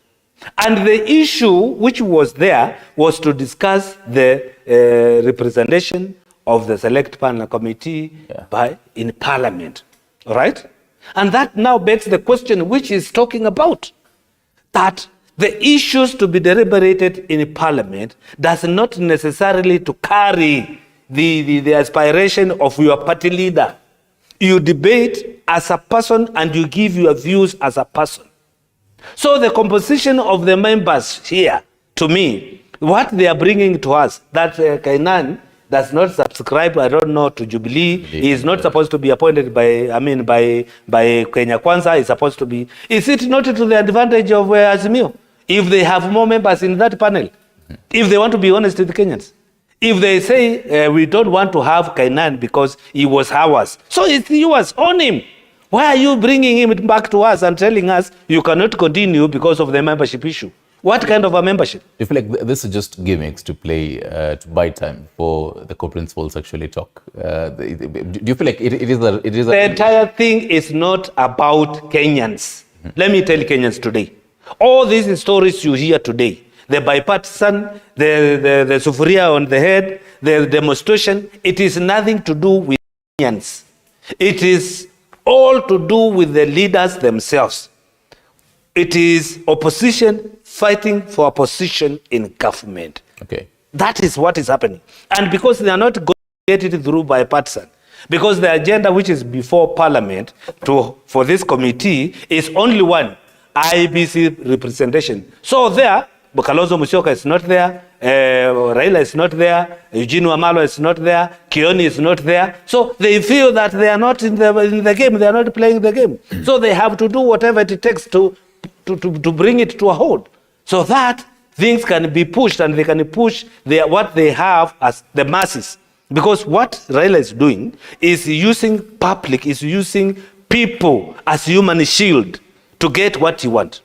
And the issue which was there was to discuss the representation of the select panel committee in Parliament, all right? And that now begs the question which is talking about, that the issues to be deliberated in Parliament does not necessarily to carry the aspiration of your party leader. You debate as a person and you give your views as a person. So the composition of the members here, to me, what they are bringing to us, that Kainan does not subscribe, I don't know, to Jubilee. He is not supposed to be appointed by Kenya Kwanza. Is supposed to be. Is it not to the advantage of Azimio? If they have more members in that panel, if they want to be honest with the Kenyans, if they say we don't want to have Kainan because he was ours, so it's yours, own him. Why are you bringing him back to us and telling us you cannot continue because of the membership issue? What kind of a membership? Do you feel like this is just gimmicks to play, to buy time for the co-principals actually talk? Do you feel like it is a... The entire thing is not about Kenyans. Let me tell Kenyans today. All these stories you hear today, the bipartisan, the sufuria on the head, the demonstration, it is nothing to do with Kenyans. It is all to do with the leaders themselves. It is opposition fighting for a position in government. Okay. That is what is happening. And because they are not going to get it through bipartisan, because the agenda which is before Parliament for this committee is only one, IBC representation. So there, Kalonzo Musyoka is not there, Raila is not there, Eugene Wamalwa is not there, Kioni is not there. So they feel that they are not in the game, they are not playing the game. So they have to do whatever it takes to bring it to a hold, so that things can be pushed and they can push what they have as the masses. Because what Raila is doing is using public, is using people as human shield to get what he wants.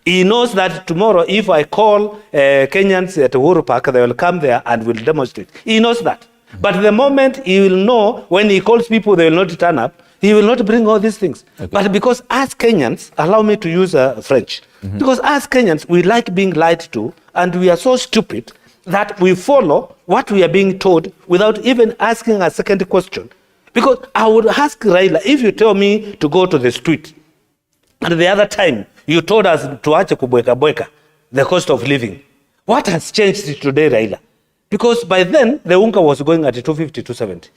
He knows that tomorrow, if I call Kenyans at Uhuru Park, they will come there and will demonstrate. He knows that. But the moment he will know, when he calls people, they will not turn up, he will not bring all these things. Okay. But because as Kenyans, allow me to use French, because as Kenyans, we like being lied to, and we are so stupid that we follow what we are being told without even asking a second question. Because I would ask Raila, if you tell me to go to the street, and the other time you told us to ache kubweka, the cost of living, what has changed today, Raila? Because by then, the unga was going at 250, 270.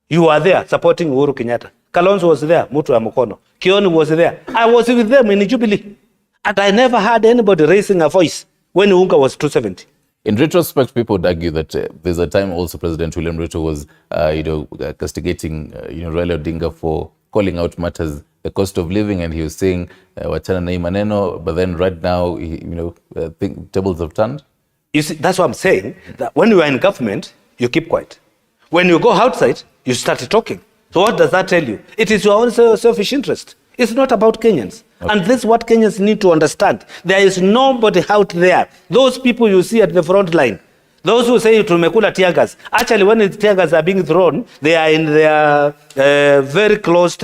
You were there supporting Uhuru Kenyatta. Kalonzo was there, Mutu ya Mukono. Kioni was there. I was with them in Jubilee. And I never heard anybody raising a voice when unga was 270. In retrospect, people would argue that there's a time also President William Ruto was, castigating, Raila Odinga for calling out matters, the cost of living, and he was saying, wachana na hii maneno, but then right now, tables have turned. You see, that's what I'm saying, that when you are in government, you keep quiet. When you go outside, you start talking. So what does that tell you? It is your own selfish interest. It's not about Kenyans. Okay. And this is what Kenyans need to understand. There is nobody out there. Those people you see at the front line, those who say tumekula tear gas, actually when the tear gas are being thrown, they are in their very closed,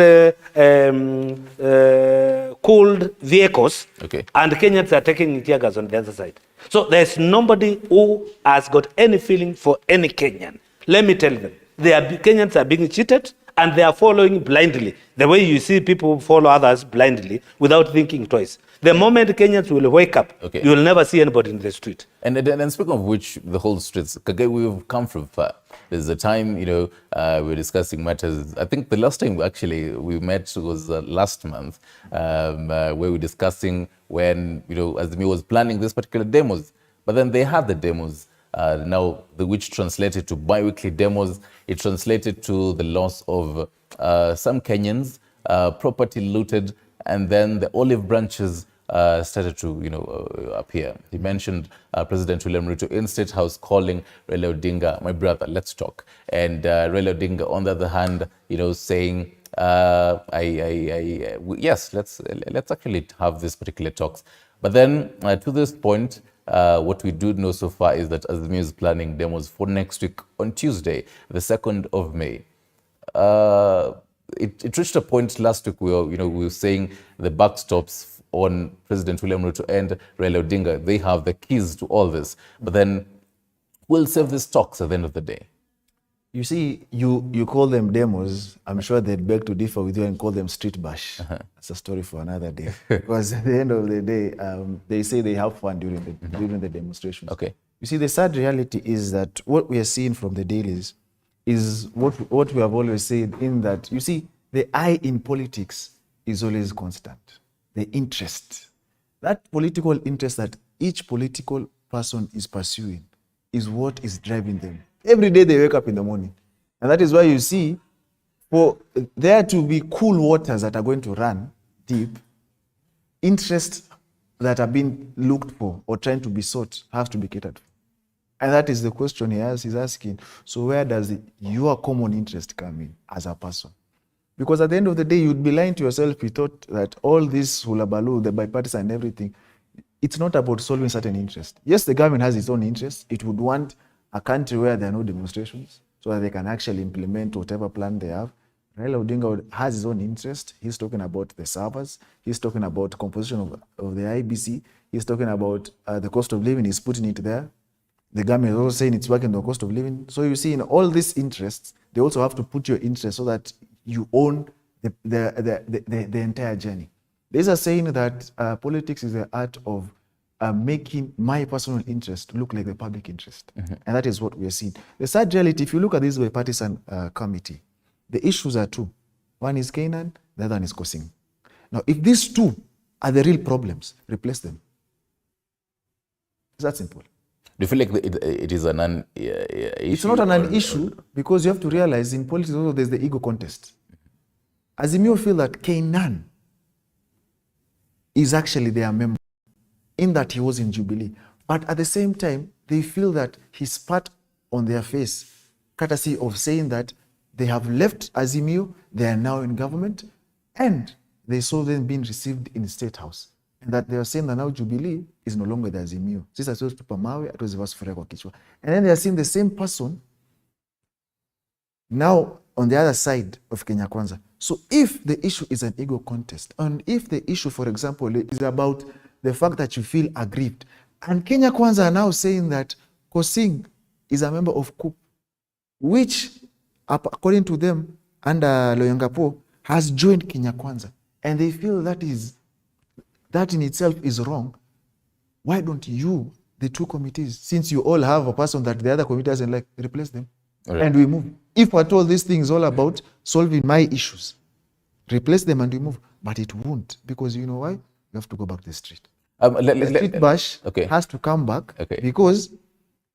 cooled vehicles, okay. And Kenyans are taking tear gas on the other side. So there's nobody who has got any feeling for any Kenyan. Let me tell them, Kenyans are being cheated and they are following blindly. The way you see people follow others blindly without thinking twice. The moment Kenyans will wake up, okay, you will never see anybody in the street. And speaking of which, the whole streets, we've come from far. There's a time, we're discussing matters. I think the last time actually we met was last month, where we were discussing when, Azimio was planning this particular demos. But then they had the demos. Now, which translated to bi-weekly demos, it translated to the loss of some Kenyans, property looted, and then the olive branches started to, appear. He mentioned President William Ruto in State House calling Raila Odinga, my brother, let's talk. And Raila Odinga, on the other hand, saying, yes, let's actually have this particular talks. But then to this point, what we do know so far is that Azimio is planning demos for next week on Tuesday, the 2nd of May. It reached a point last week where we were saying the backstops on President William Ruto and Raila Odinga, they have the keys to all this. But then we'll save these talks at the end of the day. You see, you call them demos. I'm sure they'd beg to differ with you and call them street bash. That's a story for another day. Because at the end of the day, they say they have fun during the demonstrations. Okay. You see, the sad reality is that what we are seeing from the dailies is what we have always said, in that, you see, the eye in politics is always constant. The interest, that political interest that each political person is pursuing, is what is driving them. Every day they wake up in the morning. And that is why you see, for there to be cool waters that are going to run deep, interests that are being looked for or trying to be sought have to be catered for. And that is the question he's asking. So where does your common interest come in as a person? Because at the end of the day, you'd be lying to yourself if you thought that all this hulabaloo, the bipartisan and everything, it's not about solving certain interests. Yes, the government has its own interests. It would want a country where there are no demonstrations so that they can actually implement whatever plan they have. Raila Odinga has his own interest. He's talking about the servers. He's talking about composition of the IBC. He's talking about the cost of living. He's putting it there. The government is also saying it's working on the cost of living. So you see, in all these interests, they also have to put your interest so that you own the entire journey. There's a saying that politics is the art of making my personal interest look like the public interest. And that is what we are seeing. The sad reality, if you look at this bipartisan committee, the issues are two. One is Canaan, the other one is Kosing. Now, if these two are the real problems, replace them. It's that simple. Do you feel like it is an issue? It's not an issue, because you have to realize in politics also there's the ego contest. Azimio feel that Canaan is actually their member, in that he was in Jubilee. But at the same time, they feel that he spat on their face, courtesy of saying that they have left Azimio, they are now in government, and they saw them being received in the State House. And that they are saying that now Jubilee is no longer the Azimio. And then they are seeing the same person now on the other side of Kenya Kwanza. So if the issue is an ego contest, and if the issue, for example, is about the fact that you feel aggrieved, and Kenya Kwanza are now saying that Kosing is a member of COOP, which, according to them, under Loyangapo, has joined Kenya Kwanza, and they feel that in itself is wrong, why don't you, the two committees, since you all have a person that the other committee doesn't like, replace them? Right. And we move. If at all this thing is all about solving my issues, replace them and we move. But it won't, because you know why? You have to go back to the street. The street bash has to come back, because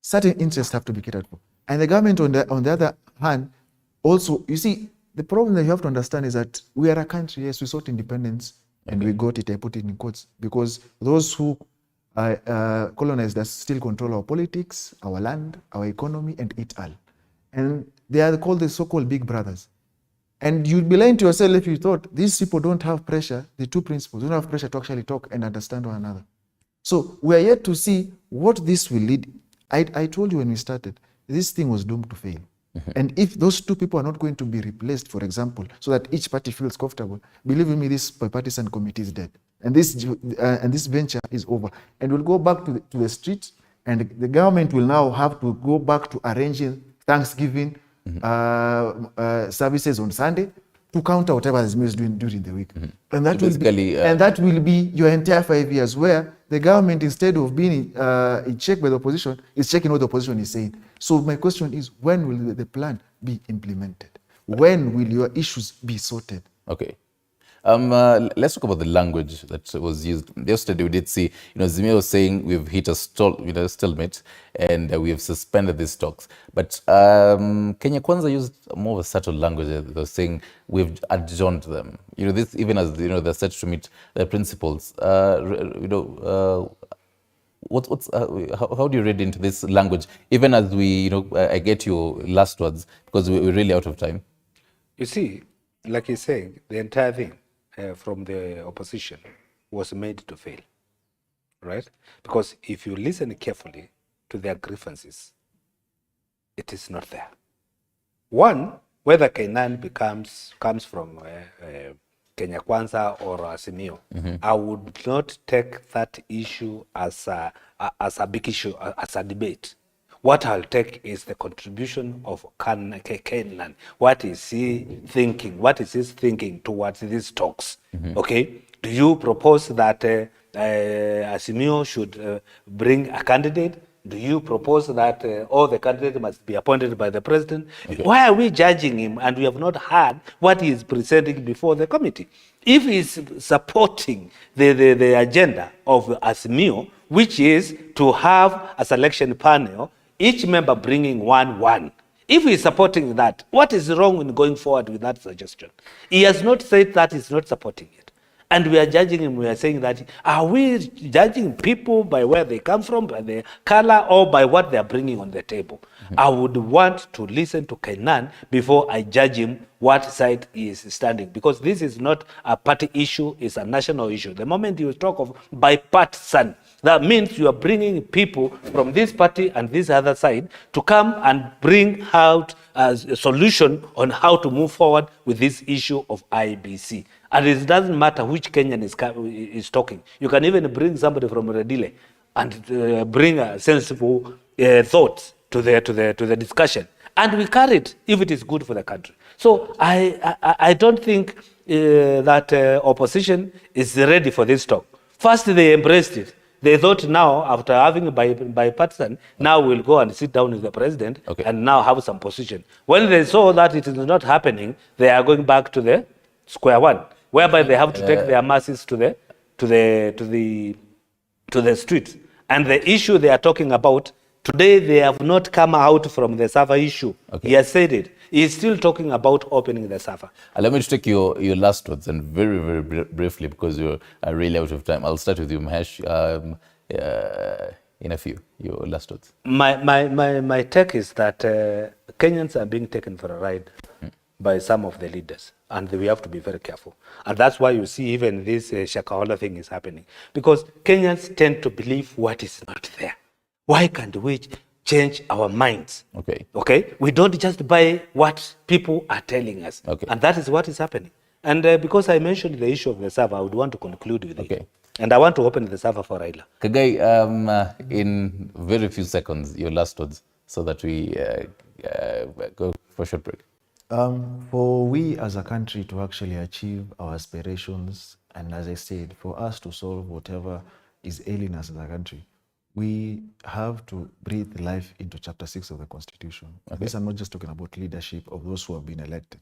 certain interests have to be catered for. And the government, on the other hand, also, you see, the problem that you have to understand is that we are a country, yes, we sought independence, and we got it, I put it in quotes, because those who colonized us still control our politics, our land, our economy, and it all. And they are called the so-called big brothers. And you'd be lying to yourself if you thought these people don't have pressure, the two principles, don't have pressure to actually talk and understand one another. So we are yet to see what this will lead. I told you when we started, this thing was doomed to fail. And if those two people are not going to be replaced, for example, so that each party feels comfortable, believe me, this bipartisan committee is dead. And this venture is over. And we'll go back to the streets, and the government will now have to go back to arranging Thanksgiving services on Sunday to counter whatever the is doing during the week. And that will be your entire 5 years, where the government, instead of being in check by the opposition, is checking what the opposition is saying. So my question is, when will the plan be implemented? When will your issues be sorted? Okay. Let's talk about the language that was used. Yesterday we did see, Zimio was saying we've hit a stalemate, and we have suspended these talks. But Kenya Kwanza used more of a subtle language. They were saying we've adjourned them. This, even as they're set to meet their principles. How do you read into this language? Even as we, I get your last words, because we're really out of time. You see, like you're saying, the entire thing from the opposition was made to fail, right? Because if you listen carefully to their grievances, it is not there. One, whether Kainan comes from Kenya Kwanza or Azimio, I would not take that issue as a big issue, as a debate. What I'll take is the contribution of Kenan. What is he thinking? What is his thinking towards these talks? Okay? Do you propose that Azimio should bring a candidate? Do you propose that all the candidates must be appointed by the president? Why are we judging him and we have not heard what he is presenting before the committee? If he's supporting the agenda of Azimio, which is to have a selection panel, each member bringing one. If he's supporting that, what is wrong in going forward with that suggestion? He has not said that he's not supporting it. And we are judging him, we are saying that, are we judging people by where they come from, by their color, or by what they are bringing on the table? I would want to listen to Kenan before I judge him what side he is standing, because this is not a party issue, it's a national issue. The moment you talk of bipartisan, that means you are bringing people from this party and this other side to come and bring out a solution on how to move forward with this issue of IBC. And it doesn't matter which Kenyan is talking. You can even bring somebody from Redile and bring a sensible thoughts to the discussion. And we carry it if it is good for the country. So I don't think that opposition is ready for this talk. First, they embraced it. They thought now, after having a bipartisan, now we'll go and sit down with the president and now have some position. When they saw that it is not happening, they are going back to the square one, whereby they have to take their masses to the streets. And the issue they are talking about, today they have not come out from the SAFA issue. He has said it. He is still talking about opening the SAFA. Let me take your last words, and very, very briefly, because you're really out of time. I'll start with you, Mahesh, in a few, your last words. My take is that Kenyans are being taken for a ride by some of the leaders, and we have to be very careful. And that's why you see even this Shakahola thing is happening, because Kenyans tend to believe what is not there. Why can't we change our minds? Okay? We don't just buy what people are telling us. And that is what is happening. And because I mentioned the issue of the server, I would want to conclude with it. And I want to open the server for Raila. Kagai, in very few seconds, your last words, so that we go for a short break. For we as a country to actually achieve our aspirations, and as I said, for us to solve whatever is ailing us as a country, we have to breathe life into Chapter 6 of the Constitution. This I'm not just talking about leadership of those who have been elected.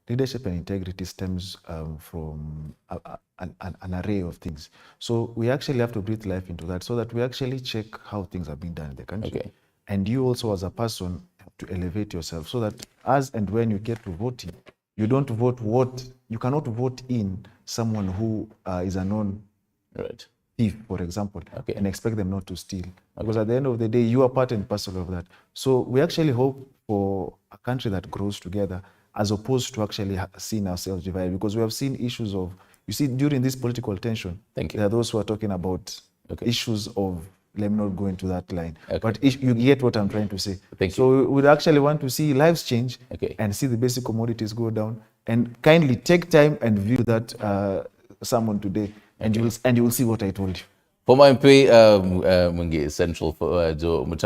Leadership and integrity stems from an array of things. So we actually have to breathe life into that so that we actually check how things are being done in the country. And you also as a person have to elevate yourself so that as and when you get to voting, you don't vote you cannot vote in someone who is a known thief, for example, and expect them not to steal. Because at the end of the day, you are part and parcel of that. So we actually hope for a country that grows together as opposed to actually seeing ourselves divided. Because we have seen issues of, you see, during this political tension, there are those who are talking about issues of, let me not go into that line, but you get what I'm trying to say. So we would actually want to see lives change and see the basic commodities go down, and kindly take time and view that sermon today. And you will see what I told you. For my MP, Mungi Central for Joe